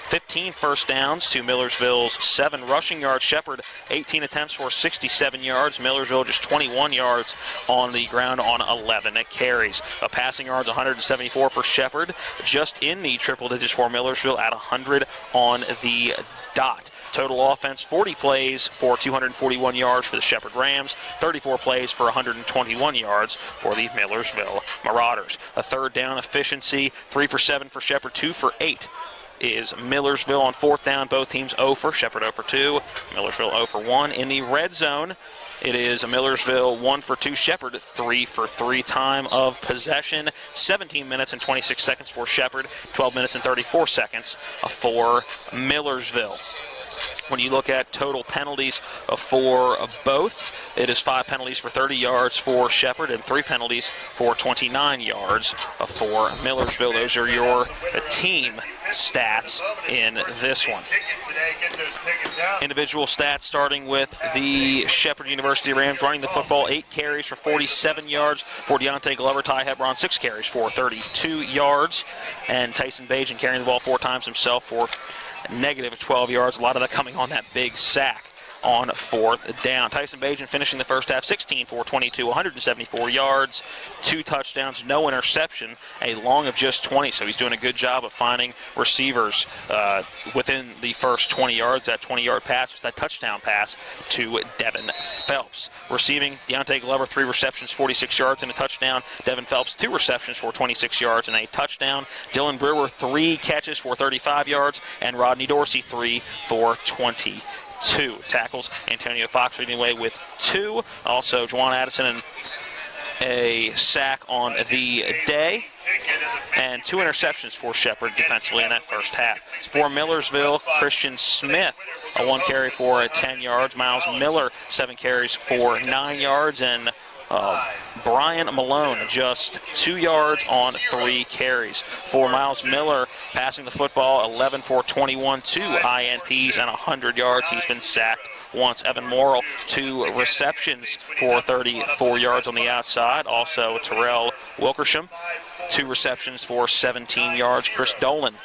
15 first downs to Millersville's 7 rushing yards. Shepherd 18 attempts for 67 yards. Millersville just 21 yards on the ground on 11 carries. Passing yards 174 for Shepherd, just in the triple digits for Millersville at 100 on the dot. Total offense, 40 plays for 241 yards for the Shepherd Rams, 34 plays for 121 yards for the Millersville Marauders. A third down efficiency, 3 for 7 for Shepherd, 2 for 8 is Millersville on fourth down. Both teams 0 for. Shepherd 0 for 2, Millersville 0 for 1. In the red zone, it is Millersville 1 for 2, Shepherd 3 for 3. Time of possession, 17 minutes and 26 seconds for Shepherd, 12 minutes and 34 seconds for Millersville. When you look at total penalties for both, it is 5 penalties for 30 yards for Shepherd and 3 penalties for 29 yards for Millersville. Those are your team stats in this one. Individual stats starting with the Shepherd University Rams running the football, 8 carries for 47 yards for Deontay Glover. Ty Hebron, 6 carries for 32 yards. And Tyson Bajan carrying the ball 4 times himself for negative 12 yards. A lot of that coming on that big sack on 4th down. Tyson Bajan finishing the first half 16 for 22, 174 yards, 2 touchdowns, no interception, a long of just 20. So he's doing a good job of finding receivers within the first 20 yards. That 20-yard pass was that touchdown pass to Devin Phelps. Receiving, Deontay Glover, 3 receptions, 46 yards and a touchdown. Devin Phelps, 2 receptions for 26 yards and a touchdown. Dylan Brewer, 3 catches for 35 yards, and Rodney Dorsey, 3 for 20. 2 tackles. Antonio Fox leading away with 2. Also, Juwan Addison and a sack on the day. And 2 interceptions for Shepherd defensively in that first half. For Millersville, Christian Smith, a 1 carry for 10 yards. Miles Miller, 7 carries for 9 yards. And Brian Malone, just 2 yards on 3 carries. For Miles Miller, passing the football, 11 for 21, 2 INTs and 100 yards. He's been sacked once. Evan Morrill, 2 receptions for 34 yards on the outside. Also, Terrell Wilkersham, 2 receptions for 17 yards. Chris Dolan,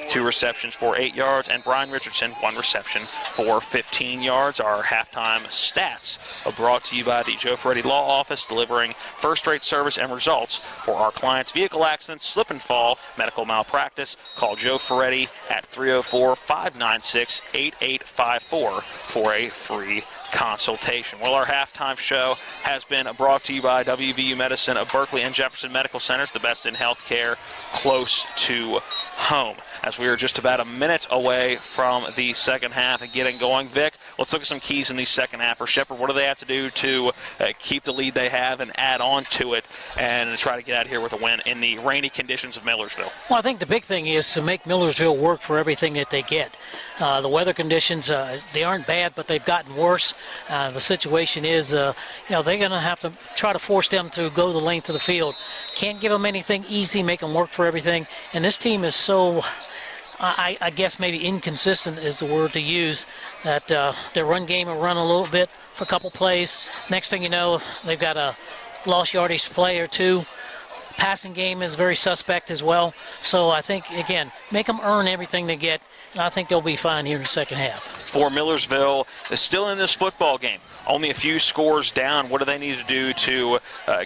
2 receptions for 8 yards, and Brian Richardson, 1 reception for 15 yards. Our halftime stats are brought to you by the Joe Ferretti Law Office, delivering first-rate service and results for our clients' vehicle accidents, slip and fall, medical malpractice. Call Joe Ferretti at 304-596-8854 for a free consultation. Well, our halftime show has been brought to you by WVU Medicine of Berkeley and Jefferson Medical Centers, the best in healthcare close to home. As we are just about a minute away from the second half and getting going, Vic, let's look at some keys in the second half for Shepherd. What do they have to do to keep the lead they have and add on to it and try to get out of here with a win in the rainy conditions of Millersville? Well, I think the big thing is to make Millersville work for everything that they get. The weather conditions, they aren't bad, but they've gotten worse. The situation is, they're going to have to try to force them to go the length of the field. Can't give them anything easy, make them work for everything. And this team is so, I guess maybe inconsistent is the word to use, that their run game will run a little bit for a couple plays. Next thing you know, they've got a lost yardage play or 2. Passing game is very suspect as well. So I think, again, make them earn everything they get, and I think they'll be fine here in the second half. For Millersville is still in this football game. Only a few scores down. What do they need to do to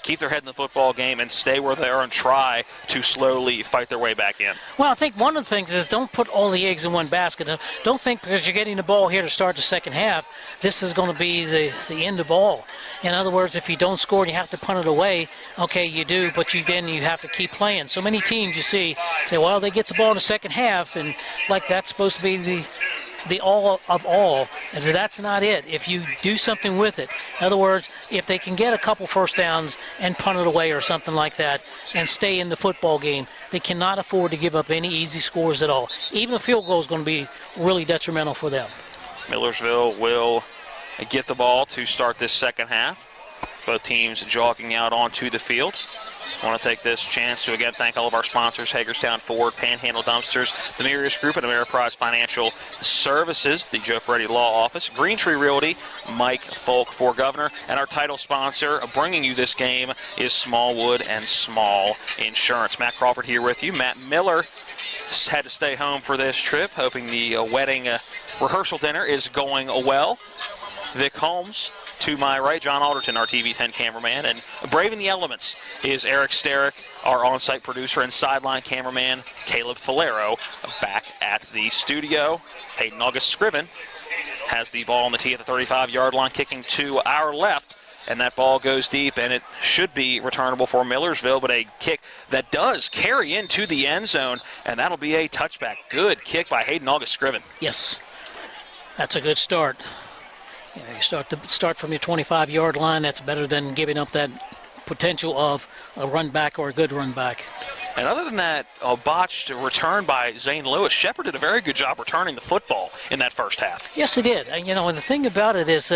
keep their head in the football game and stay where they are and try to slowly fight their way back in? Well, I think one of the things is don't put all the eggs in one basket. Don't think because you're getting the ball here to start the second half, this is going to be the end of all. In other words, if you don't score and you have to punt it away, okay, you do, but then you have to keep playing. So many teams you see say, well, they get the ball in the second half, and like that's supposed to be the all of all, and that's not it. If you do something with it, in other words, if they can get a couple first downs and punt it away or something like that and stay in the football game, they cannot afford to give up any easy scores at all. Even a field goal is going to be really detrimental for them. Millersville will get the ball to start this second half. Both teams jogging out onto the field. I want to take this chance to again thank all of our sponsors: Hagerstown Ford, Panhandle Dumpsters, the Mirius Group, and Ameriprise Financial Services, the Joe Ferretti Law Office, Green Tree Realty, Mike Folk for Governor, and our title sponsor bringing you this game is Smallwood and Small Insurance. Matt Crawford here with you. Matt Miller had to stay home for this trip, hoping the wedding rehearsal dinner is going well. Vic Holmes to my right, John Alderton, our TV10 cameraman, and braving the elements is Eric Sterick, our on-site producer, and sideline cameraman Caleb Falero back at the studio. Hayden August Scriven has the ball on the tee at the 35-yard line, kicking to our left, and that ball goes deep, and it should be returnable for Millersville, but a kick that does carry into the end zone, and that'll be a touchback. Good kick by Hayden August Scriven. Yes, that's a good start. You start from your 25-yard line. That's better than giving up that potential of a run back or a good run back. And other than that botched return by Zane Lewis, Shepherd did a very good job returning the football in that first half. Yes, he did. And the thing about it is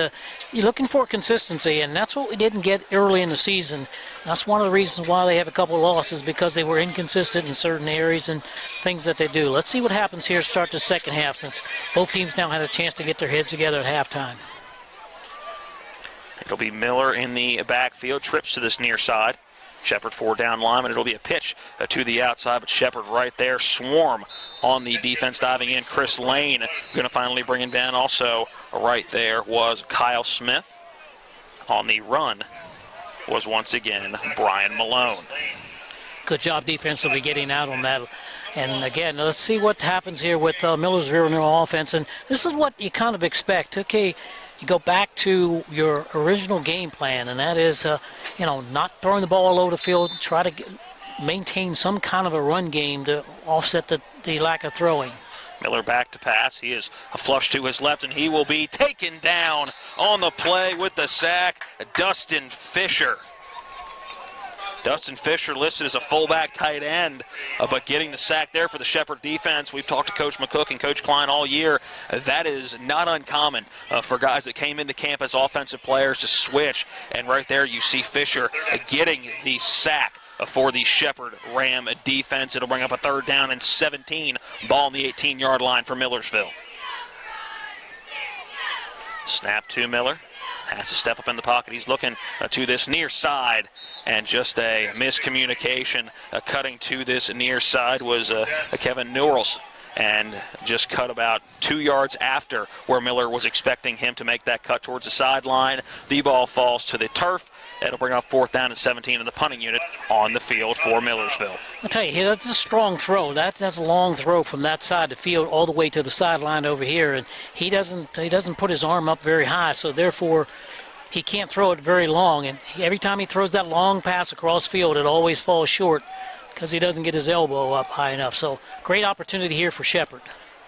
you're looking for consistency, and that's what we didn't get early in the season. That's one of the reasons why they have a couple of losses, because they were inconsistent in certain areas and things that they do. Let's see what happens here to start the second half, since both teams now had a chance to get their heads together at halftime. It'll be Miller in the backfield, trips to this near side. Shepherd 4 down lineman. It'll be a pitch to the outside, but Shepherd right there. Swarm on the defense diving in. Chris Lane going to finally bring him down. Also right there was Kyle Smith. On the run was once again Brian Malone. Good job defensively getting out on that. And again, let's see what happens here with Millersville and their offense. And this is what you kind of expect. Okay, you go back to your original game plan, and that is, not throwing the ball all over the field. Try to maintain some kind of a run game to offset the lack of throwing. Miller back to pass. He is a flush to his left, and he will be taken down on the play with the sack. Dustin Fisher. Dustin Fisher listed as a fullback tight end, but getting the sack there for the Shepherd defense. We've talked to Coach McCook and Coach Klein all year. That is not uncommon for guys that came into camp as offensive players to switch. And right there you see Fisher getting the sack for the Shepherd Ram defense. It'll bring up a 3rd down and 17. Ball on the 18-yard line for Millersville. Snap to Miller. Has to step up in the pocket. He's looking to this near side, and just a miscommunication. Cutting to this near side was Kevin Newells, and just cut about 2 yards after where Miller was expecting him to make that cut towards the sideline. The ball falls to the turf. It'll bring up 4th down and 17 in the punting unit on the field for Millersville. I'll tell you, that's a strong throw. That's a long throw from that side of the field all the way to the sideline over here, and he doesn't put his arm up very high, so therefore he can't throw it very long. And every time he throws that long pass across field, it always falls short because he doesn't get his elbow up high enough. So great opportunity here for Shepherd.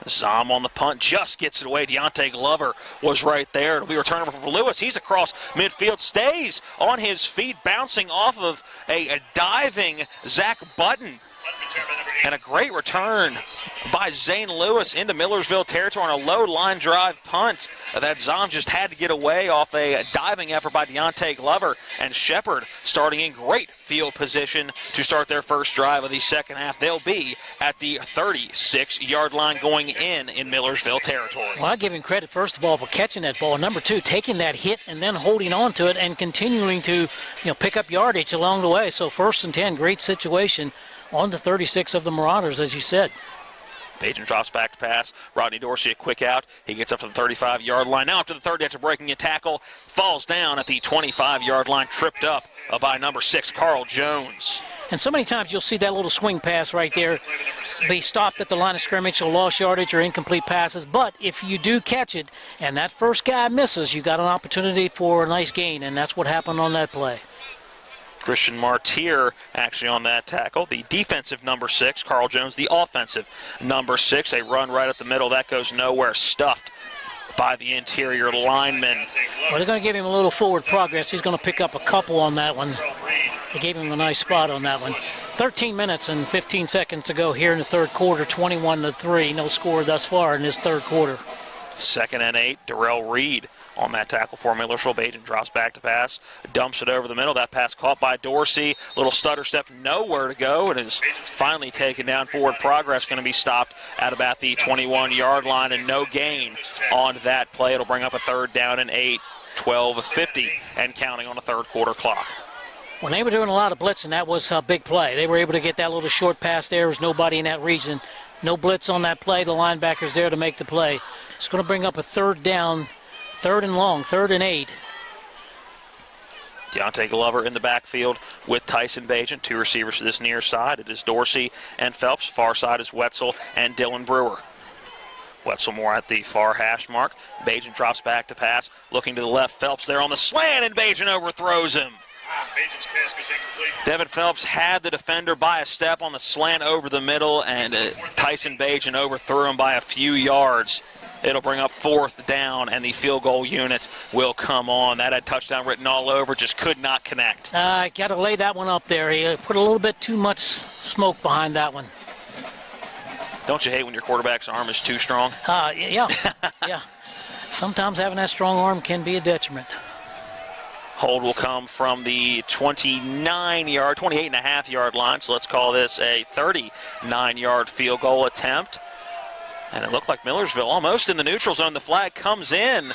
Zom on the punt, just gets it away. Deontay Glover was right there. It'll be a return over for Lewis. He's across midfield, stays on his feet, bouncing off of a diving Zach Button. And a great return by Zane Lewis into Millersville territory on a low line drive punt that Zom just had to get away off a diving effort by Deontay Glover. And Shepherd starting in great field position to start their first drive of the second half. They'll be at the 36-yard line going in Millersville territory. Well, I give him credit, first of all, for catching that ball. Number 2, taking that hit and then holding on to it and continuing to pick up yardage along the way. So 1st and 10, great situation on the 36 of the Marauders, as you said. Bajan drops back to pass. Rodney Dorsey, a quick out. He gets up to the 35-yard line. Now up to the 30 after breaking a tackle. Falls down at the 25-yard line, tripped up by number 6, Carl Jones. And so many times you'll see that little swing pass right there be stopped at the line of scrimmage, or lost yardage or incomplete passes. But if you do catch it and that first guy misses, you got an opportunity for a nice gain, and that's what happened on that play. Christian Martyr actually on that tackle. The defensive number 6, Carl Jones, the offensive number 6. A run right up the middle. That goes nowhere, stuffed by the interior lineman. Well, they're going to give him a little forward progress. He's going to pick up a couple on that one. They gave him a nice spot on that one. 13 minutes and 15 seconds to go here in the third quarter, 21-3. No score thus far in this third quarter. 2nd and 8, Darrell Reed on that tackle for Millersville. Bajan drops back to pass, dumps it over the middle. That pass caught by Dorsey. Little stutter step, nowhere to go, and is finally taken down. Forward progress going to be stopped at about the 21-yard line, and no gain on that play. It'll bring up a 3rd down and 8, 12:50 and counting on the third quarter clock. When they were doing a lot of blitzing, that was a big play. They were able to get that little short pass there. There was nobody in that region. No blitz on that play. The linebacker's there to make the play. It's going to bring up a 3rd down, 3rd and long, 3rd and 8. Deontay Glover in the backfield with Tyson Bajan. 2 receivers to this near side. It is Dorsey and Phelps. Far side is Wetzel and Dylan Brewer. Wetzel more at the far hash mark. Bajan drops back to pass. Looking to the left. Phelps there on the slant, and Bajan overthrows him. Devin Phelps had the defender by a step on the slant over the middle, and Tyson Bajan overthrew him by a few yards. It'll bring up 4th down, and the field goal unit will come on. That had touchdown written all over, just could not connect. Got to lay that one up there. He put a little bit too much smoke behind that one. Don't you hate when your quarterback's arm is too strong? Yeah. Yeah. Sometimes having that strong arm can be a detriment. Hold will come from the 28.5-yard line, so let's call this a 39-yard field goal attempt. And it looked like Millersville almost in the neutral zone. The flag comes in,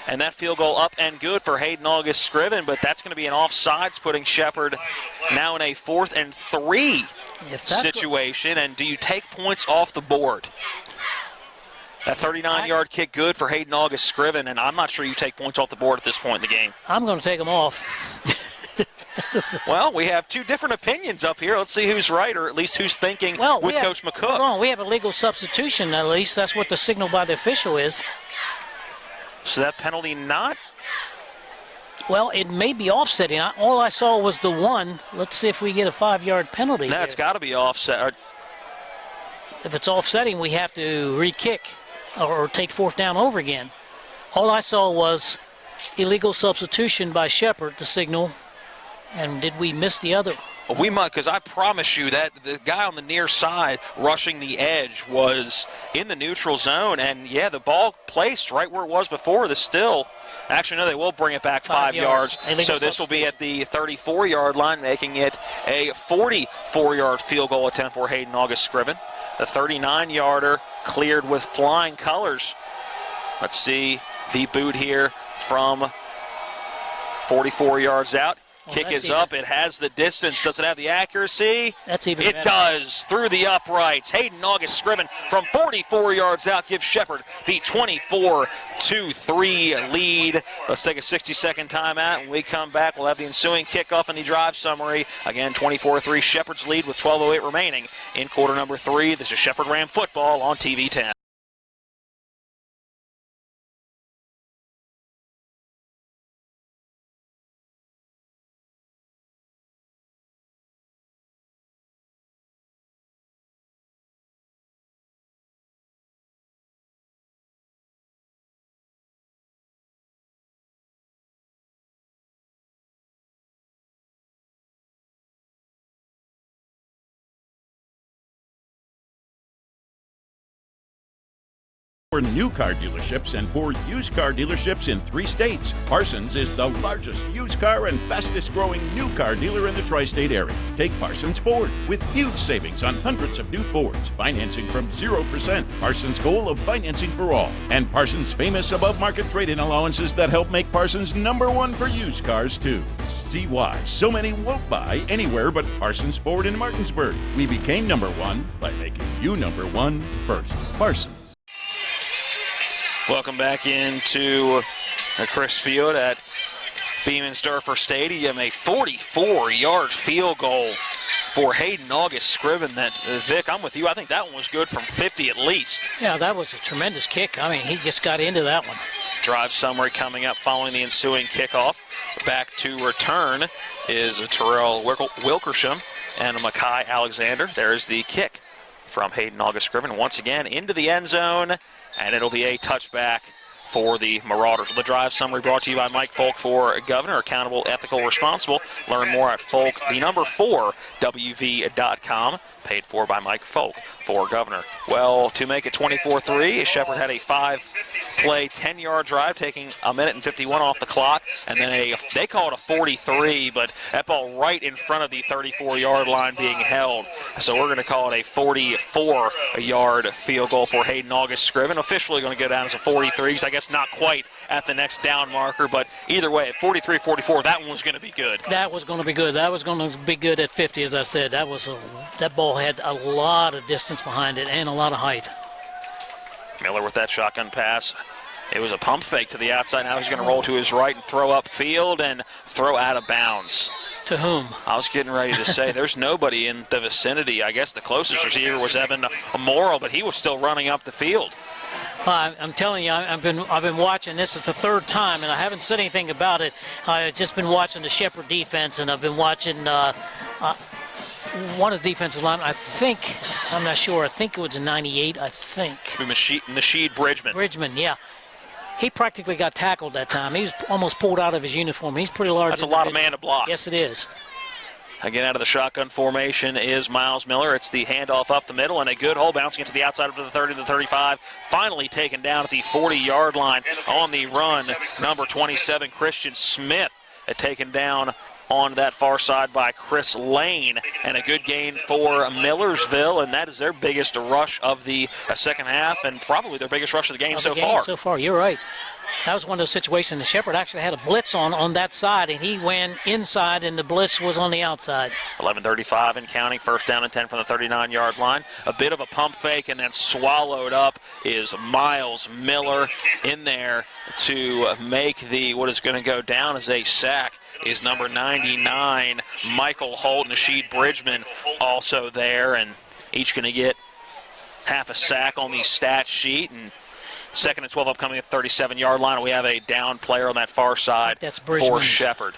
and that field goal up and good for Hayden August Scriven, but that's going to be an offsides, putting Shepherd now in a 4th and 3 situation. And do you take points off the board? That 39-yard kick good for Hayden August Scriven, and I'm not sure you take points off the board at this point in the game. I'm going to take them off. Well, we have 2 different opinions up here. Let's see who's right, or at least who's thinking with Coach McCook. We have a legal substitution, at least. That's what the signal by the official is. So that penalty not? Well, it may be offsetting. All I saw was the one. Let's see if we get a 5-yard penalty. That's got to be offset. If it's offsetting, we have to re-kick or take 4th down over again. All I saw was illegal substitution by Shepherd, the signal. And did we miss the other? We might, because I promise you that the guy on the near side rushing the edge was in the neutral zone. And, yeah, the ball placed right where it was before. Actually, no, they will bring it back 5 yards. So this will be at the 34-yard line, making it a 44-yard field goal attempt for Hayden August Scriven. The 39-yarder cleared with flying colors. Let's see the boot here from 44 yards out. Kick is up. It has the distance. Does it have the accuracy? That's even better. It does. Through the uprights. Hayden August Scriven from 44 yards out gives Shepherd the 24-3 lead. Let's take a 60-second timeout. When we come back, we'll have the ensuing kickoff and the drive summary. Again, 24-3 Shepherd's lead with 12:08 remaining in quarter number 3. This is Shepherd Ram football on TV 10. For new car dealerships and for used car dealerships in 3 states, Parsons is the largest used car and fastest growing new car dealer in the tri-state area. Take Parsons Ford with huge savings on hundreds of new Fords, financing from 0%, Parsons' goal of financing for all, and Parsons' famous above-market trade-in allowances that help make Parsons #1 for used cars too. See why so many won't buy anywhere but Parsons Ford in Martinsburg. We became #1 by making you #1 first. Parsons. Welcome back into Chris Field at Beaman-Sturfer Stadium. A 44-yard field goal for Hayden August Scriven. That, Vic, I'm with you. I think that one was good from 50 at least. Yeah, that was a tremendous kick. I mean, he just got into that one. Drive summary coming up following the ensuing kickoff. Back to return is Terrell Wilkersham and Makai Alexander. There's the kick from Hayden August Scriven. Once again into the end zone. And it'll be a touchback for the Marauders. The drive summary brought to you by Mike Folk for Governor, accountable, ethical, responsible. Learn more at Folk, the number 4WV.com. Paid for by Mike Folk for Governor. Well, to make it 24-3, Shepherd had a 5-play, 10-yard drive, taking a minute and 51 off the clock, and then they call it a 43, but that ball right in front of the 34-yard line being held. So we're going to call it a 44-yard field goal for Hayden August Scriven. Officially going to go down as a 43, so I guess not quite at the next down marker, but either way, at 43-44, that one was going to be good. That was going to be good. That was going to be good at 50, as I said. That ball had a lot of distance behind it and a lot of height. Miller with that shotgun pass. It was a pump fake to the outside. Now he's going to roll to his right and throw upfield and throw out of bounds. To whom? I was getting ready to say there's nobody in the vicinity. I guess the closest receiver was Evan Morrill, but he was still running up the field. I'm telling you, I've been watching. This is the 3rd time, and I haven't said anything about it. I've just been watching the Shepherd defense, and I've been watching one of the defensive linemen, I think, I'm not sure, I think it was a 98, I think. Nasheed Bridgman. Bridgman, yeah. He practically got tackled that time. He was almost pulled out of his uniform. He's pretty large. That's a lot of man to block. Yes, it is. Again, out of the shotgun formation is Miles Miller. It's the handoff up the middle, and a good hole bouncing it to the outside up to the 30 to the 35. Finally taken down at the 40-yard line on the run. Number 27, Christian Smith, taken down on that far side by Chris Lane, and a good gain for Millersville, and that is their biggest rush of the second half, and probably their biggest rush of the game so far. So far, you're right. That was one of those situations. The Shepherd actually had a blitz on that side, and he went inside, and the blitz was on the outside. 11:35 and counting. First down and 10 from the 39-yard line. A bit of a pump fake, and then swallowed up is Miles Miller in there to make what is going to go down as a sack is number 99, Michael Holt. Nasheed Bridgman also there, and each going to get half a sack on the stat sheet. And second and 12 upcoming at the 37-yard line. We have a down player on that far side for Shepherd.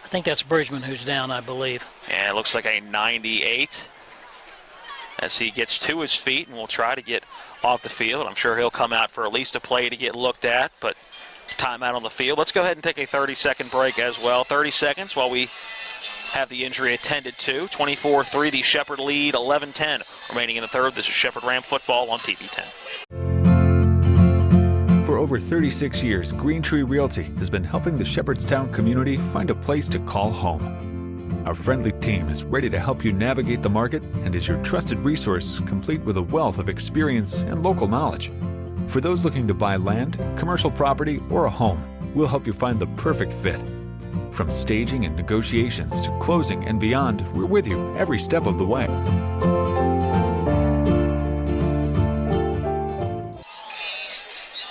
I think that's Bridgman who's down, I believe. And it looks like a 98 as he gets to his feet and will try to get off the field. I'm sure he'll come out for at least a play to get looked at, but timeout on the field. Let's go ahead and take a 30-second break as well. 30 seconds while we have the injury attended to. 24-3, the Shepherd lead, 11-10 remaining in the third. This is Shepherd Ram football on TV 10. For over 36 years, Green Tree Realty has been helping the Shepherdstown community find a place to call home. Our friendly team is ready to help you navigate the market and is your trusted resource, complete with a wealth of experience and local knowledge. For those looking to buy land, commercial property, or a home, we'll help you find the perfect fit. From staging and negotiations to closing and beyond, we're with you every step of the way.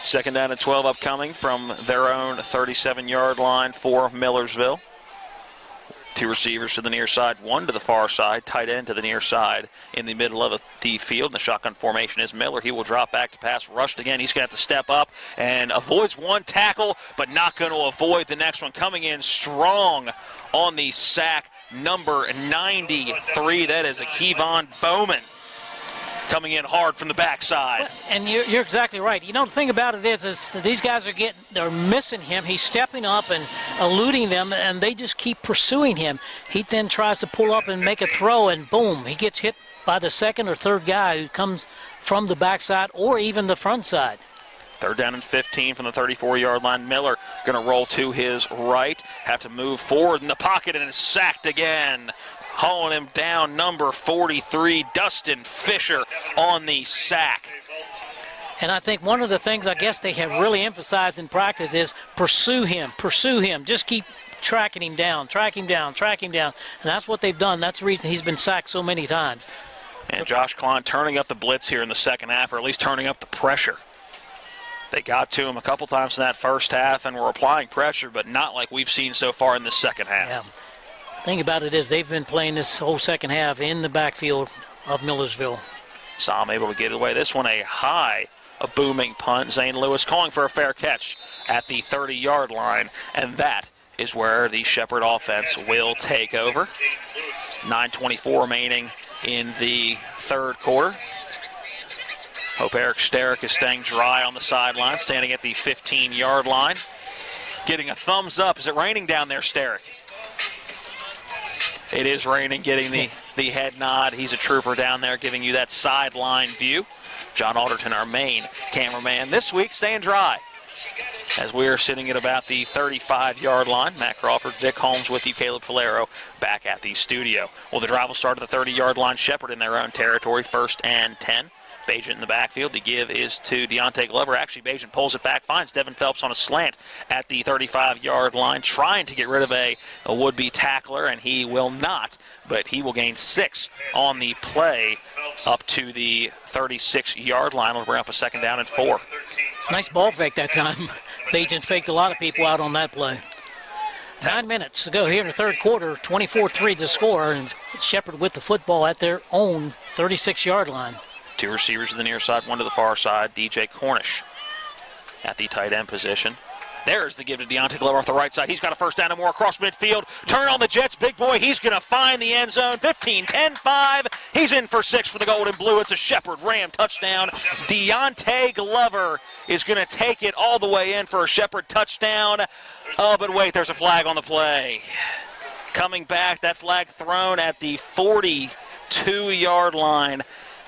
Second down and 12 upcoming from their own 37-yard line for Millersville. Two receivers to the near side, one to the far side, tight end to the near side in the middle of the field. And the shotgun formation is Miller. He will drop back to pass, rushed again. He's going to have to step up and avoids one tackle, but not going to avoid the next one. Coming in strong on the sack, number 93. That is a Kevon Bowman. Coming in hard from the backside. And you're exactly right. You know, the thing about it is these guys they're missing him. He's stepping up and eluding them, and they just keep pursuing him. He then tries to pull up and make a throw, and boom, he gets hit by the second or third guy who comes from the backside or even the front side. Third down and 15 from the 34-yard line. Miller going to roll to his right, have to move forward in the pocket, and is sacked again. Hauling him down, number 43, Dustin Fisher on the sack. And I think one of the things I guess they have really emphasized in practice is pursue him. Just keep tracking him down, track him down. And that's what they've done. That's the reason he's been sacked so many times. And Josh Klein turning up the blitz here in the second half, or at least turning up the pressure. They got to him a couple times in that first half and were applying pressure, but not like we've seen so far in the second half. Yeah. The thing about it is they've been playing this whole second half in the backfield of Millersville. Sahm able to get away. This one a booming punt. Zane Lewis calling for a fair catch at the 30-yard line, and that is where the Shepherd offense will take over. 9:24 remaining in the third quarter. Hope Eric Sterick is staying dry on the sideline, standing at the 15-yard line. Getting a thumbs up. Is it raining down there, Sterick? It is raining, getting the head nod. He's a trooper down there giving you that sideline view. John Alderton, our main cameraman this week, staying dry as we are sitting at about the 35-yard line. Matt Crawford, Vic Holmes with you, Caleb Falero back at the studio. Well, the drive will start at the 30-yard line. Shepherd in their own territory, 1st and 10. Bajan in the backfield. The give is to Deontay Glover. Actually, Bajan pulls it back, finds Devin Phelps on a slant at the 35-yard line, trying to get rid of a would-be tackler, and he will not, but he will gain 6 on the play up to the 36-yard line. We'll bring up a second down and 4. Nice ball fake that time. Bajan faked a lot of people out on that play. 9 minutes to go here in the third quarter. 24-3 the score, and Shepherd with the football at their own 36-yard line. Two receivers to the near side, one to the far side. DJ Cornish at the tight end position. There's the give to Deontay Glover off the right side. He's got a first down and more across midfield. Turn on the Jets. Big boy, he's going to find the end zone. 15, 10, 5. He's in for 6 for the Gold and Blue. It's a Shepherd Ram touchdown. Deontay Glover is going to take it all the way in for a Shepherd touchdown. Oh, but wait, there's a flag on the play. Coming back, that flag thrown at the 42-yard line.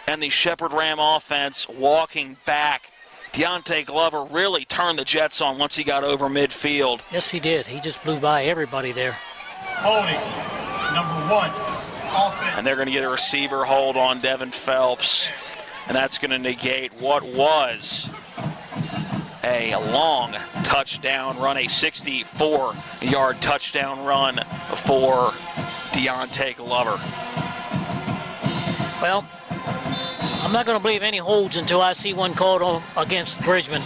And the Shepherd Ram offense walking back. Deontay Glover really turned the Jets on once he got over midfield. Yes, he did. He just blew by everybody there. Holding, number 1, offense. And they're going to get a receiver hold on Devin Phelps. And that's going to negate what was a long touchdown run, a 64-yard touchdown run for Deontay Glover. Well, I'm not going to believe any holds until I see one called against Bridgman.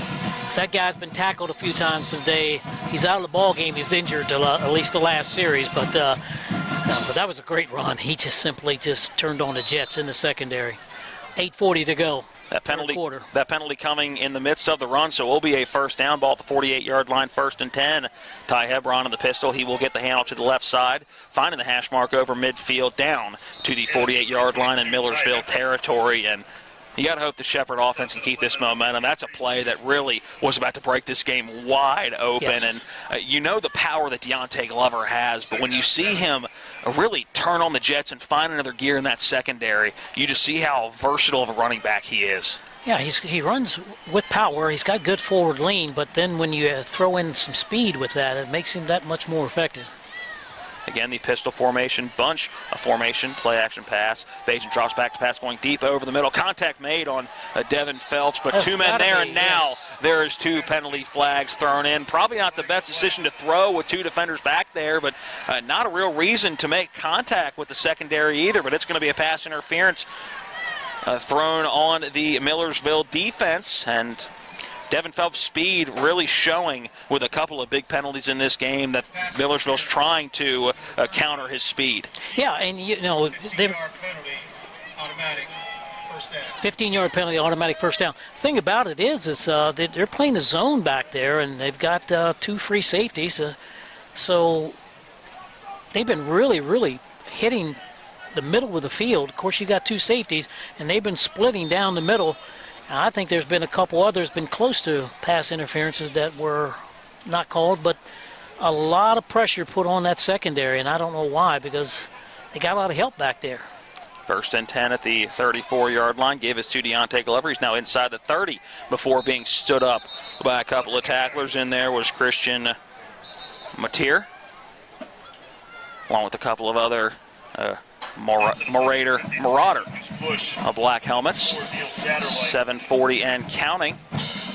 That guy's been tackled a few times today. He's out of the ball game. He's injured at least the last series, but that was a great run. He just simply turned on the Jets in the secondary. 8:40 to go. That penalty coming in the midst of the run, so it will be a first down ball at the 48-yard line, 1st and 10. Ty Hebron in the pistol. He will get the handoff to the left side, finding the hash mark over midfield down to the 48-yard line in Millersville territory. And you got to hope the Shepherd offense can keep this momentum. That's a play that really was about to break this game wide open. Yes. And you know the power that Deontay Glover has, but when you see him really turn on the Jets and find another gear in that secondary, you just see how versatile of a running back he is. Yeah, he runs with power. He's got good forward lean, but then when you throw in some speed with that, it makes him that much more effective. Again, the pistol formation bunch, a formation, play action pass. Bajan drops back to pass going deep over the middle. Contact made on Devin Phelps, but two men there, and now there is 2 penalty flags thrown in. Probably not the best decision to throw with 2 defenders back there, but not a real reason to make contact with the secondary either, but it's going to be a pass interference thrown on the Millersville defense, and Devin Phelps' speed really showing with a couple of big penalties in this game that Millersville's trying to counter his speed. Yeah, and they're 15-yard penalty, automatic first down. The thing about it is they're playing the zone back there, and they've got 2 free safeties. So they've been really, really hitting the middle of the field. Of course, you got 2 safeties, and they've been splitting down the middle. I think there's been a couple others been close to pass interferences that were not called, but a lot of pressure put on that secondary, and I don't know why, because they got a lot of help back there. 1st and 10 at the 34-yard line. Gave us to Deontay Glover. He's now inside the 30 before being stood up by a couple of tacklers. In there was Christian Mateer, along with a couple of other Marauder black helmets. 7:40 and counting.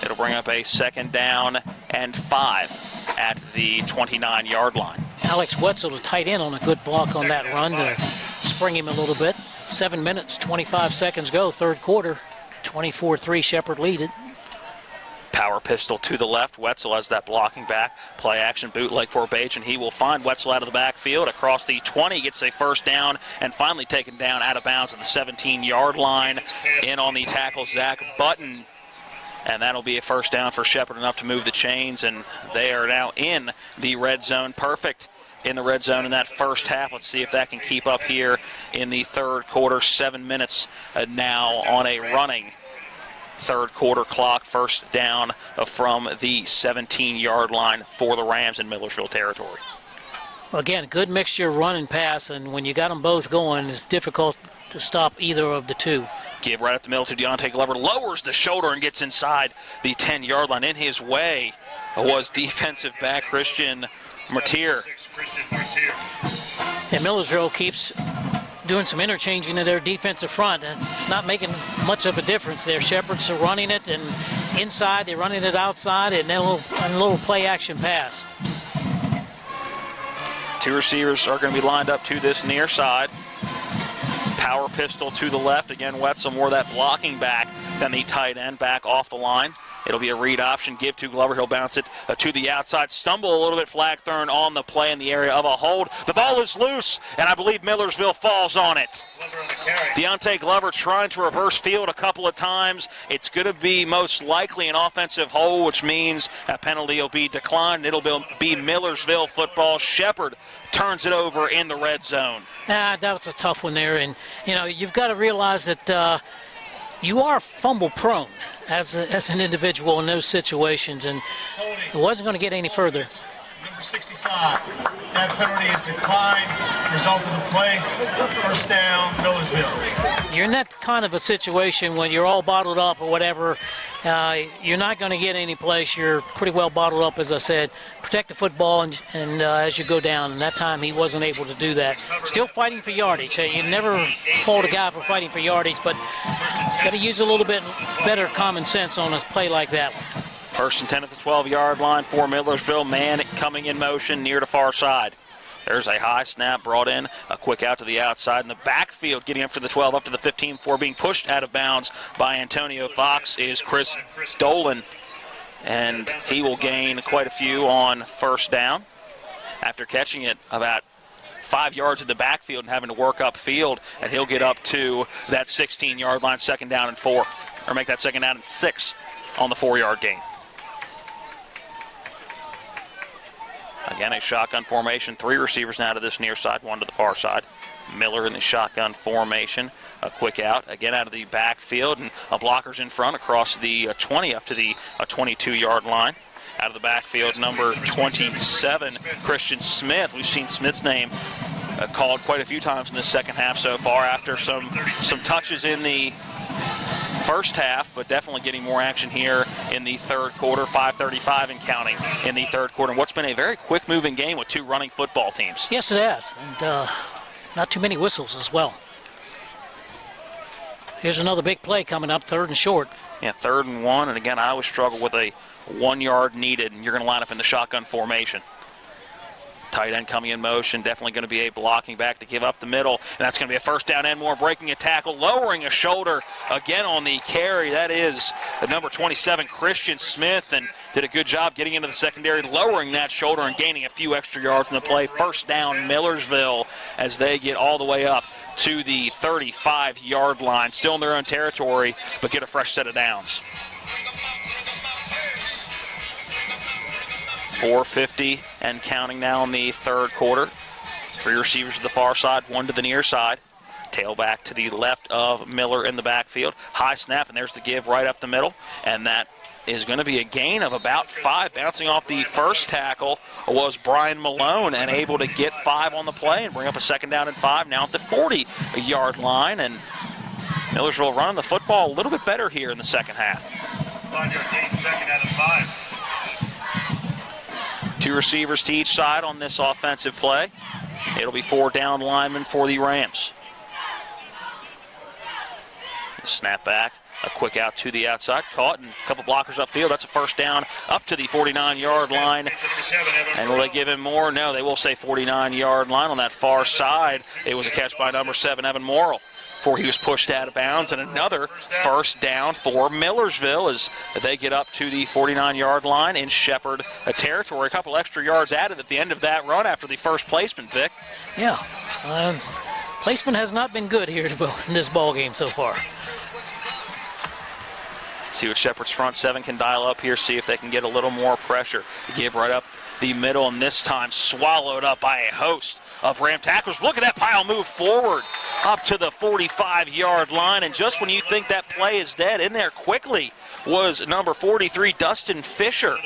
It'll bring up a 2nd down and 5 at the 29-yard line. Alex Wetzel, the tight end, on a good block on that run to spring him a little bit. 7 minutes, 25 seconds go, 3rd quarter. 24-3, Shepherd lead it. Power pistol to the left. Wetzel has that blocking back. Play action bootleg for Bajan. He will find Wetzel out of the backfield. Across the 20, gets a first down, and finally taken down out of bounds at the 17-yard line. In on the tackle, Zach Button. And that'll be a first down for Shepherd, enough to move the chains, and they are now in the red zone. Perfect in the red zone in that first half. Let's see if that can keep up here in the 3rd quarter. 7 minutes now on a running 3rd quarter clock. First down from the 17-yard line for the Rams in Millersville territory. Again, good mixture of run and pass, and when you got them both going, it's difficult to stop either of the 2. Give right up the middle to Deontay Glover. Lowers the shoulder and gets inside the 10-yard line. In his way was defensive back Christian Mateer. And Millersville keeps doing some interchanging in their defensive front, and it's not making much of a difference there. Shepherd's are running it, and inside they're running it outside, and then a little play action pass. 2 receivers are going to be lined up to this near side. Power pistol to the left. Again, Wetzel more that blocking back than the tight end, back off the line. It'll be a read option. Give to Glover. He'll bounce it to the outside. Stumble a little bit. Flag thrown on the play in the area of a hold. The ball is loose, and I believe Millersville falls on it. Deontay Glover trying to reverse field a couple of times. It's going to be most likely an offensive hold, which means that penalty will be declined. It'll be Millersville football. Shepherd turns it over in the red zone. That was a tough one there. And, you've got to realize that you are fumble prone as an individual in those situations, and it wasn't going to get any further. Number 65. That penalty is declined. Result of the play, first down, Millersville. You're in that kind of a situation when you're all bottled up or whatever. You're not going to get any place. You're pretty well bottled up, as I said. Protect the football and as you go down. And that time he wasn't able to do that. Still fighting for yardage. You never fault a guy for fighting for yardage, but got to use a little bit better common sense on a play like that one. First and 10 at the 12-yard line for Millersville. Man coming in motion near the far side. There's a high snap brought in, a quick out to the outside. In the backfield, getting up to the 12, up to the 15 before being pushed out of bounds by Antonio Fox is Chris Dolan. And he will gain quite a few on first down after catching it about 5 yards in the backfield and having to work upfield. And he'll get up to that 16-yard line, second down and 4. Or make that second down and 6 on the 4-yard gain. Again, a shotgun formation. 3 receivers now to this near side, 1 to the far side. Miller in the shotgun formation. A quick out, again out of the backfield, and a blocker's in front across the 20 up to the 22-yard line. Out of the backfield, number 27, Christian Smith. We've seen Smith's name called quite a few times in the second half so far after some touches in the first half, but definitely getting more action here in the third quarter. 5:35 and counting in the third quarter. And what's been a very quick-moving game with 2 running football teams. Yes, it has. And not too many whistles as well. Here's another big play coming up, 3rd and short. Yeah, 3rd and 1. And again, I always struggle with a 1 yard needed, and you're going to line up in the shotgun formation. Tight end coming in motion, definitely going to be a blocking back to give up the middle. And that's going to be a first down and more, breaking a tackle, lowering a shoulder again on the carry. That is the number 27, Christian Smith, and did a good job getting into the secondary, lowering that shoulder and gaining a few extra yards in the play. First down, Millersville, as they get all the way up to the 35-yard line. Still in their own territory, but get a fresh set of downs. 4:50 and counting now in the third quarter. 3 receivers to the far side, 1 to the near side. Tailback to the left of Miller in the backfield. High snap, and there's the give right up the middle. And that is going to be a gain of about 5. Bouncing off the first tackle was Brian Malone, and able to get 5 on the play and bring up a second down and 5 now at the 40-yard line. And Millersville running the football a little bit better here in the second half. 5-yard gain, second out of 5. 2 receivers to each side on this offensive play. It'll be 4 down linemen for the Rams. Snap back, a quick out to the outside, caught, and a couple blockers upfield. That's a first down up to the 49-yard line. And will they give him more? No, they will say 49-yard line on that far side. It was a catch by number 7, Evan Morrill, before he was pushed out of bounds. And another first down for Millersville as they get up to the 49-yard line in Shepherd territory. A couple extra yards added at the end of that run after the first placement, Vic. Yeah, placement has not been good here in this ball game so far. See what Shepherd's front 7 can dial up here, see if they can get a little more pressure. Give right up the middle, and this time swallowed up by a host of Ram tacklers. Look at that pile move forward up to the 45-yard line, and just when you think that play is dead, in there quickly was number 43, Dustin Fisher.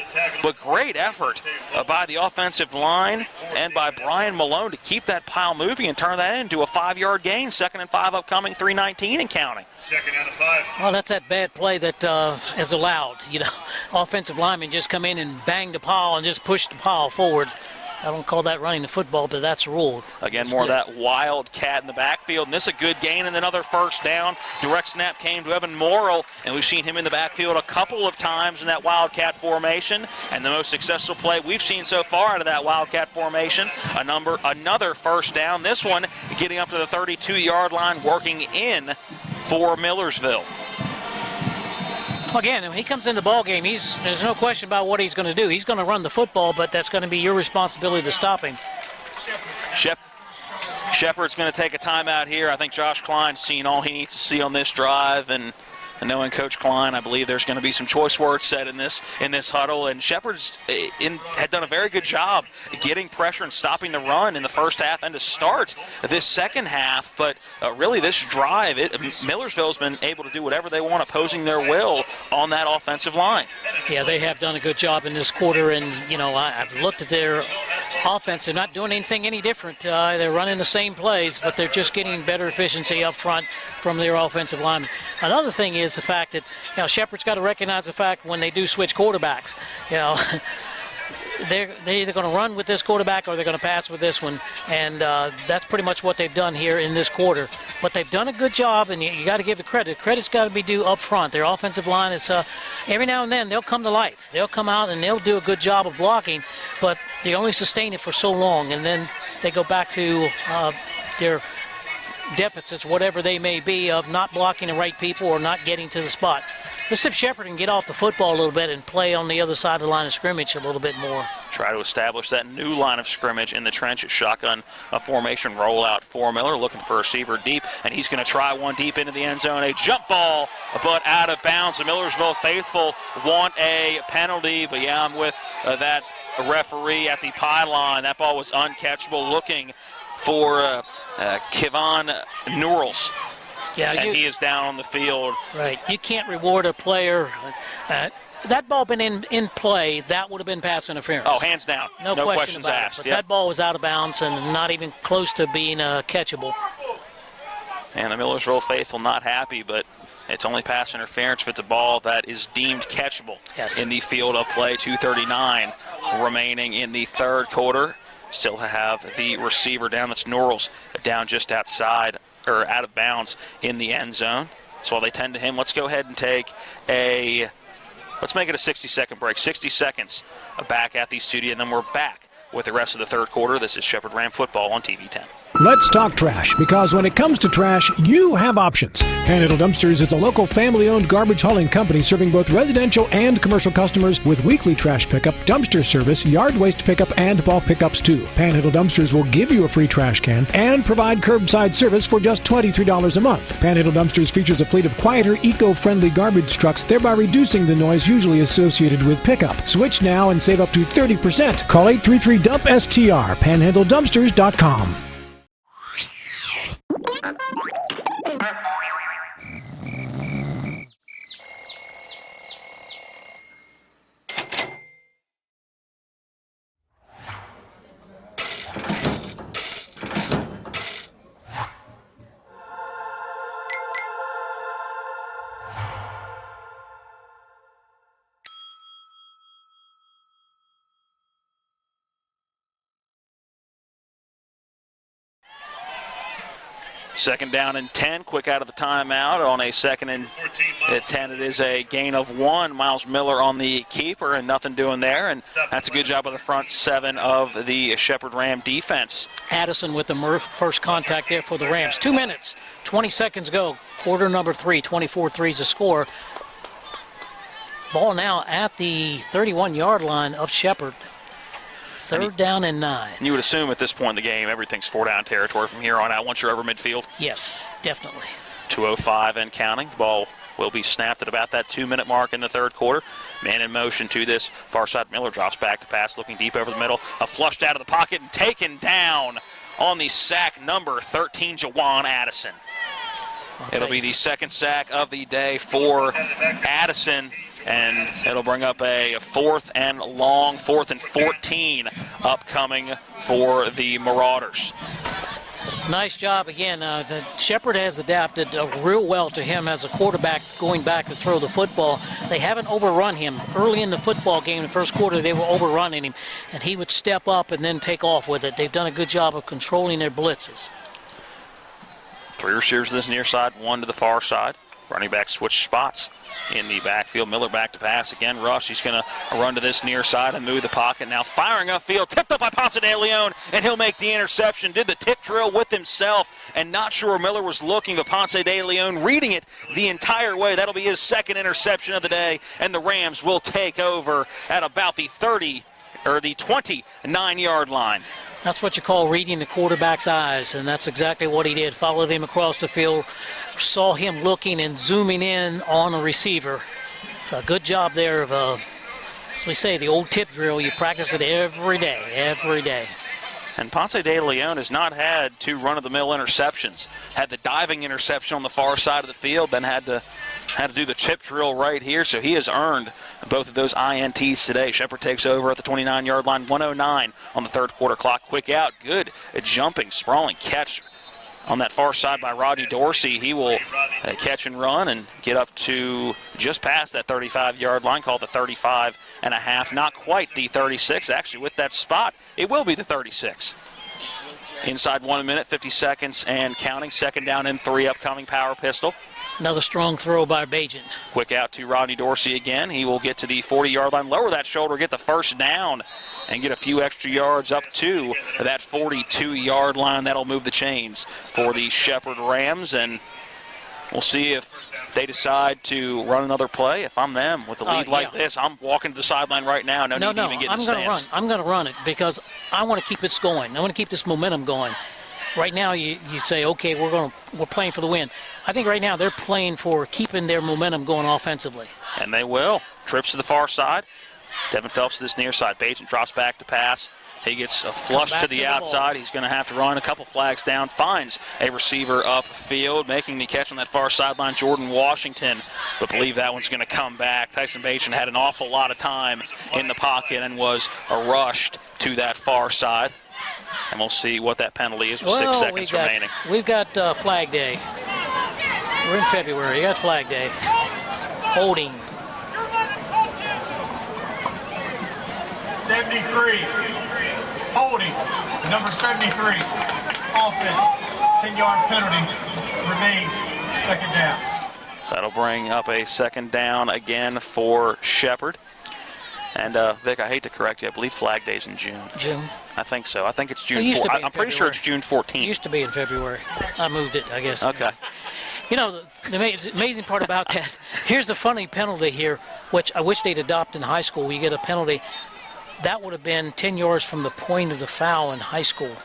But great effort by the offensive line and by Brian Malone to keep that pile moving and turn that into a 5-yard gain. 2nd and 5 upcoming, 3:19 and counting. Second out of 5. Well, that's that bad play that is allowed. Offensive linemen just come in and bang the pile and just push the pile forward. I don't call that running the football, but that's a rule. Again, more of that wildcat in the backfield, and this is a good gain and another first down. Direct snap came to Evan Morrill, and we've seen him in the backfield a couple of times in that wildcat formation, and the most successful play we've seen so far out of that wildcat formation, another first down. This one getting up to the 32-yard line, working in for Millersville. Again, when he comes in the ball game, there's no question about what he's going to do. He's going to run the football, but that's going to be your responsibility to stop him. Shepherd's going to take a timeout here. I think Josh Klein's seen all he needs to see on this drive, and knowing Coach Klein, I believe there's going to be some choice words said in this huddle. And Shepherd's had done a very good job getting pressure and stopping the run in the first half and to start this second half. But really this drive, Millersville's been able to do whatever they want, opposing their will on that offensive line. Yeah, they have done a good job in this quarter. And, I've looked at their offense. They're not doing anything any different. They're running the same plays, but they're just getting better efficiency up front from their offensive linemen. Another thing is the fact that Shepherd's got to recognize the fact when they do switch quarterbacks, they're either going to run with this quarterback or they're going to pass with this one, and that's pretty much what they've done here in this quarter. But they've done a good job, and you got to give the credit. Credit's got to be due up front. Their offensive line is every now and then they'll come to life. They'll come out and they'll do a good job of blocking, but they only sustain it for so long, and then they go back to their deficits, whatever they may be, of not blocking the right people or not getting to the spot. Let's see if Shepherd can get off the football a little bit and play on the other side of the line of scrimmage a little bit more. Try to establish that new line of scrimmage in the trench at shotgun, a formation rollout for Miller, looking for a receiver deep, and he's going to try one deep into the end zone. A jump ball, but out of bounds. The Millersville faithful want a penalty, but yeah, I'm with that referee at the pylon. That ball was uncatchable, looking for Kevon Neurals. Yeah, and he is down on the field. Right. You can't reward a player. That ball been in play, that would have been pass interference. Oh, hands down. No questions about asked. It. But that ball was out of bounds and not even close to being catchable. And the Millersville faithful not happy, but it's only pass interference if it's a ball that is deemed catchable. Yes. In the field of play. 2:39 remaining in the third quarter. Still have the receiver down. That's Norrells down just outside or out of bounds in the end zone. So while they tend to him, let's go ahead and let's make it a 60-second break. 60 seconds back at the studio, and then we're back with the rest of the third quarter. This is Shepherd Ram football on TV 10. Let's talk trash, because when it comes to trash, you have options. Panhandle Dumpsters is a local family-owned garbage hauling company serving both residential and commercial customers with weekly trash pickup, dumpster service, yard waste pickup, and ball pickups too. Panhandle Dumpsters will give you a free trash can and provide curbside service for just $23 a month. Panhandle Dumpsters features a fleet of quieter, eco-friendly garbage trucks, thereby reducing the noise usually associated with pickup. Switch now and save up to 30%. Call 833-DUMP-STR, panhandledumpsters.com. Second down and 10, quick out of the timeout. On a second and 10, it is a gain of 1. Miles Miller on the keeper, and nothing doing there. And that's a good job of the front 7 of the Shepherd Ram defense. Addison with the first contact there for the Rams. 2 minutes, 20 seconds go. Quarter number 3, 24-3 is the score. Ball now at the 31-yard line of Shepherd. Third down and 9. You would assume at this point in the game, everything's 4-down territory from here on out once you're over midfield? Yes, definitely. 2:05 and counting. The ball will be snapped at about that 2-minute mark in the third quarter. Man in motion to this far side. Miller drops back to pass, looking deep over the middle. Flushed out of the pocket and taken down on the sack, number 13, Jawan Addison. It'll be the second sack of the day for Addison. And it'll bring up a 4th and long, 4th and 14 upcoming for the Marauders. Nice job again. The Shepherd has adapted real well to him as a quarterback going back to throw the football. They haven't overrun him. Early in the football game, in the first quarter, they were overrunning him, and he would step up and then take off with it. They've done a good job of controlling their blitzes. 3 receivers to this near side, 1 to the far side. Running back switch spots in the backfield. Miller back to pass again. Rush, he's going to run to this near side and move the pocket. Now firing upfield, tipped up by Ponce de Leon, and he'll make the interception. Did the tip drill with himself, and not sure where Miller was looking, but Ponce de Leon reading it the entire way. That'll be his second interception of the day, and the Rams will take over at about the 29-yard line. That's what you call reading the quarterback's eyes, and that's exactly what he did. Followed him across the field, saw him looking and zooming in on a receiver. So a good job there of, as we say, the old tip drill. You practice it every day, every day. And Ponce de Leon has not had 2 run-of-the-mill interceptions. Had the diving interception on the far side of the field, then had to do the chip drill right here. So he has earned both of those INTs today. Shepherd takes over at the 29-yard line, 1:09 on the third quarter clock. Quick out, good, a jumping, sprawling catch on that far side by Rodney Dorsey. He will catch and run and get up to just past that 35-yard line, called the 35.5. Not quite the 36. Actually, with that spot, it will be the 36. Inside 1 minute, 50 seconds and counting. Second down and 3, upcoming power pistol. Another strong throw by Bajan. Quick out to Rodney Dorsey again. He will get to the 40-yard line, lower that shoulder, get the first down, and get a few extra yards up to that 42-yard line. That'll move the chains for the Shepherd Rams, and we'll see if they decide to run another play. If I'm them with a lead like this, I'm walking to the sideline right now. No need to even get in the stands. I'm going to run it because I want to keep it going. I want to keep this momentum going. Right now, you say, okay, we're playing for the win. I think right now they're playing for keeping their momentum going offensively. And they will. Trips to the far side. Devin Phelps to this near side. Bajan drops back to pass. He gets a flush to the outside. He's going to have to run a couple flags down. Finds a receiver upfield, making the catch on that far sideline, Jordan Washington. But believe that one's going to come back. Tyson Bajan had an awful lot of time in the pocket and was rushed to that far side. And we'll see what that penalty is with 6 seconds remaining. We've got Flag Day. We're in February. You got Flag Day. Holding. 73. Holding. Number 73. Offense. 10-yard penalty. Remains second down. So that'll bring up a second down again for Shepherd. And, Vic, I hate to correct you. I believe Flag Day's in June. June? I think so. I think it's June 4th. I'm pretty sure it's June 14th. It used to be in February. I moved it, I guess. Okay. You know, the amazing part about that, here's a funny penalty here, which I wish they'd adopt in high school. You get a penalty. That would have been 10 yards from the point of the foul in high school,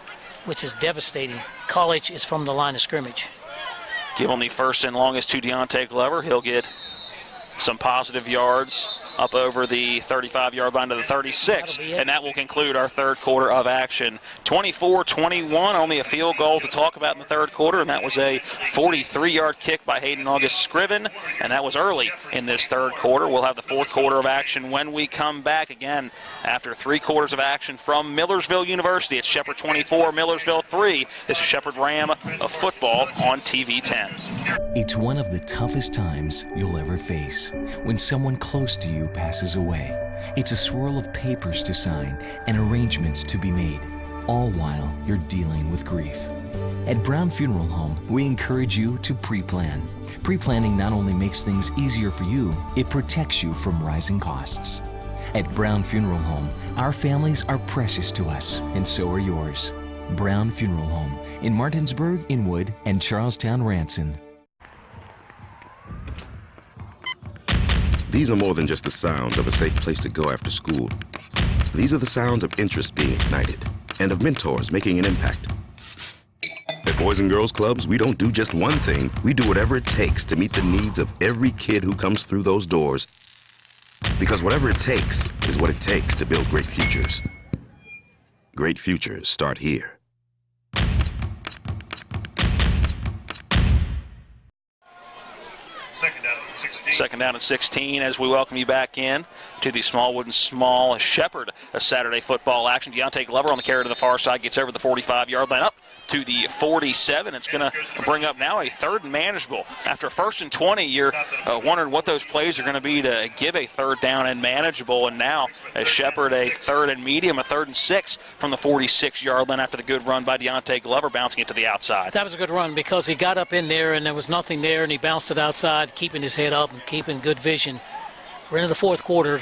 which is devastating. College is from the line of scrimmage. Give on the first and longest to Deontay Glover. He'll get some positive yards up over the 35-yard line to the 36, and that will conclude our third quarter of action. 24-21, only a field goal to talk about in the third quarter, and that was a 43-yard kick by Hayden August Scriven, and that was early in this third quarter. We'll have the fourth quarter of action when we come back again after 3 quarters of action from Millersville University. It's Shepherd 24, Millersville 3. This is Shepherd Ram of football on TV 10. It's one of the toughest times you'll ever face when someone close to you passes away. It's a swirl of papers to sign and arrangements to be made, all while you're dealing with grief. At Brown Funeral Home, we encourage you to pre-plan. Pre-planning not only makes things easier for you, it protects you from rising costs. At Brown Funeral Home, our families are precious to us, and so are yours. Brown Funeral Home in Martinsburg, Inwood, and Charlestown, Ranson. These are more than just the sounds of a safe place to go after school. These are the sounds of interest being ignited and of mentors making an impact. At Boys and Girls Clubs, we don't do just one thing. We do whatever it takes to meet the needs of every kid who comes through those doors. Because whatever it takes is what it takes to build great futures. Great futures start here. Second down at 16 as we welcome you back in to the Smallwood and Small Shepherd Saturday football action. Deontay Glover on the carry to the far side, gets over the 45-yard line up to the 47. It's going to bring up now a third and manageable. After first and 20, you're wondering what those plays are going to be to give a third down and manageable. And now as Shepherd a third and medium, a third and 6 from the 46-yard line after the good run by Deontay Glover, bouncing it to the outside. That was a good run because he got up in there and there was nothing there, and he bounced it outside, keeping his head up and keeping good vision. We're into the fourth quarter,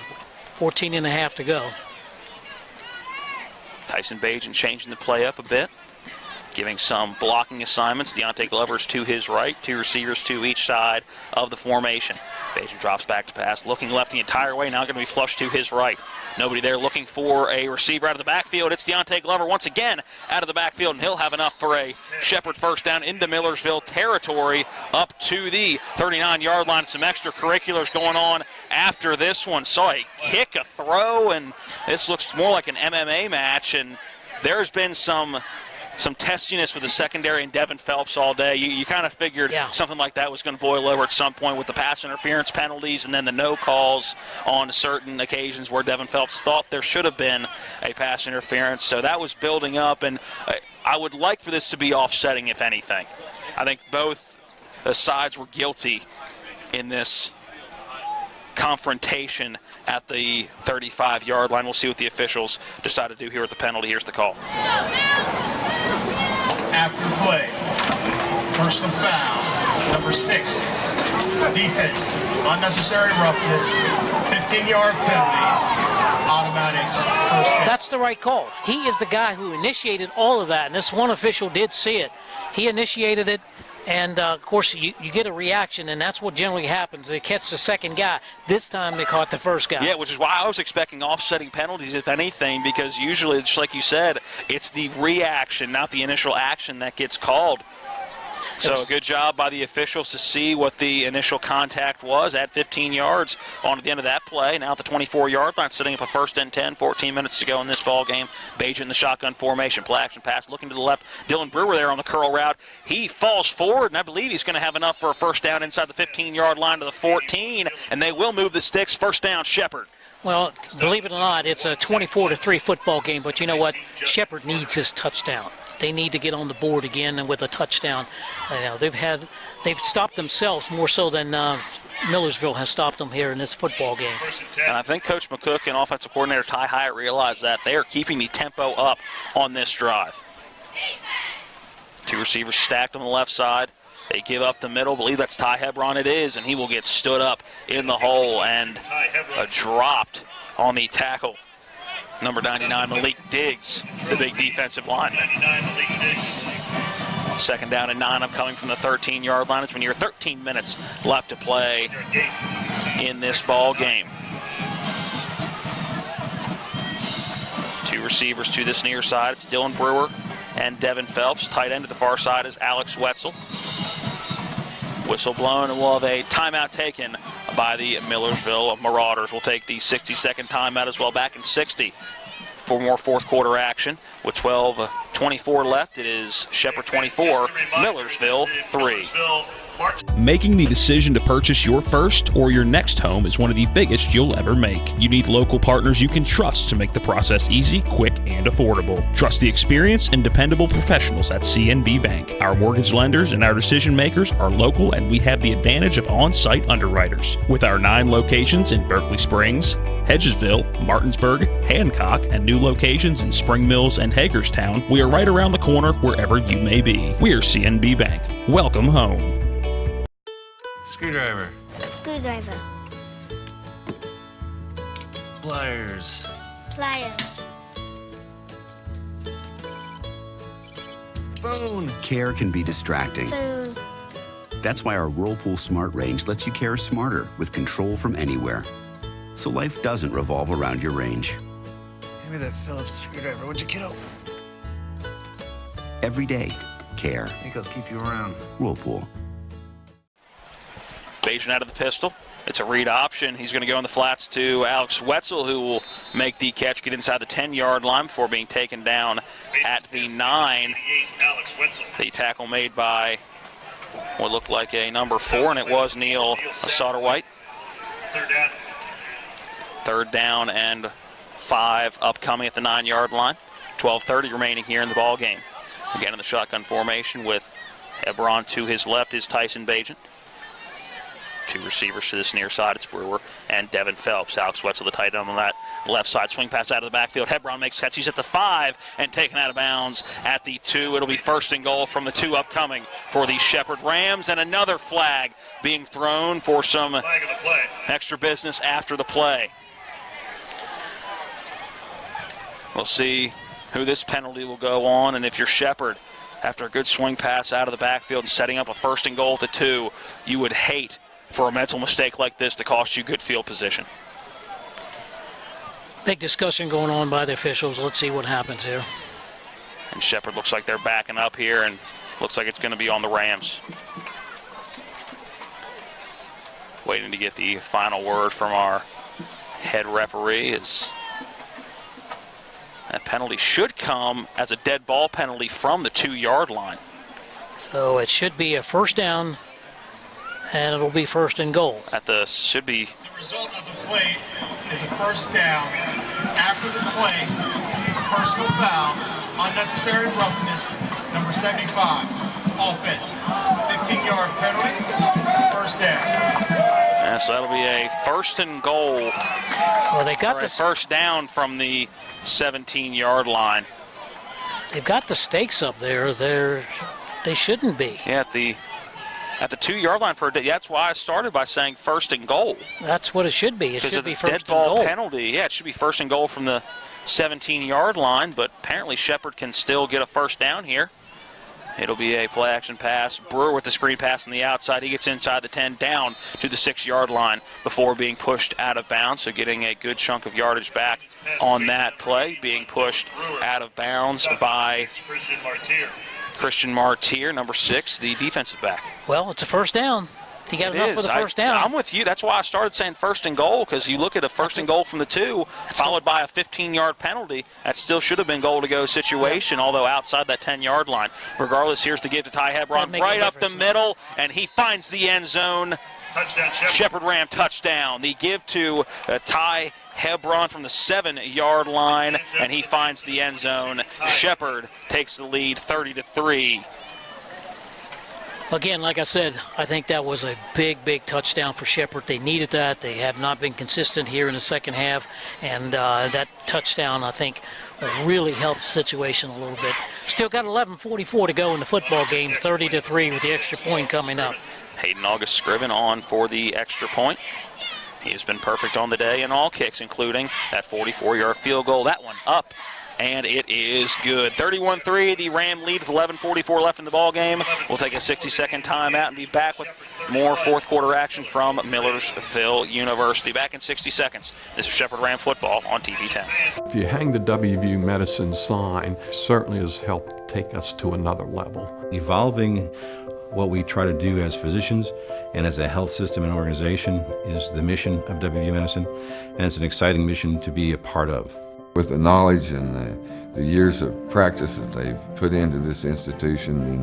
14.5 to go. Tyson Bajan changing the play up a bit. giving some blocking assignments. Deontay Glover's to his right, 2 receivers to each side of the formation. Bajan drops back to pass, looking left the entire way, now going to be flushed to his right. Nobody there looking for a receiver out of the backfield. It's Deontay Glover once again out of the backfield, and he'll have enough for a Shepherd first down into Millersville territory up to the 39-yard line. Some extracurriculars going on after this one. Saw a kick, a throw, and this looks more like an MMA match, and there's been some testiness with the secondary and Devin Phelps all day. You kind of figured something like that was going to boil over at some point with the pass interference penalties and then the no calls on certain occasions where Devin Phelps thought there should have been a pass interference. So that was building up, and I would like for this to be offsetting, if anything. I think both sides were guilty in this confrontation at the 35-yard line. We'll see what the officials decide to do here at the penalty. Here's the call. After the play, personal foul, number 6, defense, unnecessary roughness, 15-yard penalty, automatic first down. That's the right call. He is the guy who initiated all of that, and this one official did see it. He initiated it, and of course you get a reaction, and that's what generally happens. They catch the second guy. This time they caught the first guy. Yeah, which is why I was expecting offsetting penalties, if anything, because usually, just like you said, it's the reaction, not the initial action, that gets called. So a good job by the officials to see what the initial contact was at 15 yards on the end of that play. Now at the 24-yard line, setting up a 1st and 10, 14 minutes to go in this ball game. Bajan in the shotgun formation, play action pass, looking to the left. Dylan Brewer there on the curl route. He falls forward, and I believe he's going to have enough for a first down inside the 15-yard line to the 14, and they will move the sticks. First down, Shepherd. Well, believe it or not, it's a 24-3 football game, but you know what? Shepherd needs his touchdown. They need to get on the board again and with a touchdown. They've stopped themselves more so than Millersville has stopped them here in this football game. And I think Coach McCook and offensive coordinator Ty Hyatt realize that they are keeping the tempo up on this drive. 2 receivers stacked on the left side. They give up the middle. Believe that's Ty Hebron. It is, and he will get stood up in the hole and dropped on the tackle. Number 99, Malik Diggs, the big defensive lineman. 2nd down and 9 coming from the 13-yard line. It's when you're 13 minutes left to play in this ball game. 2 receivers to this near side. It's Dylan Brewer and Devin Phelps. Tight end to the far side is Alex Wetzel. Whistle blown, and we'll have a timeout taken by the Millersville Marauders. We'll take the 60-second timeout as well, back in 60 for more fourth quarter action. With 12:24 left, it is Shepherd 24, Millersville 3. Making the decision to purchase your first or your next home is one of the biggest you'll ever make. You need local partners you can trust to make the process easy, quick, and affordable. Trust the experienced and dependable professionals at CNB Bank. Our mortgage lenders and our decision makers are local, and we have the advantage of on-site underwriters. With our 9 locations in Berkeley Springs, Hedgesville, Martinsburg, Hancock, and new locations in Spring Mills and Hagerstown, we are right around the corner wherever you may be. We are CNB Bank. Welcome home. Screwdriver. Screwdriver. Pliers. Pliers. Phone. Care can be distracting. Phone. That's why our Whirlpool Smart range lets you care smarter with control from anywhere. So life doesn't revolve around your range. Give me that Phillips screwdriver, would you, kiddo? Every day, care. I think I'll keep you around. Whirlpool. Bajan out of the pistol. It's a read option. He's going to go in the flats to Alex Wetzel, who will make the catch, get inside the 10-yard line before being taken down at the 9. The tackle made by what looked like a number 4, and it was Neil Sauter-White. 3rd down and 5 upcoming at the 9-yard line. 12:30 remaining here in the ball game. Again in the shotgun formation with Hebron to his left is Tyson Bajan. 2 receivers to this near side. It's Brewer and Devin Phelps. Alex Wetzel, the tight end on that left side. Swing pass out of the backfield. Hebron makes catch. He's at the 5 and taken out of bounds at the 2. It'll be 1st and goal from the 2 upcoming for the Shepherd Rams. And another flag being thrown for some extra business after the play. We'll see who this penalty will go on, and if you're Shepherd, after a good swing pass out of the backfield and setting up a 1st and goal at the 2. You would hate for a mental mistake like this to cost you good field position. Big discussion going on by the officials. Let's see what happens here. And Shepherd looks like they're backing up here, and looks like it's going to be on the Rams. Waiting to get the final word from our head referee. Is that penalty should come as a dead ball penalty from the 2-yard line. So it should be a 1st down, and it'll be 1st and goal. Should be. The result of the play is a 1st down. After the play, personal foul, unnecessary roughness, number 75, offense. 15-yard penalty, 1st down. And so that'll be a 1st and goal. Well, they got the 1st down from the 17-yard line. They've got the stakes up there. They shouldn't be. Yeah, at the 2-yard line for a day. That's why I started by saying 1st and goal. That's what it should be. It should be 1st and dead ball goal. Penalty. Yeah, it should be 1st and goal from the 17-yard line, but apparently Shepherd can still get a 1st down here. It'll be a play-action pass. Brewer with the screen pass on the outside. He gets inside the 10, down to the 6-yard line before being pushed out of bounds. So getting a good chunk of yardage back on that play. Being pushed out of bounds by Christian Martyr, number 6, the defensive back. Well, it's a 1st down. He got enough for the 1st down. I'm with you. That's why I started saying 1st and goal, because you look at a 1st and goal from the 2, followed by a 15-yard penalty. That still should have been goal-to-go situation, although outside that 10-yard line. Regardless, here's the give to Ty Hebron right up the middle, and he finds the end zone. Touchdown, Shepherd Ram touchdown. The give to Ty Hebron from the 7-yard line, and he finds the end zone. Shepherd takes the lead 30-3. Again, like I said, I think that was a big touchdown for Shepherd. They needed that. They have not been consistent here in the second half, and that touchdown, I think, will really help the situation a little bit. Still got 11:44 to go in the football game, 30-3 with the extra point coming up. Hayden August Scriven on for the extra point. He has been perfect on the day in all kicks, including that 44-yard field goal. That one up, and it is good. 31-3, the Ram lead with 11:44 left in the ball game. We'll take a 60-second timeout and be back with more fourth-quarter action from Millersville University. Back in 60 seconds. This is Shepherd Ram football on TV 10. If you hang the WVU Medicine sign, certainly has helped take us to another level. Evolving what we try to do as physicians and as a health system and organization is the mission of WVU Medicine, and it's an exciting mission to be a part of. With the knowledge and the years of practice that they've put into this institution,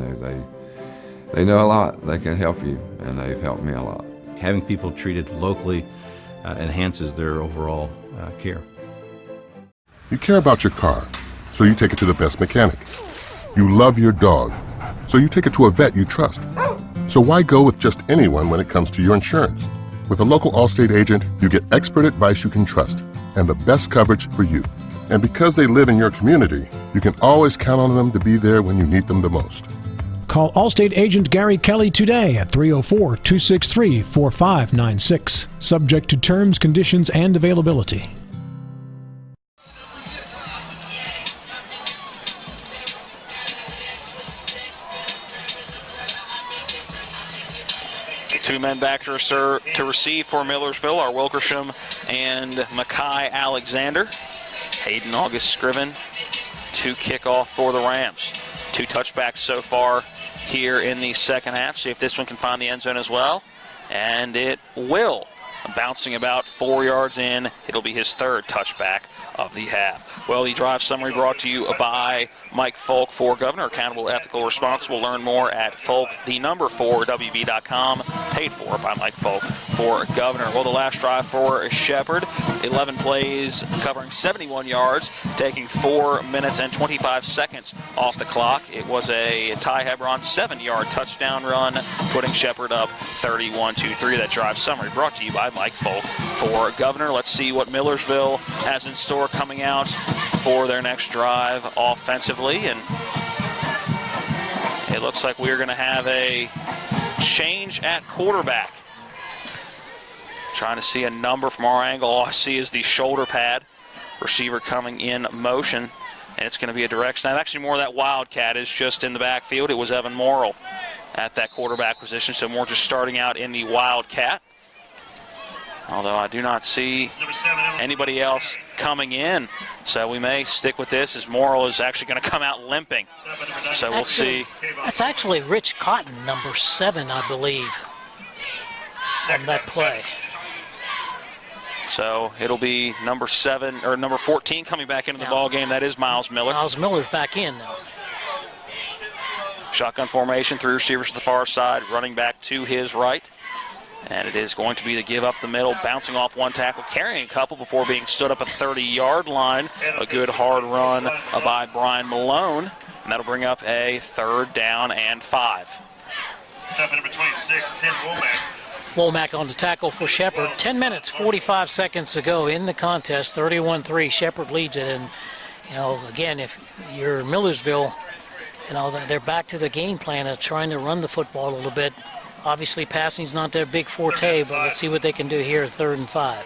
they know a lot. They can help you, and they've helped me a lot. Having people treated locally enhances their overall care. You care about your car, so you take it to the best mechanic. You love your dog, so you take it to a vet you trust. So why go with just anyone when it comes to your insurance? With a local Allstate agent, you get expert advice you can trust and the best coverage for you. And because they live in your community, you can always count on them to be there when you need them the most. Call Allstate agent Gary Kelly today at 304-263-4596. Subject to terms, conditions, and availability. Two men back to receive for Millersville are Wilkersham and Mackay Alexander. Hayden August Scriven to kick off for the Rams. 2 touchbacks so far here in the second half. See if this one can find the end zone as well. And it will. Bouncing about 4 yards in. It'll be his 3rd touchback of the half. Well, the drive summary brought to you by Mike Folk for Governor. Accountable, ethical, responsible. Learn more at folk4wb.com. Paid for by Mike Folk for Governor. Well, the last drive for Shepherd. 11 plays covering 71 yards, taking 4 minutes and 25 seconds off the clock. It was a Ty Hebron 7-yard touchdown run, putting Shepherd up 31-3. That drive summary brought to you by Mike Folk for Governor. Let's see what Millersville has in store coming out for their next drive offensively. And it looks like we're going to have a change at quarterback. Trying to see a number from our angle. All I see is the shoulder pad. Receiver coming in motion. And it's going to be a direct snap. Actually, more of that Wildcat is just in the backfield. It was Evan Morrill at that quarterback position, so more just starting out in the Wildcat. Although I do not see anybody else coming in, so we may stick with this as Morrill is actually going to come out limping. So we'll see. That's actually Rich Cotton, number 7, I believe, on that play. So it'll be number 7 or number 14 coming back into the ball game. That is Miles Miller. Miles Miller's back in now. Shotgun formation, 3 receivers to the far side, running back to his right. And it is going to be the give up the middle, bouncing off one tackle, carrying a couple before being stood up at the 30-yard line. A good hard run by Brian Malone. And that'll bring up a 3rd down and 5. Step number 26, Tim Womack. Womack on the tackle for Shepherd. 10 minutes, 45 seconds to go in the contest. 31-3, Shepherd leads it. And, you know, again, if you're Millersville, you know, they're back to the game plan of trying to run the football a little bit. Obviously, passing's not their big forte, but let's see what they can do here, 3rd and 5.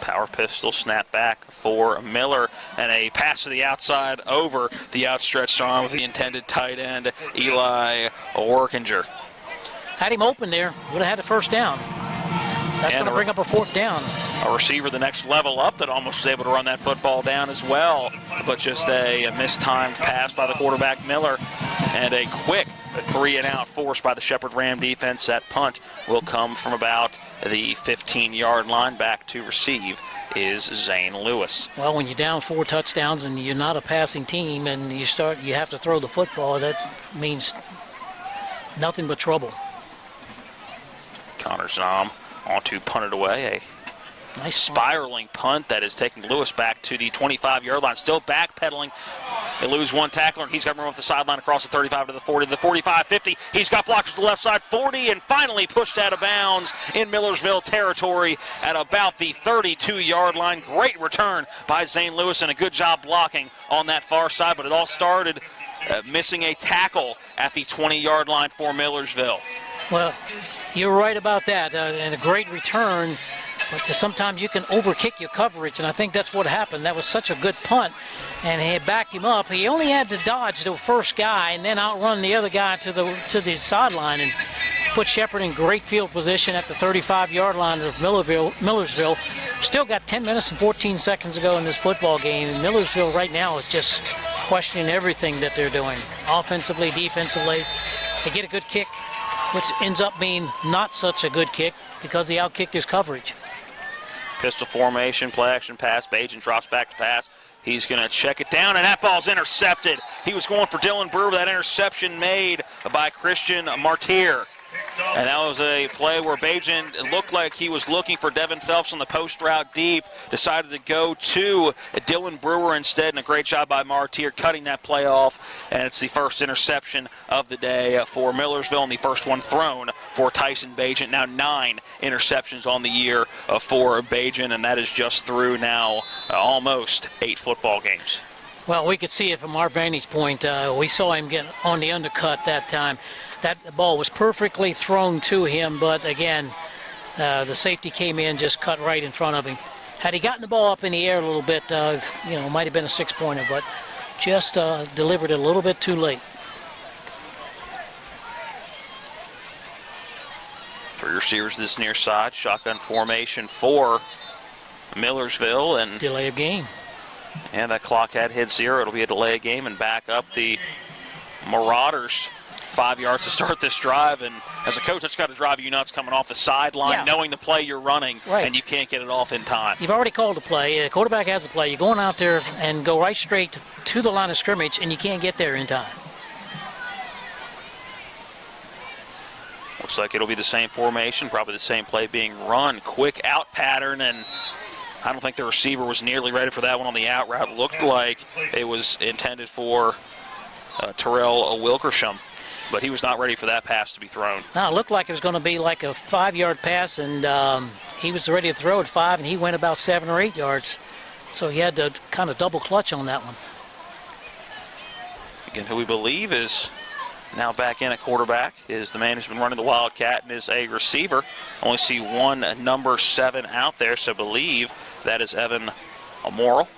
Power pistol snap back for Miller, and a pass to the outside over the outstretched arm of the intended tight end, Eli Workinger. Had him open there, would have had a 1st down. That's going to bring up a 4th down. A receiver the next level up that almost was able to run that football down as well, but just a mistimed pass by the quarterback Miller, and a quick 3-and-out forced by the Shepherd Ram defense. That punt will come from about the 15-yard line. Back to receive is Zane Lewis. Well, when you're down 4 touchdowns and you're not a passing team and you have to throw the football, that means nothing but trouble. Connor Zom on to punt it away. A nice spiraling punt that is taking Lewis back to the 25-yard line. Still backpedaling. They lose one tackler, and he's got to run off the sideline across the 35 to the 40 to the 45, 50. He's got blockers to the left side, 40, and finally pushed out of bounds in Millersville territory at about the 32-yard line. Great return by Zane Lewis, and a good job blocking on that far side, but it all started missing a tackle at the 20-yard line for Millersville. Well, you're right about that, and a great return. But sometimes you can overkick your coverage, and I think that's what happened. That was such a good punt, and he backed him up. He only had to dodge the first guy and then outrun the other guy to the sideline and put Shepherd in great field position at the 35-yard line of Millersville. Still got 10 minutes and 14 seconds to go in this football game. And Millersville right now is just questioning everything that they're doing, offensively, defensively. They get a good kick, which ends up being not such a good kick because he outkicked his coverage. Pistol formation, play action pass. Bajan drops back to pass. He's going to check it down, and that ball's intercepted. He was going for Dylan Brewer. That interception made by Christian Martyr. And that was a play where Bajan looked like he was looking for Devin Phelps on the post route deep, decided to go to Dylan Brewer instead, and a great job by Martyr cutting that play off. And it's the first interception of the day for Millersville, and the first one thrown for Tyson Bajan. Now 9 interceptions on the year for Bajan, and that is just through now almost 8 football games. Well, we could see it from our vantage point. We saw him get on the undercut that time. That ball was perfectly thrown to him, but again, the safety came in, just cut right in front of him. Had he gotten the ball up in the air a little bit, might have been a 6-pointer, but just delivered it a little bit too late. 3 receivers to this near side, shotgun formation for Millersville, and delay of game. And that clock had hit 0. It'll be a delay of game, and back up the Marauders. 5 yards to start this drive, and as a coach, that's got to drive you nuts coming off the sideline, knowing the play you're running, and you can't get it off in time. You've already called the play. The quarterback has the play. You're going out there and go right straight to the line of scrimmage, and you can't get there in time. Looks like it'll be the same formation, probably the same play being run. Quick out pattern, and I don't think the receiver was nearly ready for that one on the out route. Looked like it was intended for Terrell Wilkersham, but he was not ready for that pass to be thrown. No, it looked like it was going to be like a 5-yard pass, and he was ready to throw at 5, and he went about 7 or 8 yards. So he had to kind of double clutch on that one. Again, who we believe is now back in at quarterback is the man who's been running the Wildcat and is a receiver. Only see one number 7 out there, so believe that is Evan Morrill.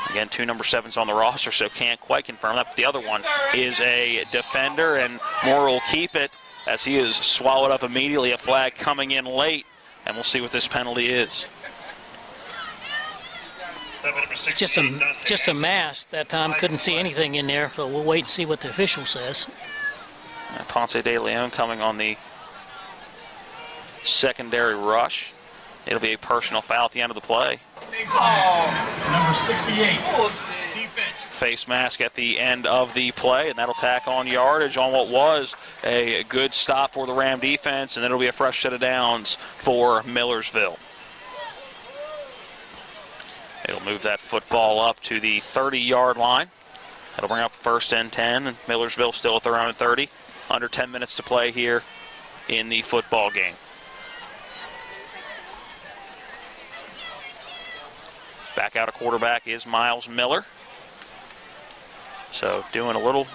Again, 2 number 7s on the roster, so can't quite confirm that. But the other one is a defender, and Moore will keep it as he is swallowed up immediately. A flag coming in late, and we'll see what this penalty is. Just a mass that time. Couldn't see anything in there, so we'll wait and see what the official says. Ponce de Leon coming on the secondary rush. It'll be a personal foul at the end of the play. Number 68, defense. Face mask at the end of the play, and that'll tack on yardage on what was a good stop for the Ram defense, and it'll be a fresh set of downs for Millersville. It'll move that football up to the 30-yard line. That'll bring up 1st and 10, and Millersville still at their own 30. Under 10 minutes to play here in the football game. Back out a quarterback is Miles Miller. So doing a little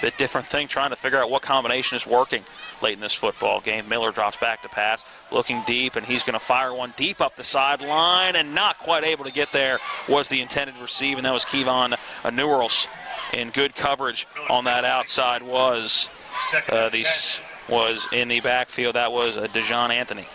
bit different thing, trying to figure out what combination is working late in this football game. Miller drops back to pass, looking deep, and he's going to fire one deep up the sideline, and not quite able to get there was the intended receive, and that was Kevon Newells in good coverage on that outside. Was in the backfield. That was Dejon Anthony.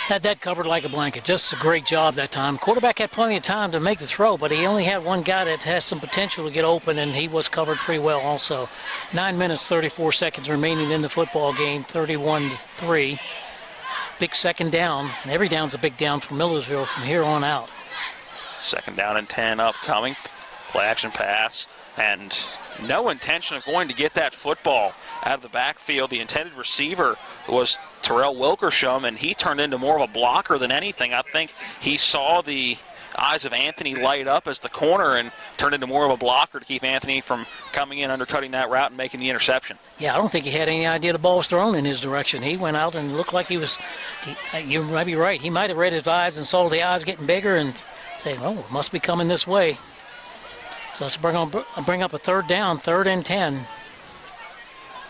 Had that covered like a blanket. Just a great job that time. Quarterback had plenty of time to make the throw, but he only had one guy that has some potential to get open, and he was covered pretty well also. 9 minutes, 34 seconds remaining in the football game, 31-3. Big second down, and every down's a big down for Millersville from here on out. Second down and 10 upcoming. Play action pass, and no intention of going to get that football out of the backfield. The intended receiver was Terrell Wilkersham, and he turned into more of a blocker than anything. I think he saw the eyes of Anthony light up as the corner and turned into more of a blocker to keep Anthony from coming in, undercutting that route, and making the interception. Yeah, I don't think he had any idea the ball was thrown in his direction. He went out and looked like he was, you might be right, he might have read his eyes and saw the eyes getting bigger and said, oh, it must be coming this way. So let's bring up a third down, 3rd and 10.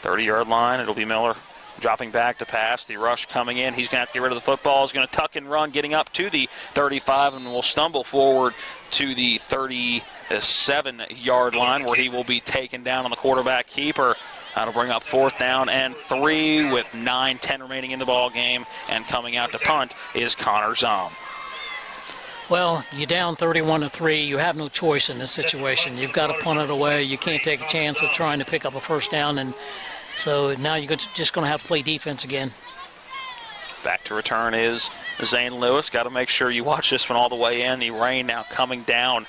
30-yard line. It'll be Miller dropping back to pass. The rush coming in. He's going to have to get rid of the football. He's going to tuck and run, getting up to the 35, and will stumble forward to the 37-yard line, where he will be taken down on the quarterback keeper. That'll bring up 4th down and 3 with 9:10 remaining in the ball game. And coming out to punt is Connor Zom. Well, you're down 31-3. You have no choice in this situation. You've got to punt it away. You can't take a chance of trying to pick up a first down, and so now you're just going to have to play defense again. Back to return is Zane Lewis. Got to make sure you watch this one all the way in. The rain now coming down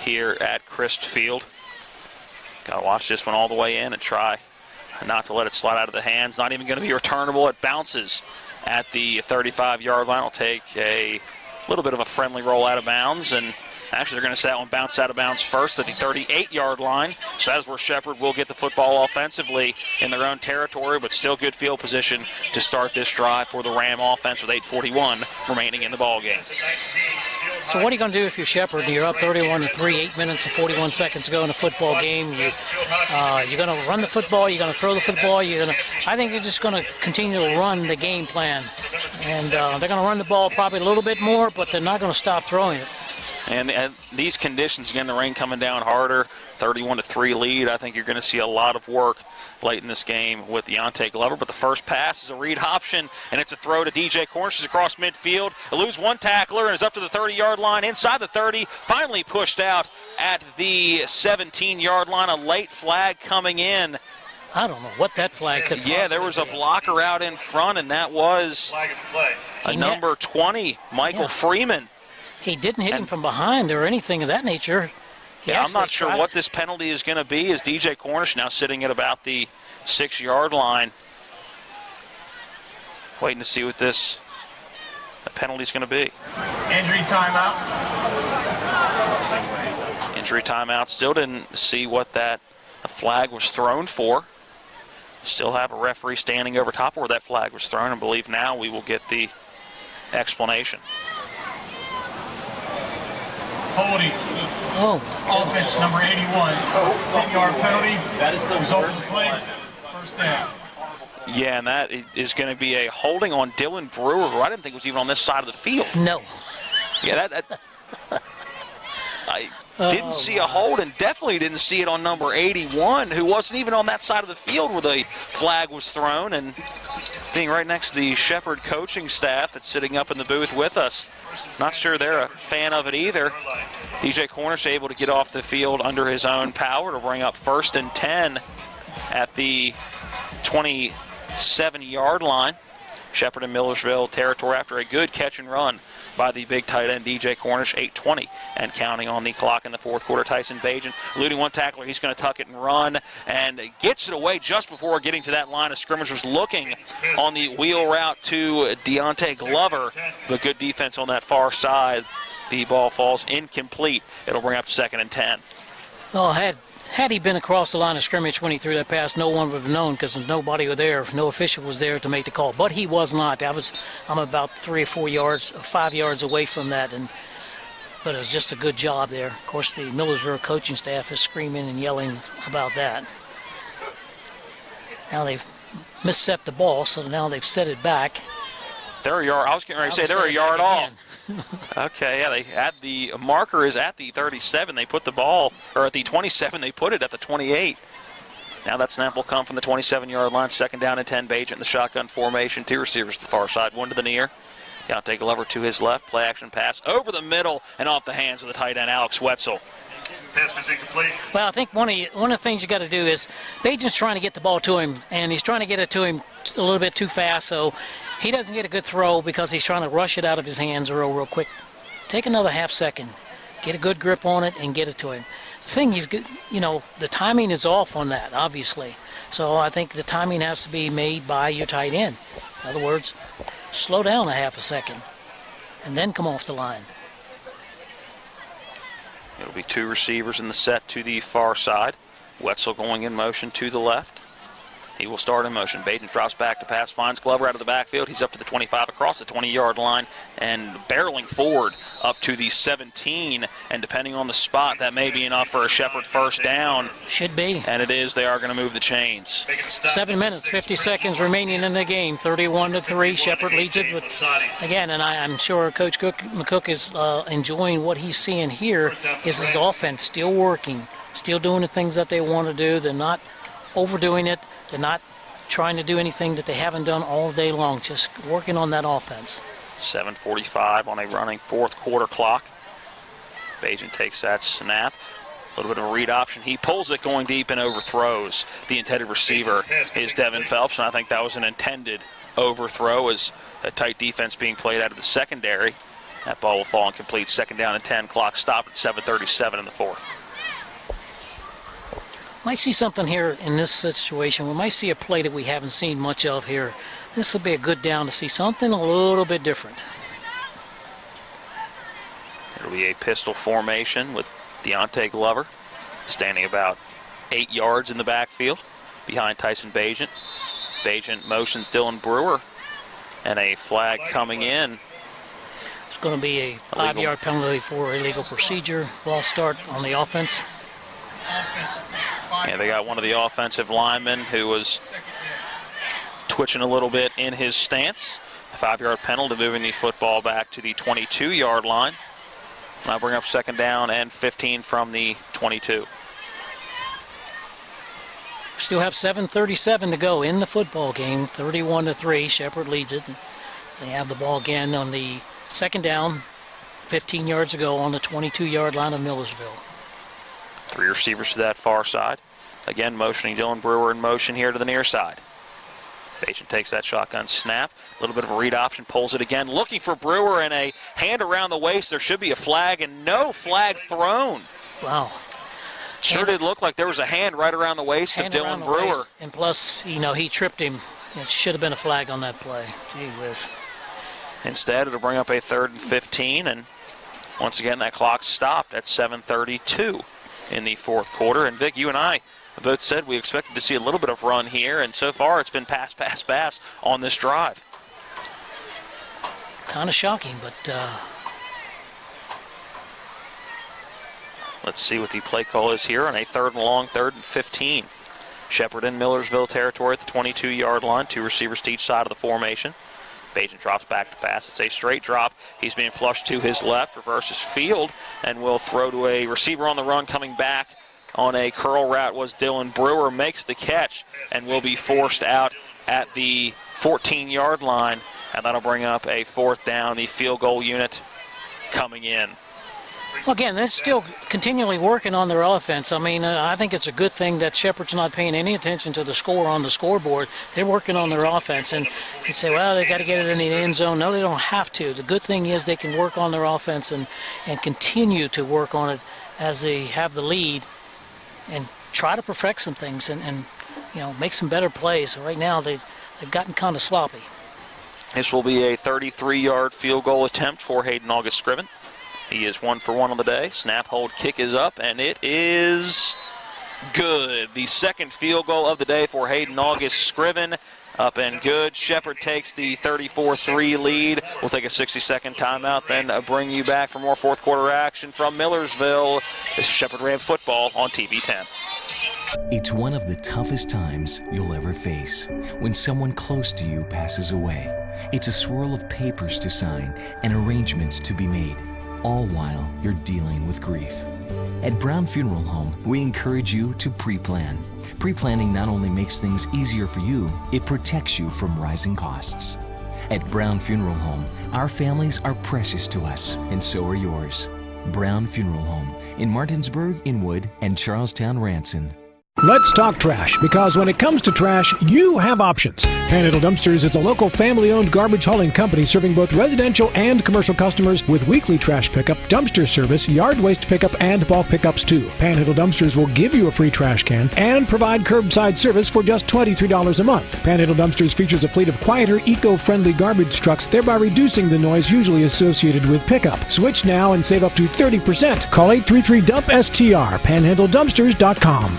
here at Christ Field. Got to watch this one all the way in and try not to let it slide out of the hands. Not even going to be returnable. It bounces at the 35-yard line. It'll take a little bit of a friendly roll out of bounds, and actually they're going to say that one bounce out of bounds first at the 38-yard line. So that's where Shepherd will get the football offensively in their own territory, but still good field position to start this drive for the Ram offense with 8:41 remaining in the ball game. So what are you going to do if you're Shepherd? You're up 31-3, 8 minutes and 41 seconds to go in a football game. You're going to run the football. You're going to throw the football. I think you're just going to continue to run the game plan. And they're going to run the ball probably a little bit more, but they're not going to stop throwing it. And these conditions, again, the rain coming down harder, 31-3 lead. I think you're going to see a lot of work late in this game with Deontay Glover. But the first pass is a read option, and it's a throw to DJ Cornish across midfield. Eludes one tackler and is up to the 30-yard line, inside the 30, finally pushed out at the 17-yard line. A late flag coming in. I don't know what that flag could Yeah, there was a blocker out in front, and that was a number 20, Michael Freeman. He didn't hit him from behind or anything of that nature. Yeah, I'm not sure what this penalty is going to be, as DJ Cornish now sitting at about the 6-yard line. Waiting to see what the penalty is going to be. Injury timeout. Injury timeout. Still didn't see what that flag was thrown for. Still have a referee standing over top where that flag was thrown. I believe now we will get the explanation. Holding. Offense number 81. 10-yard penalty. Result of the play. First down. Yeah, and that is going to be a holding on Dylan Brewer, who I didn't think was even on this side of the field. No. Yeah, I didn't see a hold, and definitely didn't see it on number 81, who wasn't even on that side of the field where the flag was thrown. And being right next to the Shepherd coaching staff that's sitting up in the booth with us, not sure they're a fan of it either. DJ Cornish able to get off the field under his own power to bring up 1st and 10 at the 27-yard line. Shepherd and Millersville territory after a good catch and run by the big tight end DJ Cornish. 8:20 and counting on the clock in the fourth quarter. Tyson Bajan eluding one tackler. He's going to tuck it and run and gets it away just before getting to that line of scrimmage. Was looking on the wheel route to Deontay Glover, but good defense on that far side. The ball falls incomplete. It'll bring up 2nd and 10. Well, had he been across the line of scrimmage when he threw that pass, no one would have known because nobody was there, no official was there to make the call. But he was not. I'm about 3 or 4 yards, 5 yards away from that, but it was just a good job there. Of course, the Millersville coaching staff is screaming and yelling about that. Now they've misset the ball, so now they've set it back. They're a yard. I was getting ready to say they're a yard off. Okay, yeah, they had the marker is at the 37. They put the ball, or at the 27, they put it at the 28. Now that snap will come from the 27-yard line. 2nd down and 10. Bajan in the shotgun formation. 2 receivers to the far side, 1 to the near. Deontay Glover to his left. Play action pass over the middle and off the hands of the tight end, Alex Wetzel. Pass was incomplete. Well, I think one of the things you got to do is Bajan's trying to get the ball to him, and he's trying to get it to him a little bit too fast, so he doesn't get a good throw because he's trying to rush it out of his hands real quick. Take another half second, get a good grip on it, and get it to him. The thing is, the timing is off on that, obviously. So I think the timing has to be made by your tight end. In other words, slow down a half a second, and then come off the line. It'll be 2 receivers in the set to the far side. Wetzel going in motion to the left. He will start in motion. Bajan drops back to pass, finds Glover out of the backfield. He's up to the 25, across the 20-yard line, and barreling forward up to the 17. And depending on the spot, that may be enough for a Shepherd 1st down. Should be. And it is. They are going to move the chains. 7 minutes, 50 seconds remaining in the game. 31-3. Shepherd leads it. Again, and I'm sure Coach McCook is enjoying what he's seeing here. Is his offense still working, still doing the things that they want to do. They're not overdoing it. They're not trying to do anything that they haven't done all day long, just working on that offense. 7:45 on a running fourth quarter clock. Bajan takes that snap. A little bit of a read option. He pulls it going deep and overthrows. The intended receiver is Devin Phelps, and I think that was an intended overthrow as a tight defense being played out of the secondary. That ball will fall incomplete. 2nd down and 10. Clock stopped at 7:37 in the fourth. Might see something here in this situation. We might see a play that we haven't seen much of here. This will be a good down to see something a little bit different. It'll be a pistol formation with Deontay Glover standing about 8 yards in the backfield behind Tyson Bajan. Bajan motions Dylan Brewer, and a flag coming in. It's going to be a 5-yard penalty for illegal procedure. Ball start on the offense. Yeah, they got one of the offensive linemen who was twitching a little bit in his stance. A 5-yard penalty moving the football back to the 22-yard line. Now bring up 2nd down and 15 from the 22. Still have 7:37 to go in the football game. 31-3. Shepherd leads it. They have the ball again on the 2nd down, 15 yards ago on the 22-yard line of Millersville. 3 receivers to that far side. Again, motioning Dylan Brewer in motion here to the near side. Bajan takes that shotgun snap. A little bit of a read option, pulls it again. Looking for Brewer, and a hand around the waist. There should be a flag, and no flag thrown. Wow. Sure did look like there was a hand right around the waist of Dylan Brewer. And plus, he tripped him. It should have been a flag on that play. Gee whiz. Instead, it'll bring up a 3rd and 15, and once again, that clock stopped at 7:32 in the fourth quarter. And Vic, you and I both said we expected to see a little bit of run here, and so far it's been pass, pass, pass on this drive. Kind of shocking, but let's see what the play call is here on a 3rd and long, 3rd and 15. Shepherd in Millersville territory at the 22-yard line. 2 receivers to each side of the formation. Bajan drops back to pass. It's a straight drop. He's being flushed to his left, reverses field, and will throw to a receiver on the run coming back on a curl route was Dylan Brewer. Makes the catch and will be forced out at the 14-yard line, and that'll bring up a 4th down. The field goal unit coming in. Well, again, they're still continually working on their offense. I mean, I think it's a good thing that Shepherd's not paying any attention to the score on the scoreboard. They're working on their offense, and you'd say, well, they got to get it in the end zone. No, they don't have to. The good thing is they can work on their offense and continue to work on it as they have the lead and try to perfect some things and make some better plays. Right now, they've gotten kind of sloppy. This will be a 33-yard field goal attempt for Hayden August Scriven. He is 1 for 1 on the day. Snap, hold, kick is up, and it is good. The second field goal of the day for Hayden August Scriven. Up and good. Shepherd takes the 34-3 lead. We'll take a 60-second timeout, then bring you back for more fourth quarter action from Millersville. This is Shepherd Ram football on TV 10. It's one of the toughest times you'll ever face when someone close to you passes away. It's a swirl of papers to sign and arrangements to be made, all while you're dealing with grief. At Brown Funeral Home, we encourage you to pre-plan. Pre-planning not only makes things easier for you, it protects you from rising costs. At Brown Funeral Home, our families are precious to us, and so are yours. Brown Funeral Home in Martinsburg, Inwood, and Charlestown, Ranson. Let's talk trash, because when it comes to trash, you have options. Panhandle Dumpsters is a local family-owned garbage hauling company serving both residential and commercial customers with weekly trash pickup, dumpster service, yard waste pickup, and bulk pickups too. Panhandle Dumpsters will give you a free trash can and provide curbside service for just $23 a month. Panhandle Dumpsters features a fleet of quieter, eco-friendly garbage trucks, thereby reducing the noise usually associated with pickup. Switch now and save up to 30%. Call 833-DUMP-STR, panhandledumpsters.com.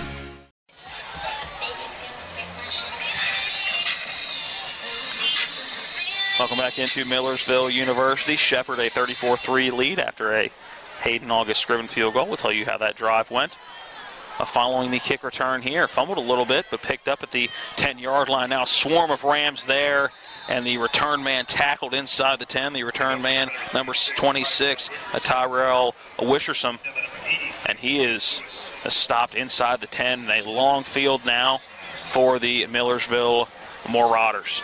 Welcome back into Millersville University. Shepherd a 34-3 lead after a Hayden August Scriven field goal. We'll tell you how that drive went. Following the kick return here, fumbled a little bit, but picked up at the 10-yard line. Now swarm of Rams there, and the return man tackled inside the 10. The return man, number 26, Tyrell Wishersom, and he is stopped inside the 10. A long field now for the Millersville Marauders.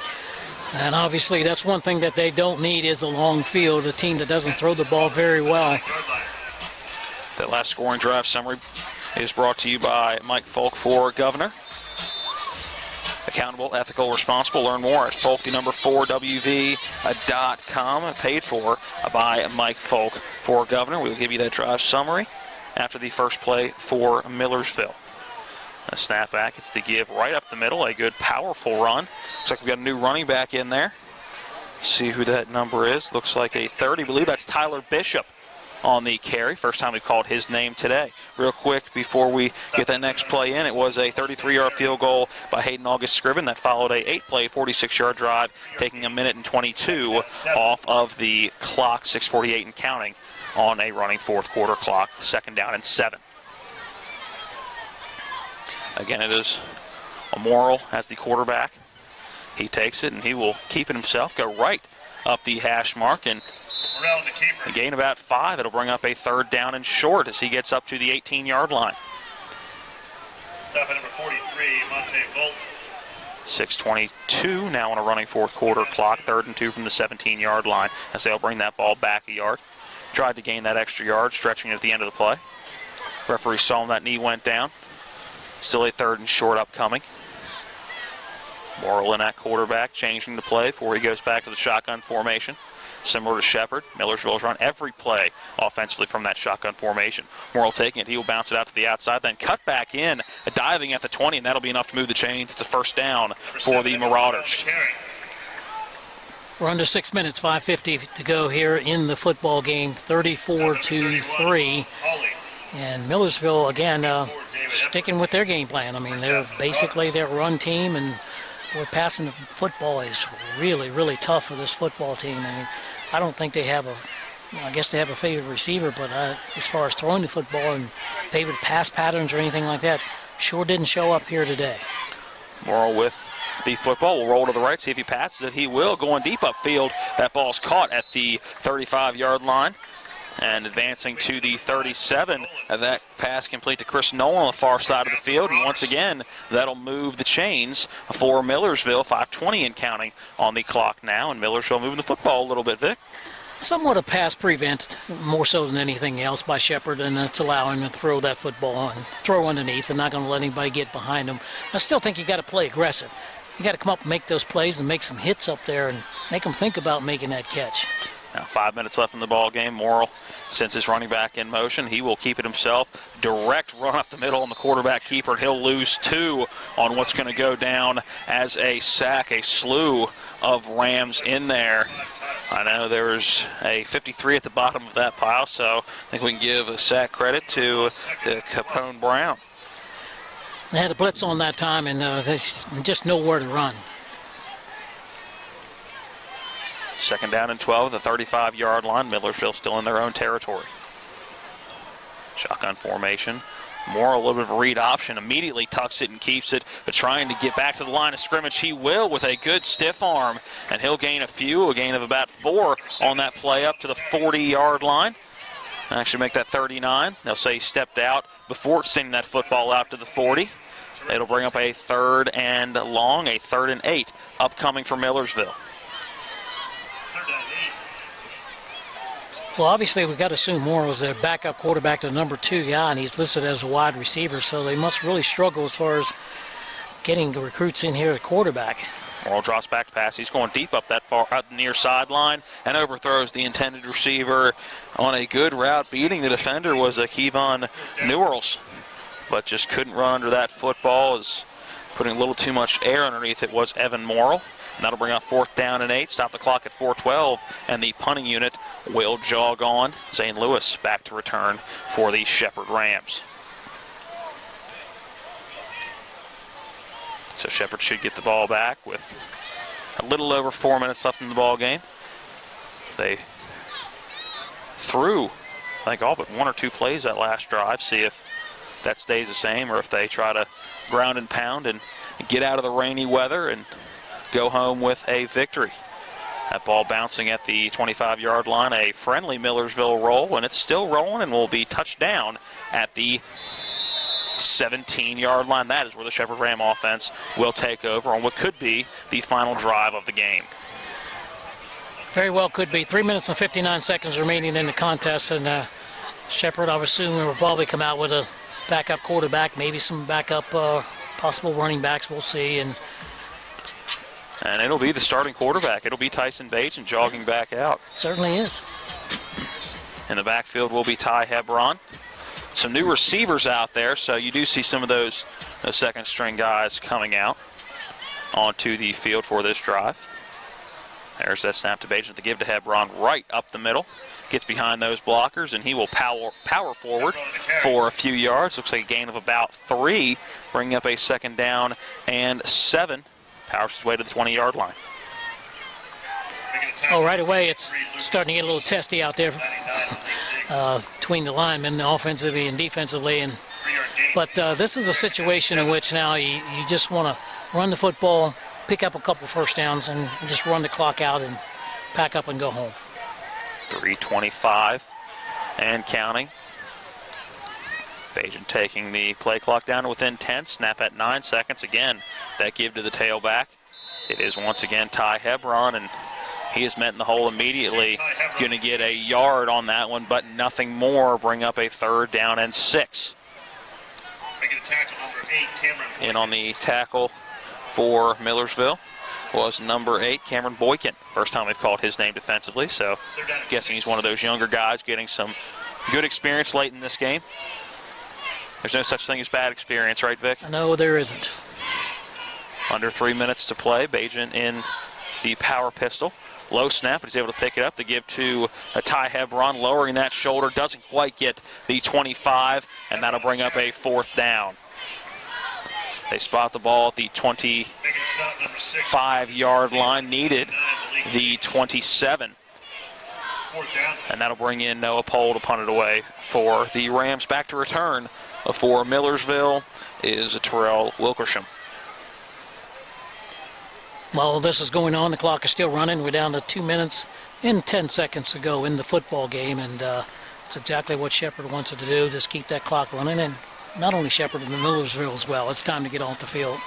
And obviously that's one thing that they don't need is a long field, a team that doesn't throw the ball very well. That last scoring drive summary is brought to you by Mike Folk for Governor. Accountable, ethical, responsible. Learn more at folk4wv.com. Paid for by Mike Folk for Governor. We'll give you that drive summary after the first play for Millersville. A snap back, it's the give right up the middle, a good powerful run. Looks like we've got a new running back in there. See who that number is. Looks like a 30, I believe that's Tyler Bishop on the carry. First time we've called his name today. Real quick before we get that next play in, it was a 33-yard field goal by Hayden August Scriven that followed a 8-play, 46-yard drive, taking a minute and 22 off of the clock, 6:48 and counting on a running fourth quarter clock, 2nd down and 7. Again, it is Morrill as the quarterback. He takes it, and he will keep it himself, go right up the hash mark, and gain about 5. It'll bring up a 3rd down and short as he gets up to the 18-yard line. Stop at number 43, Monte Volt. 6:22 now on a running fourth quarter clock, 3rd and 2 from the 17-yard line as they'll bring that ball back a yard. Tried to gain that extra yard, stretching it at the end of the play. Referee saw him, that knee went down. Still a 3rd and short upcoming. Morrill in at quarterback, changing the play before he goes back to the shotgun formation. Similar to Shepherd, Millersville's run every play offensively from that shotgun formation. Morrill taking it, he will bounce it out to the outside, then cut back in, diving at the 20, and that'll be enough to move the chains. It's a 1st down for the Marauders. We're under 6 minutes, 5:50 to go here in the football game, 34-3. And Millersville, again, sticking with their game plan. I mean, they're basically their run team, and we're passing the football is really, really tough for this football team. I mean, I don't think they have I guess they have a favorite receiver, but as far as throwing the football and favorite pass patterns or anything like that, sure didn't show up here today. Morrill with the football. Will roll to the right, see if he passes it. He will, going deep upfield. That ball's caught at the 35-yard line. And advancing to the 37, that pass complete to Chris Nolan on the far side of the field. And once again, that'll move the chains for Millersville. 5:20 and counting on the clock now. And Millersville moving the football a little bit, Vic. Somewhat a pass prevent, more so than anything else, by Shepherd, and it's allowing him to throw that football and throw underneath and not going to let anybody get behind him. I still think you got to play aggressive. You got to come up and make those plays and make some hits up there and make them think about making that catch. Now 5 minutes left in the ball game. Morrill, since his running back in motion, he will keep it himself. Direct run up the middle on the quarterback keeper, and he'll lose 2 on what's going to go down as a sack. A slew of Rams in there. I know there's a 53 at the bottom of that pile, so I think we can give a sack credit to Capone Brown. They had a blitz on that time, and there's just nowhere to run. Second down and 12 at the 35-yard line. Millersville still in their own territory. Shotgun formation. More a little bit of a read option. Immediately tucks it and keeps it, but trying to get back to the line of scrimmage. He will with a good stiff arm, and he'll gain a gain of about 4 on that play up to the 40-yard line. Actually make that 39. They'll say he stepped out before sending that football out to the 40. It'll bring up a 3rd and long, a 3rd and 8 upcoming for Millersville. Well, obviously, we've got to assume Moore was their backup quarterback to number 2 guy, and he's listed as a wide receiver, so they must really struggle as far as getting the recruits in here at quarterback. Morrill drops back to pass. He's going deep up that far, out the near sideline, and overthrows the intended receiver on a good route. Beating the defender was a Kevon Newells, but just couldn't run under that football. Is putting a little too much air underneath it was Evan Morrill. And that'll bring up 4th down and 8. Stop the clock at 4:12, and the punting unit will jog on. Zane Lewis back to return for the Shepherd Rams. So Shepherd should get the ball back with a little over 4 minutes left in the ball game. They threw, I think, all but 1 or 2 plays that last drive. See if that stays the same or if they try to ground and pound and get out of the rainy weather and go home with a victory. That ball bouncing at the 25-yard line, a friendly Millersville roll, and it's still rolling and will be touched down at the 17-yard line. That is where the Shepherd Ram offense will take over on what could be the final drive of the game. Very well could be. 3 minutes and 59 seconds remaining in the contest, and Shepherd, I would assume, will probably come out with a backup quarterback, maybe some backup possible running backs. We'll see. And it'll be the starting quarterback. It'll be Tyson Bajan jogging back out. Certainly is. In the backfield will be Ty Hebron. Some new receivers out there, so you do see some of those second-string guys coming out onto the field for this drive. There's that snap to Bajan to give to Hebron right up the middle. Gets behind those blockers, and he will power forward for a few yards. Looks like a gain of about 3, bringing up a 2nd down and 7. Powers his way to the 20-yard line. Oh, right away it's starting to get a little testy out there between the linemen, offensively and defensively. But this is a situation in which now you just want to run the football, pick up a couple first downs, and just run the clock out and pack up and go home. 3:25 and counting. Bajan taking the play clock down to within 10. Snap at 9 seconds. Again, that give to the tailback. It is once again Ty Hebron, and he is met in the hole immediately. Going to get a yard on that one, but nothing more. Bring up a 3rd down and 6. In on the tackle for Millersville was number 8, Cameron Boykin. First time they've called his name defensively, so guessing he's one of those younger guys getting some good experience late in this game. There's no such thing as bad experience, right, Vic? No, there isn't. Under 3 minutes to play. Bajan in the power pistol. Low snap, but he's able to pick it up to give to Ty Hebron. Lowering that shoulder, doesn't quite get the 25, and that'll bring up a 4th down. They spot the ball at the 25-yard line. Needed the 27. And that'll bring in Noah Pohl to punt it away for the Rams. Back to return for Millersville is Terrell Wilkersham. While this is going on, the clock is still running. We're down to 2 minutes and 10 seconds to go in the football game, and it's exactly what Shepherd wants it to do, just keep that clock running, and not only Shepherd, but Millersville as well. It's time to get off the field.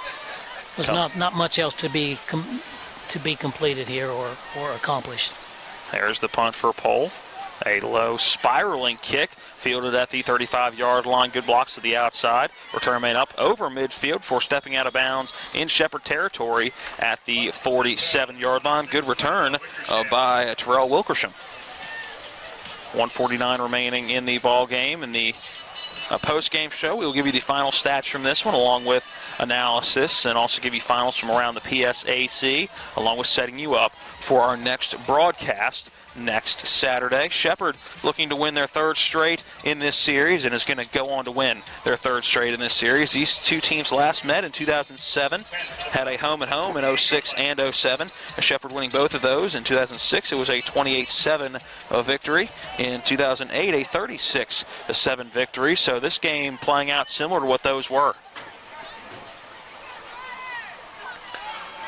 There's not much else to be completed here or accomplished. There's the punt for Pole. A low spiraling kick fielded at the 35-yard line. Good blocks to the outside. Return made up over midfield for stepping out of bounds in Shepherd territory at the 47-yard line. Good return by Terrell Wilkerson. 1:49 remaining in the ball game. In the post-game show, we will give you the final stats from this one, along with analysis, and also give you finals from around the PSAC, along with setting you up for our next broadcast next Saturday. Shepherd looking to win their third straight in this series and is going to go on to win their third straight in this series. These two teams last met in 2007, had a home-and-home in 06 and 07. Shepherd winning both of those. In 2006, it was a 28-7 victory. In 2008, a 36-7 victory. So this game playing out similar to what those were.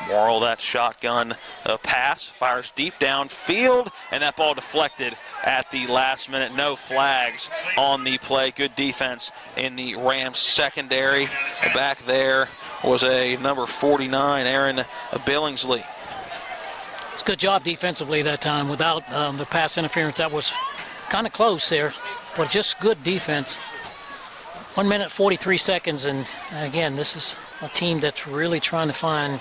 Morrill, that shotgun pass, fires deep downfield, and that ball deflected at the last minute. No flags on the play. Good defense in the Rams secondary. Back there was a number 49, Aaron Billingsley. It's a good job defensively that time without the pass interference. That was kind of close there, but just good defense. 1 minute, 43 seconds, and again, this is a team that's really trying to find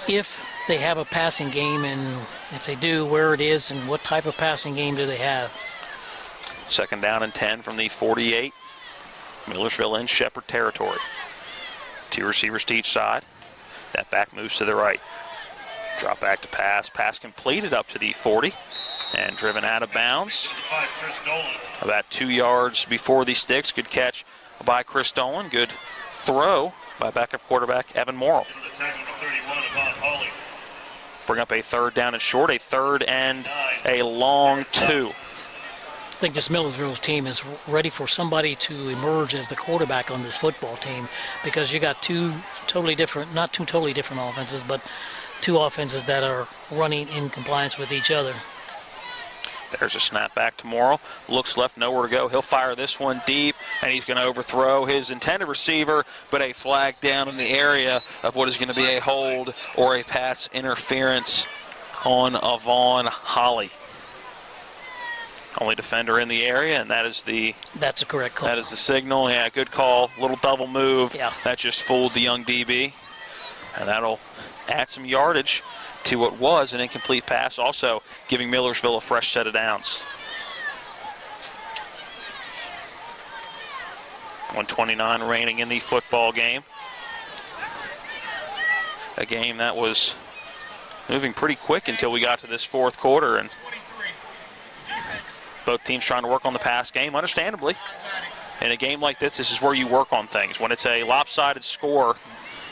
if they have a passing game, and if they do, where it is and what type of passing game do they have. Second down and 10 from the 48. Millersville in Shepherd territory. Two receivers to each side. That back moves to the right. Drop back to pass. Pass completed up to the 40 and driven out of bounds. About 2 yards before the sticks. Good catch by Chris Dolan. Good throw by backup quarterback Evan Morrill. Bring up a third down and short, a third and a long 2. I think this Millersville's team is ready for somebody to emerge as the quarterback on this football team, because you got two totally different, not two totally different offenses, but two offenses that are running in compliance with each other. There's a snap back to Morrill. Looks left, nowhere to go. He'll fire this one deep, and he's going to overthrow his intended receiver, but a flag down in the area of what is going to be a hold or a pass interference on Avon Holly. Only defender in the area, and that's a correct call. That is the signal. Yeah, good call. Little double move. Yeah. That just fooled the young DB, and that'll add some yardage to what was an incomplete pass, also giving Millersville a fresh set of downs. 1:29 remaining in the football game. A game that was moving pretty quick until we got to this fourth quarter, and both teams trying to work on the pass game, understandably. In a game like this is where you work on things. When it's a lopsided score,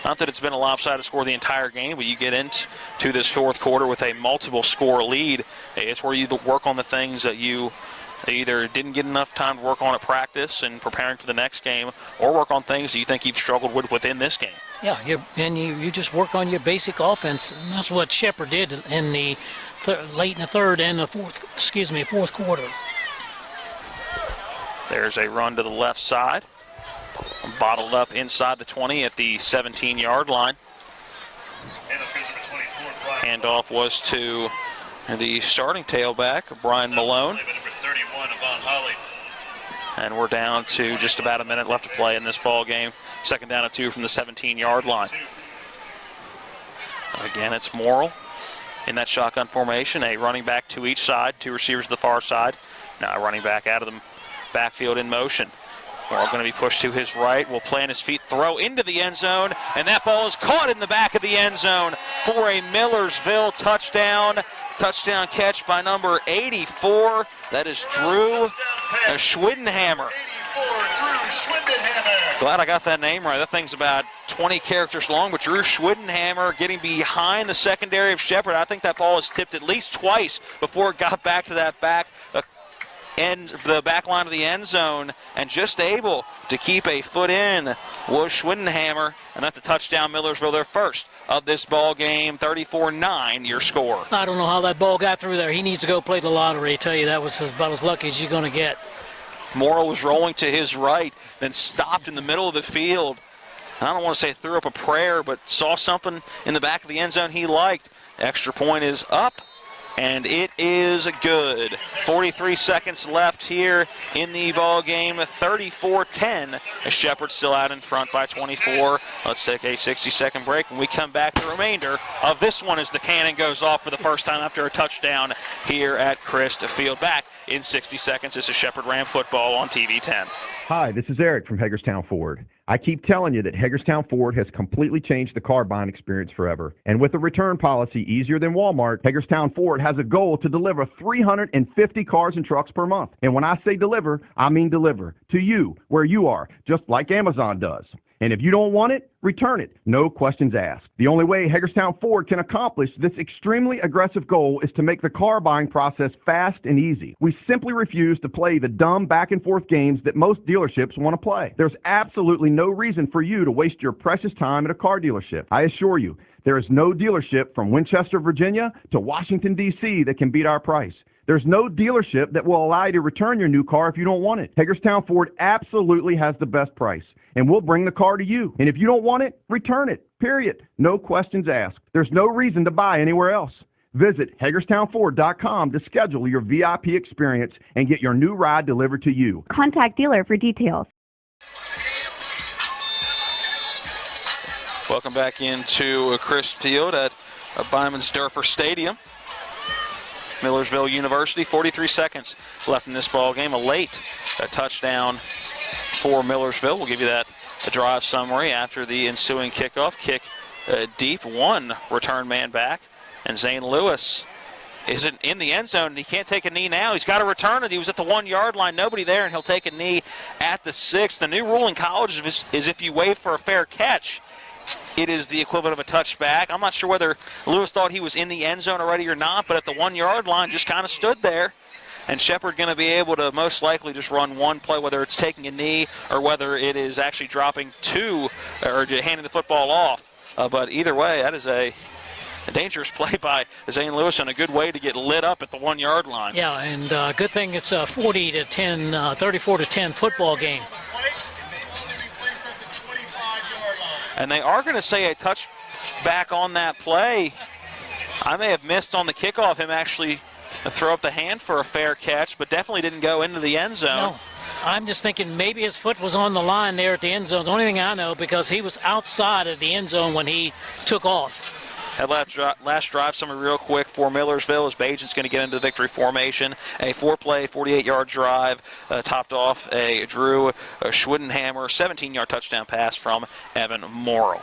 not that it's been a lopsided score the entire game, but you get into this fourth quarter with a multiple score lead. It's where you work on the things that you either didn't get enough time to work on at practice and preparing for the next game, or work on things that you think you've struggled with within this game. Yeah, you just work on your basic offense, and that's what Shepherd did in the late in the third and the fourth quarter. There's a run to the left side. Bottled up inside the 20 at the 17-yard line. Handoff was to the starting tailback, Brian Malone. And we're down to just about a minute left to play in this ball game. Second down and 2 from the 17-yard line. Again, it's Morrill in that shotgun formation. A running back to each side, two receivers to the far side. Now running back out of the backfield in motion. Morrill going to be pushed to his right. Will plant his feet, throw into the end zone, and that ball is caught in the back of the end zone for a Millersville touchdown. Touchdown catch by number 84. That is Drew Schwindenhammer. Glad I got that name right. That thing's about 20 characters long, but Drew Schwindenhammer getting behind the secondary of Shepherd. I think that ball was tipped at least twice before it got back to that back the back line of the end zone, and just able to keep a foot in was Schwindenhammer, and that's the touchdown. Millersville, their first of this ball game. 34-9 your score. I don't know how that ball got through there. He needs to go play the lottery. I tell you, that was about as lucky as you're going to get. Morrow was rolling to his right, then stopped in the middle of the field. I don't want to say threw up a prayer, but saw something in the back of the end zone he liked. Extra point is up, and it is good. 43 seconds left here in the ball game. 34-10. Shepherd still out in front by 24. Let's take a 60-second break. When we come back, the remainder of this one as the cannon goes off for the first time after a touchdown here at Christ Field. Back in 60 seconds. This is Shepherd Ram football on TV 10. Hi, this is Eric from Hagerstown Ford. I keep telling you that Hagerstown Ford has completely changed the car buying experience forever. And with a return policy easier than Walmart, Hagerstown Ford has a goal to deliver 350 cars and trucks per month. And when I say deliver, I mean deliver to you, where you are, just like Amazon does. And if you don't want it, return it. No questions asked. The only way Hagerstown Ford can accomplish this extremely aggressive goal is to make the car buying process fast and easy. We simply refuse to play the dumb back and forth games that most dealerships want to play. There's absolutely no reason for you to waste your precious time at a car dealership. I assure you, there is no dealership from Winchester, Virginia to Washington, D.C. that can beat our price. There's no dealership that will allow you to return your new car if you don't want it. Hagerstown Ford absolutely has the best price, and we'll bring the car to you. And if you don't want it, return it, period. No questions asked. There's no reason to buy anywhere else. Visit HagerstownFord.com to schedule your VIP experience and get your new ride delivered to you. Contact dealer for details. Welcome back into Christ Field at Bymansdorfer Stadium. Millersville University, 43 seconds left in this ball game. A touchdown for Millersville. We'll give you that drive summary after the ensuing kickoff. Kick deep, one return man back, and Zane Lewis isn't in the end zone, and he can't take a knee now. He's got to return it. He was at the 1 yard line, nobody there, and he'll take a knee at the 6. The new rule in college is if you wave for a fair catch, it is the equivalent of a touchback. I'm not sure whether Lewis thought he was in the end zone already or not, but at the 1 yard line just kind of stood there. And Shepherd going to be able to most likely just run one play, whether it's taking a knee or whether it is actually dropping two or handing the football off. But either way, that is a dangerous play by Zane Lewis and a good way to get lit up at the 1 yard line. Yeah, and good thing it's a 34-10 football game. And they are going to say a touchback on that play. I may have missed on the kickoff him actually throw up the hand for a fair catch, but definitely didn't go into the end zone. No, I'm just thinking maybe his foot was on the line there at the end zone. The only thing I know, because he was outside of the end zone when he took off. That last drive summary real quick for Millersville as Bajent's going to get into the victory formation. A 4-play, 48-yard drive topped off a Drew Schwindenhammer 17-yard touchdown pass from Evan Morrow.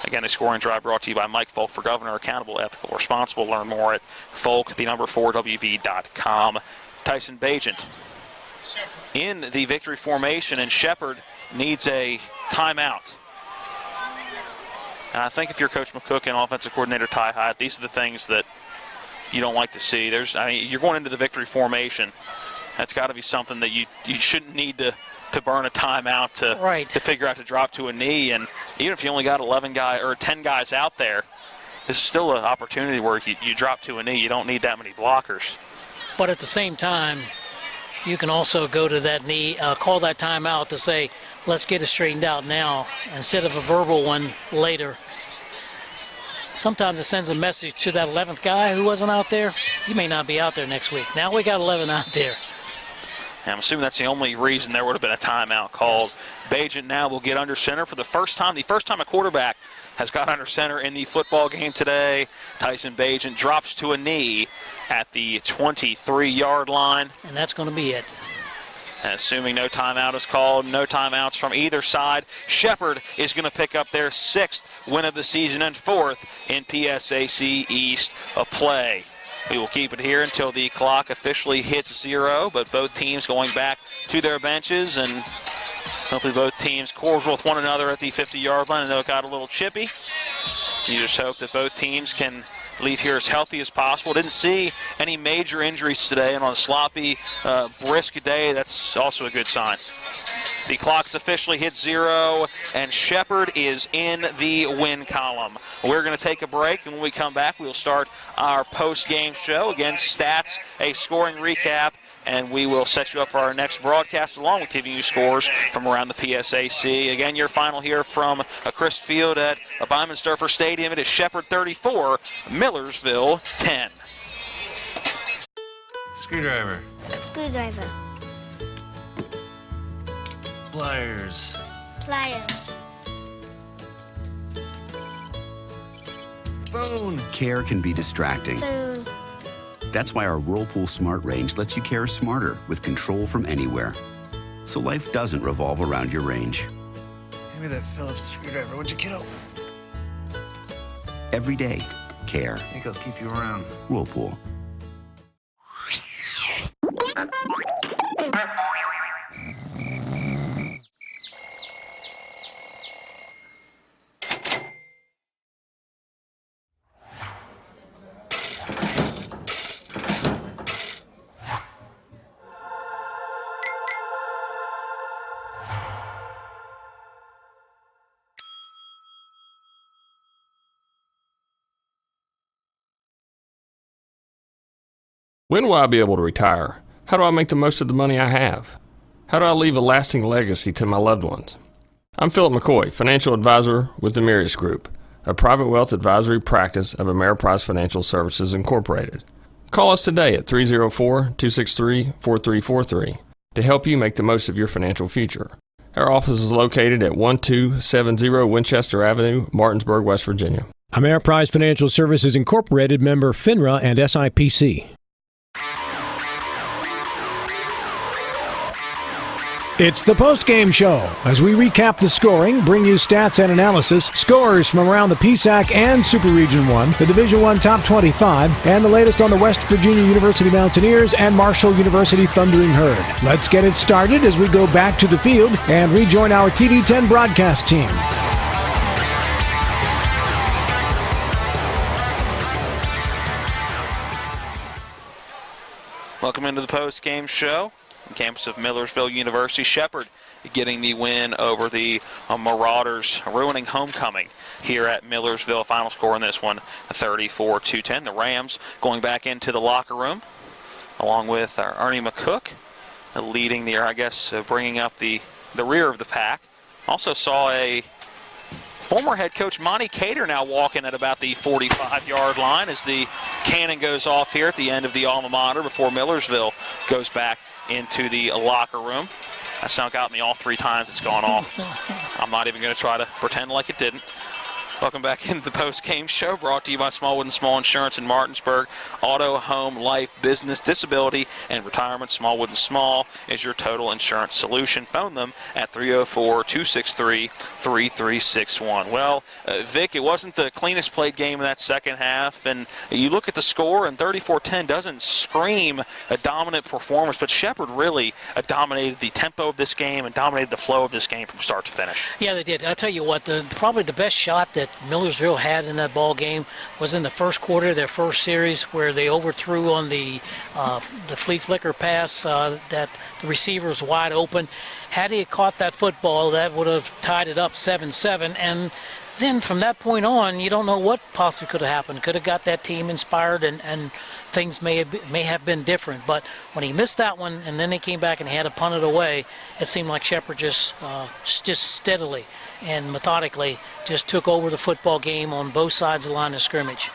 Again, a scoring drive brought to you by Mike Folk for Governor, accountable, ethical, responsible. Learn more at folk4wv.com. Tyson Bajent in the victory formation, and Shepherd needs a timeout. And I think if you're Coach McCook and offensive coordinator Ty Hyatt, these are the things that you don't like to see. You're going into the victory formation. That's got to be something that you shouldn't need to burn a timeout to figure out to drop to a knee. And even if you only got 10 guys out there, this is still an opportunity where you drop to a knee. You don't need that many blockers. But at the same time, you can also go to that knee, call that timeout to say, let's get it straightened out now instead of a verbal one later. Sometimes it sends a message to that 11th guy who wasn't out there. You may not be out there next week. Now we got 11 out there. And I'm assuming that's the only reason there would have been a timeout called. Yes. Bajent now will get under center for the first time. The first time a quarterback has got under center in the football game today. Tyson Bajent drops to a knee at the 23-yard line. And that's going to be it. And assuming no timeout is called, no timeouts from either side, Shepherd is going to pick up their 6th win of the season and 4th in PSAC East play. We will keep it here until the clock officially hits 0, but both teams going back to their benches, and hopefully both teams cordial with one another at the 50-yard line. I know it got a little chippy. You just hope that both teams can leave here as healthy as possible. Didn't see any major injuries today, and on a sloppy, brisk day, that's also a good sign. The clock's officially hit 0, and Shepherd is in the win column. We're going to take a break, and when we come back, we'll start our post-game show. Again, stats, a scoring recap, and we will set you up for our next broadcast along with giving you scores from around the PSAC. Again, your final here from Christ Field at Byman-Sturfer Stadium. It is Shepherd 34, Millersville 10. Screwdriver. Screwdriver. Pliers. Pliers. Phone. Care can be distracting. Phone. That's why our Whirlpool Smart Range lets you care smarter with control from anywhere. So life doesn't revolve around your range. Give me that Phillips screwdriver, would you, kiddo? Every day, care. I think I'll keep you around. Whirlpool. When will I be able to retire? How do I make the most of the money I have? How do I leave a lasting legacy to my loved ones? I'm Philip McCoy, financial advisor with the Mirius Group, a private wealth advisory practice of Ameriprise Financial Services Incorporated. Call us today at 304-263-4343 to help you make the most of your financial future. Our office is located at 1270 Winchester Avenue, Martinsburg, West Virginia. Ameriprise Financial Services Incorporated, member FINRA and SIPC. It's the post-game show as we recap the scoring, bring you stats and analysis, scores from around the PSAC and Super Region 1, the Division 1 Top 25, and the latest on the West Virginia University Mountaineers and Marshall University Thundering Herd. Let's get it started as we go back to the field and rejoin our TV 10 broadcast team. Welcome into the post-game show. Campus of Millersville University. Shepherd getting the win over the Marauders, ruining homecoming here at Millersville. Final score in this one, 34-10. The Rams going back into the locker room, along with Ernie McCook, leading the, bringing up the rear of the pack. Also saw a former head coach Monty Cater now walking at about the 45-yard line as the cannon goes off here at the end of the alma mater before Millersville goes back into the locker room. That sound got me all 3 times it's gone off. I'm not even going to try to pretend like it didn't. Welcome back into the post-game show, brought to you by Smallwood & Small Insurance in Martinsburg. Auto, home, life, business, disability, and retirement. Smallwood & Small is your total insurance solution. Phone them at 304-263-3361. Well, Vic, it wasn't the cleanest played game in that second half, and you look at the score, and 34-10 doesn't scream a dominant performance, but Shepherd really dominated the tempo of this game and dominated the flow of this game from start to finish. Yeah, they did. I'll tell you what, probably the best shot that Millersville had in that ball game was in the first quarter, their first series, where they overthrew on the flea flicker pass that the receiver was wide open. Had he caught that football, that would have tied it up 7-7. And then from that point on, you don't know what possibly could have happened. Could have got that team inspired, and things may have been different. But when he missed that one, and then they came back and had to punt it away, it seemed like Shepherd just steadily and methodically just took over the football game on both sides of the line of scrimmage.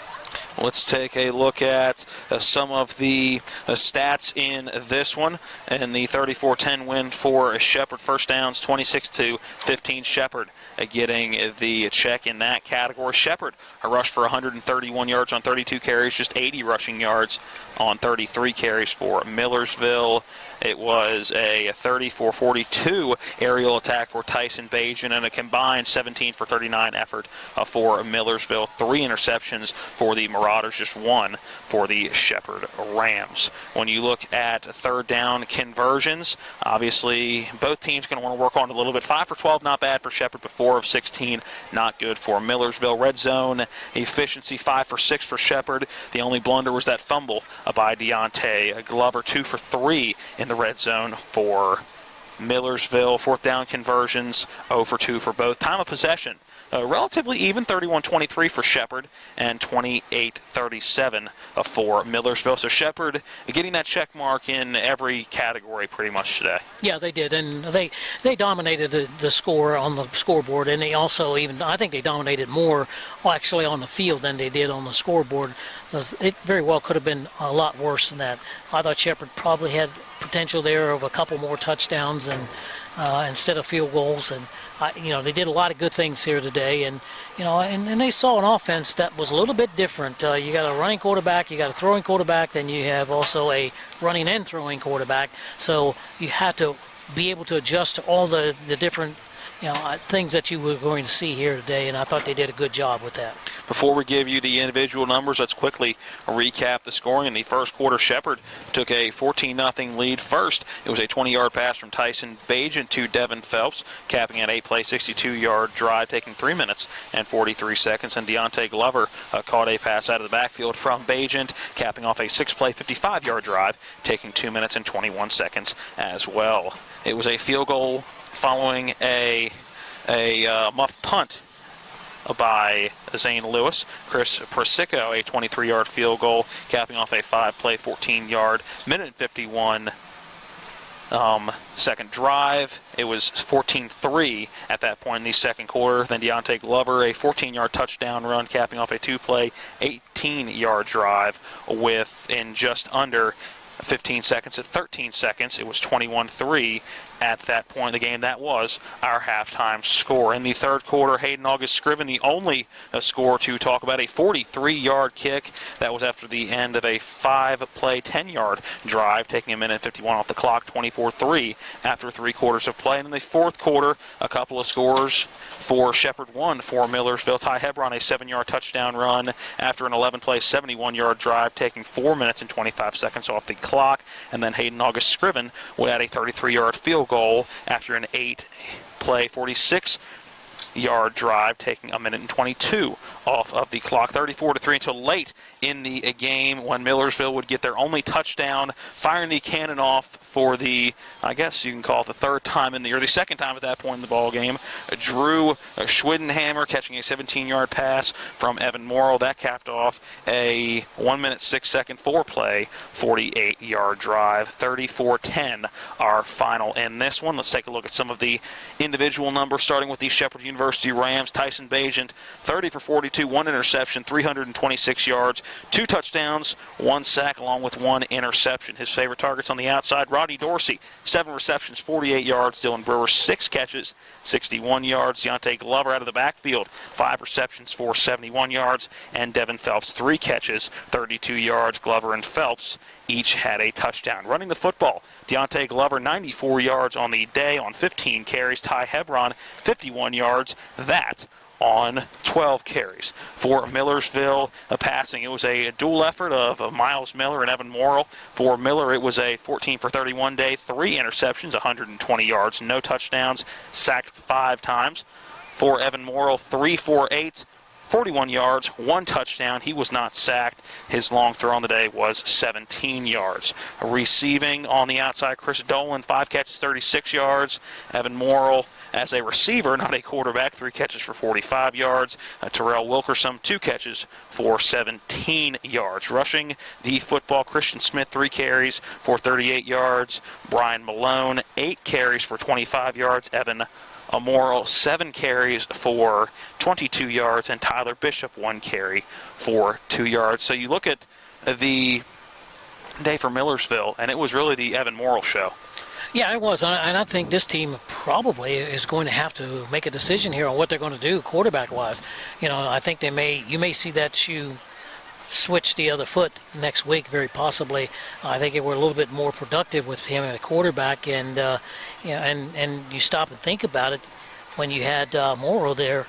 Let's take a look at some of the stats in this one. And the 34-10 win for Shepherd. First downs, 26-15. Shepherd getting the check in that category. Shepherd rushed for 131 yards on 32 carries, just 80 rushing yards on 33 carries for Millersville. It was a 34-42 aerial attack for Tyson Bajan and a combined 17-for-39 effort for Millersville. 3 interceptions for the Marauders. Marauders, just 1 for the Shepherd Rams. When you look at third down conversions, obviously both teams going to want to work on it a little bit. 5 for 12, not bad for Shepherd, but 4 of 16, not good for Millersville. Red zone efficiency, 5 for 6 for Shepherd. The only blunder was that fumble by Deontay Glover. 2 for 3 in the red zone for Millersville. Fourth down conversions, 0 for 2 for both. Time of possession, relatively even, 31-23 for Shepherd and 28-37 for Millersville. So Shepherd getting that check mark in every category pretty much today. Yeah, they did, and they dominated the score on the scoreboard, and they also I think they dominated more actually on the field than they did on the scoreboard. It very well could have been a lot worse than that. I thought Shepherd probably had potential there of a couple more touchdowns and instead of field goals, and they did a lot of good things here today, and they saw an offense that was a little bit different. You got a running quarterback, you got a throwing quarterback, then you have also a running and throwing quarterback. So you had to be able to adjust to all the different things that you were going to see here today, and I thought they did a good job with that. Before we give you the individual numbers, let's quickly recap the scoring. In the first quarter, Shepherd took a 14-0 lead first. It was a 20-yard pass from Tyson Bajan to Devin Phelps, capping an 8-play, 62-yard drive, taking 3 minutes and 43 seconds. And Deontay Glover caught a pass out of the backfield from Bajan, capping off a 6-play, 55-yard drive, taking 2 minutes and 21 seconds as well. It was a field goal following a muff punt by Zane Lewis. Chris Persico, a 23-yard field goal, capping off a 5-play, 14-yard, minute and 51 second drive. It was 14-3 at that point in the second quarter. Then Deontay Glover, a 14-yard touchdown run, capping off a 2-play, 18-yard drive within just under 15 seconds. At 13 seconds, it was 21-3 at that point in the game. That was our halftime score. In the third quarter, Hayden August Scriven, the only score to talk about, a 43-yard kick. That was after the end of a 5-play, 10-yard drive, taking a minute and 51 off the clock, 24-3 after 3 quarters of play. And in the fourth quarter, a couple of scores for Shepherd, 1 for Millersville. Ty Hebron, a 7-yard touchdown run after an 11-play, 71-yard drive, taking 4 minutes and 25 seconds off the clock. And then Hayden August Scriven would add a 33-yard field goal after an 8-play, 46-yard drive, taking a minute and 22 off of the clock. 34-3 until late in the game when Millersville would get their only touchdown, firing the cannon off for the, I guess you can call it the third time or the second time at that point in the ball game. Drew Schwiddenhammer catching a 17-yard pass from Evan Morrill. That capped off a 1 minute 6 second 4-play 48-yard drive. 34-10 our final in this one. Let's take a look at some of the individual numbers, starting with the Shepherd University Rams. Tyson Bajent, 30 for 42, 1 interception, 326 yards, 2 touchdowns, 1 sack, along with 1 interception. His favorite targets on the outside, Roddy Dorsey, 7 receptions, 48 yards. Dylan Brewer, 6 catches, 61 yards. Deontay Glover out of the backfield, 5 receptions for 71 yards. And Devin Phelps, 3 catches, 32 yards. Glover and Phelps each had a touchdown. Running the football, Deontay Glover, 94 yards on the day on 15 carries. Ty Hebron, 51 yards. That on 12 carries. For Millersville, passing, it was a dual effort of Miles Miller and Evan Morrill. For Miller, it was a 14 for 31 day, 3 interceptions, 120 yards, no touchdowns, sacked 5 times. For Evan Morrill, 3 for 8, 41 yards, 1 touchdown. He was not sacked. His long throw on the day was 17 yards. Receiving on the outside, Chris Dolan, 5 catches, 36 yards. Evan Morrill as a receiver, not a quarterback, 3 catches for 45 yards. Terrell Wilkerson, 2 catches for 17 yards. Rushing the football, Christian Smith, 3 carries for 38 yards. Brian Malone, 8 carries for 25 yards. Evan Morrill, 7 carries for 22 yards, and Tyler Bishop, 1 carry for 2 yards. So you look at the day for Millersville, and it was really the Evan Morrill show. Yeah, it was, and I think this team probably is going to have to make a decision here on what they're going to do quarterback-wise. I think you may see that shoe switch the other foot next week, very possibly. I think they were a little bit more productive with him at quarterback, and and you stop and think about it. When you had Morrill there,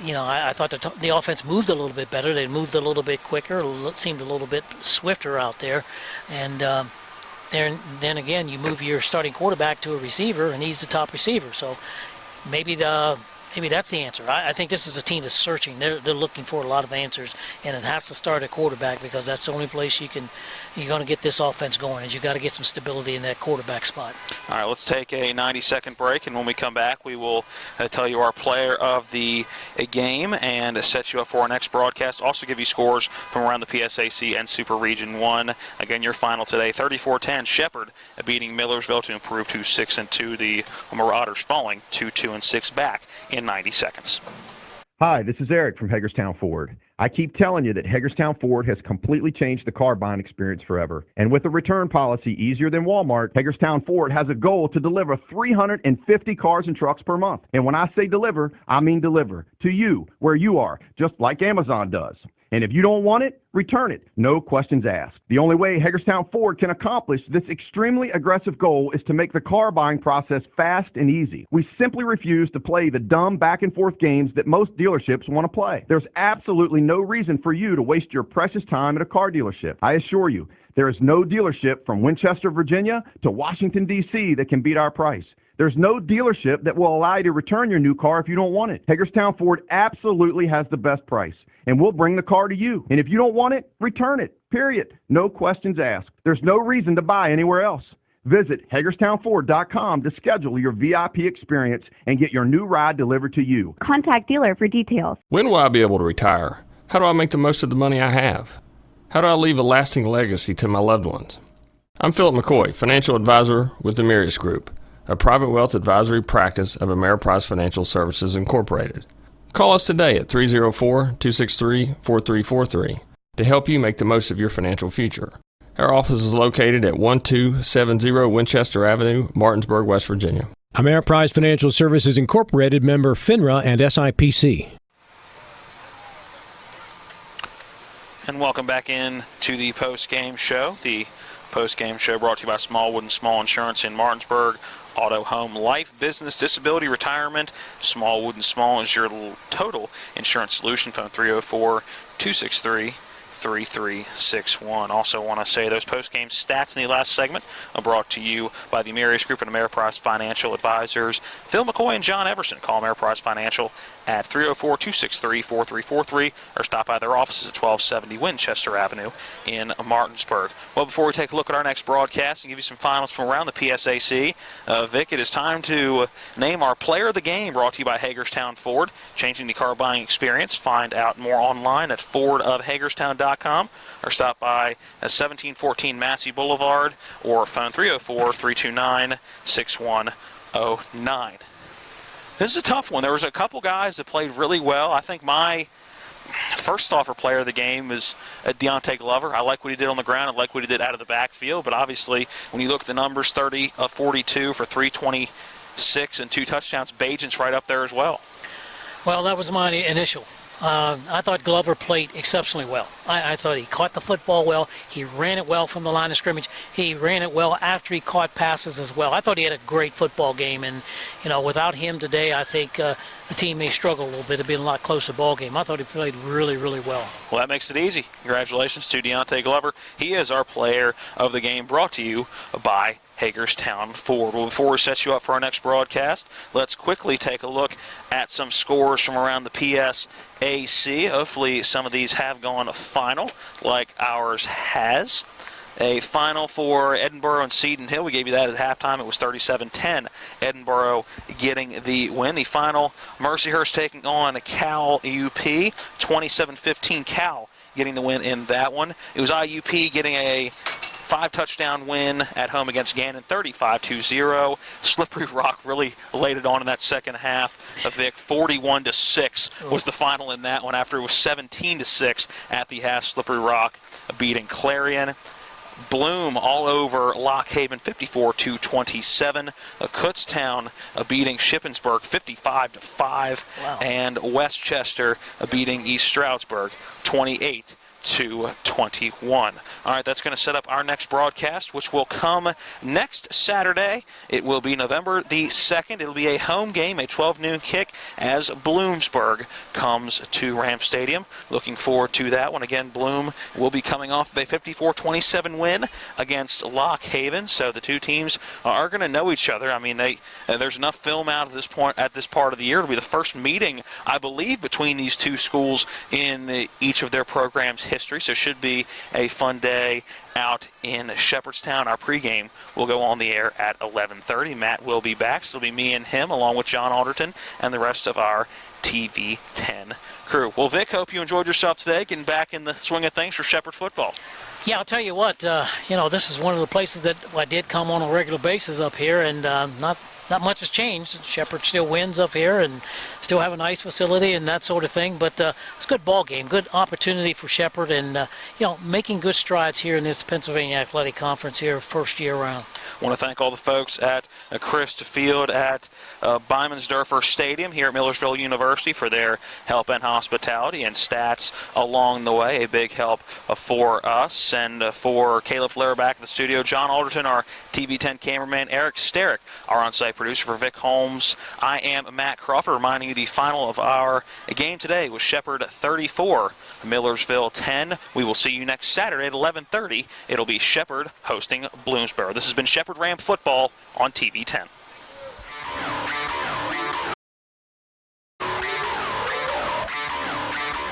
I thought the offense moved a little bit better. They moved a little bit quicker, seemed a little bit swifter out there. And then again, you move your starting quarterback to a receiver, and he's the top receiver. So maybe that's the answer. I think this is a team that's searching. They're looking for a lot of answers, and it has to start at quarterback because that's the only place you're going to get this offense going. Is you got to get some stability in that quarterback spot. All right, let's take a 90-second break, and when we come back, we will tell you our player of the game and set you up for our next broadcast. Also give you scores from around the PSAC and Super Region 1. Again, your final today: 34-10. Shepherd beating Millersville to improve to 6-2. The Marauders falling to 2-6 back in 90 seconds. Hi, this is Eric from Hagerstown Ford. I keep telling you that Hagerstown Ford has completely changed the car buying experience forever. And with a return policy easier than Walmart, Hagerstown Ford has a goal to deliver 350 cars and trucks per month. And when I say deliver, I mean deliver to you, where you are, just like Amazon does. And if you don't want it, return it. No questions asked. The only way Hagerstown Ford can accomplish this extremely aggressive goal is to make the car buying process fast and easy. We simply refuse to play the dumb back and forth games that most dealerships want to play. There's absolutely no reason for you to waste your precious time at a car dealership. I assure you, there is no dealership from Winchester, Virginia to Washington, D.C. that can beat our price. There's no dealership that will allow you to return your new car if you don't want it. Hagerstown Ford absolutely has the best price, and we'll bring the car to you. And if you don't want it, return it, period. No questions asked. There's no reason to buy anywhere else. Visit HagerstownFord.com to schedule your VIP experience and get your new ride delivered to you. Contact dealer for details. When will I be able to retire? How do I make the most of the money I have? How do I leave a lasting legacy to my loved ones? I'm Philip McCoy, financial advisor with the Mirius Group, a private wealth advisory practice of Ameriprise Financial Services Incorporated. Call us today at 304-263-4343 to help you make the most of your financial future. Our office is located at 1270 Winchester Avenue, Martinsburg, West Virginia. Ameriprise Financial Services Incorporated, member FINRA and SIPC. And welcome back in to the post-game show. The post-game show brought to you by Smallwood and Small Insurance in Martinsburg. Auto, home, life, business, disability, retirement. Smallwood and Small is your total insurance solution. Phone 304-263-3361. Also want to say those post-game stats in the last segment are brought to you by the Mirius Group and Ameriprise Financial Advisors. Phil McCoy and John Everson. Call Ameriprise Financial at 304-263-4343 or stop by their offices at 1270 Winchester Avenue in Martinsburg. Well, before we take a look at our next broadcast and give you some finals from around the PSAC, Vic, it is time to name our player of the game, brought to you by Hagerstown Ford, changing the car buying experience. Find out more online at fordofhagerstown.com or stop by 1714 Massey Boulevard or phone 304-329-6109. This is a tough one. There was a couple guys that played really well. I think my first offer player of the game is Deontay Glover. I like what he did on the ground. I like what he did out of the backfield. But obviously, when you look at the numbers, 30 of 42 for 326 and 2 touchdowns. Bajent's right up there as well. Well, that was my initial. I thought Glover played exceptionally well. I thought he caught the football well. He ran it well from the line of scrimmage. He ran it well after he caught passes as well. I thought he had a great football game, and without him today, I think the team may struggle a little bit. It'd be a lot closer ball game. I thought he played really, really well. Well, that makes it easy. Congratulations to Deontay Glover. He is our player of the game, brought to you by Hagerstown Ford. Well, before we set you up for our next broadcast, let's quickly take a look at some scores from around the PSAC. Hopefully some of these have gone final like ours has. A final for Edinboro and Seton Hill. We gave you that at halftime. It was 37-10. Edinboro getting the win. The final, Mercyhurst taking on Cal UP. 27-15 Cal getting the win in that one. It was IUP getting a 5-touchdown win at home against Gannon, 35-0. Slippery Rock really laid it on in that second half. Vic, 41-6 was the final in that one after it was 17-6 at the half. Slippery Rock beating Clarion. Bloom all over Lock Haven, 54-27. Kutztown beating Shippensburg, 55-5. Wow. And Westchester beating East Stroudsburg, 28-17. to 21. All right, that's going to set up our next broadcast, which will come next Saturday. It will be November the 2nd. It'll be a home game, a 12 noon kick, as Bloomsburg comes to Ram Stadium. Looking forward to that one. Again, Bloom will be coming off of a 54-27 win against Lock Haven, so the two teams are going to know each other. I mean, there's enough film out at this point, at this part of the year. It'll be the first meeting, I believe, between these two schools in each of their programs' history, so it should be a fun day out in Shepherdstown. Our pregame will go on the air at 11:30. Matt will be back, so it'll be me and him, along with John Alderton and the rest of our TV 10 crew. Well, Vic, hope you enjoyed yourself today, getting back in the swing of things for Shepherd football. Yeah, I'll tell you what, this is one of the places that I did come on a regular basis up here, and not much has changed. Shepherd still wins up here and still have a nice facility and that sort of thing. But it's a good ball game, good opportunity for Shepherd, and making good strides here in this Pennsylvania Athletic Conference here, first year around. I want to thank all the folks at Christ Field at Bymansdorfer Stadium here at Millersville University for their help and hospitality and stats along the way. A big help for us and for Caleb Flair back in the studio, John Alderton, our TV10 cameraman, Eric Sterick, our on-site producer. For Vic Holmes, I am Matt Crawford, reminding you the final of our game today was Shepherd 34, Millersville 10. We will see you next Saturday at 11:30. It'll be Shepherd hosting Bloomsburg. This has been Shepherd Ram Football on TV 10.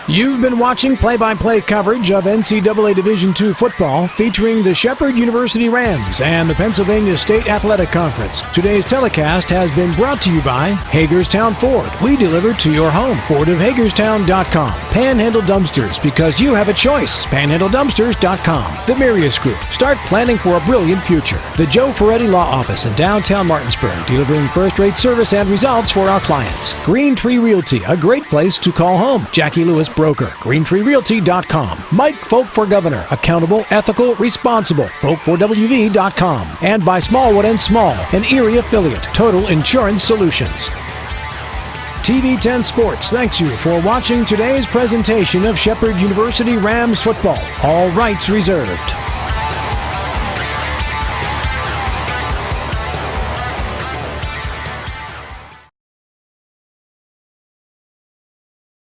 You've been watching play-by-play coverage of NCAA Division II football featuring the Shepherd University Rams and the Pennsylvania State Athletic Conference. Today's telecast has been brought to you by Hagerstown Ford. We deliver to your home. FordofHagerstown.com. Panhandle Dumpsters, because you have a choice. PanhandleDumpsters.com. The Mirius Group. Start planning for a brilliant future. The Joe Ferretti Law Office in downtown Martinsburg, delivering first-rate service and results for our clients. Green Tree Realty, a great place to call home. Jackie Lewis Broker, GreenTreeRealty.com. Mike Folk for Governor, accountable, ethical, responsible, Folk4WV.com. And by Smallwood and Small, an Erie affiliate, Total Insurance Solutions. TV 10 Sports thanks you for watching today's presentation of Shepherd University Rams football. All rights reserved.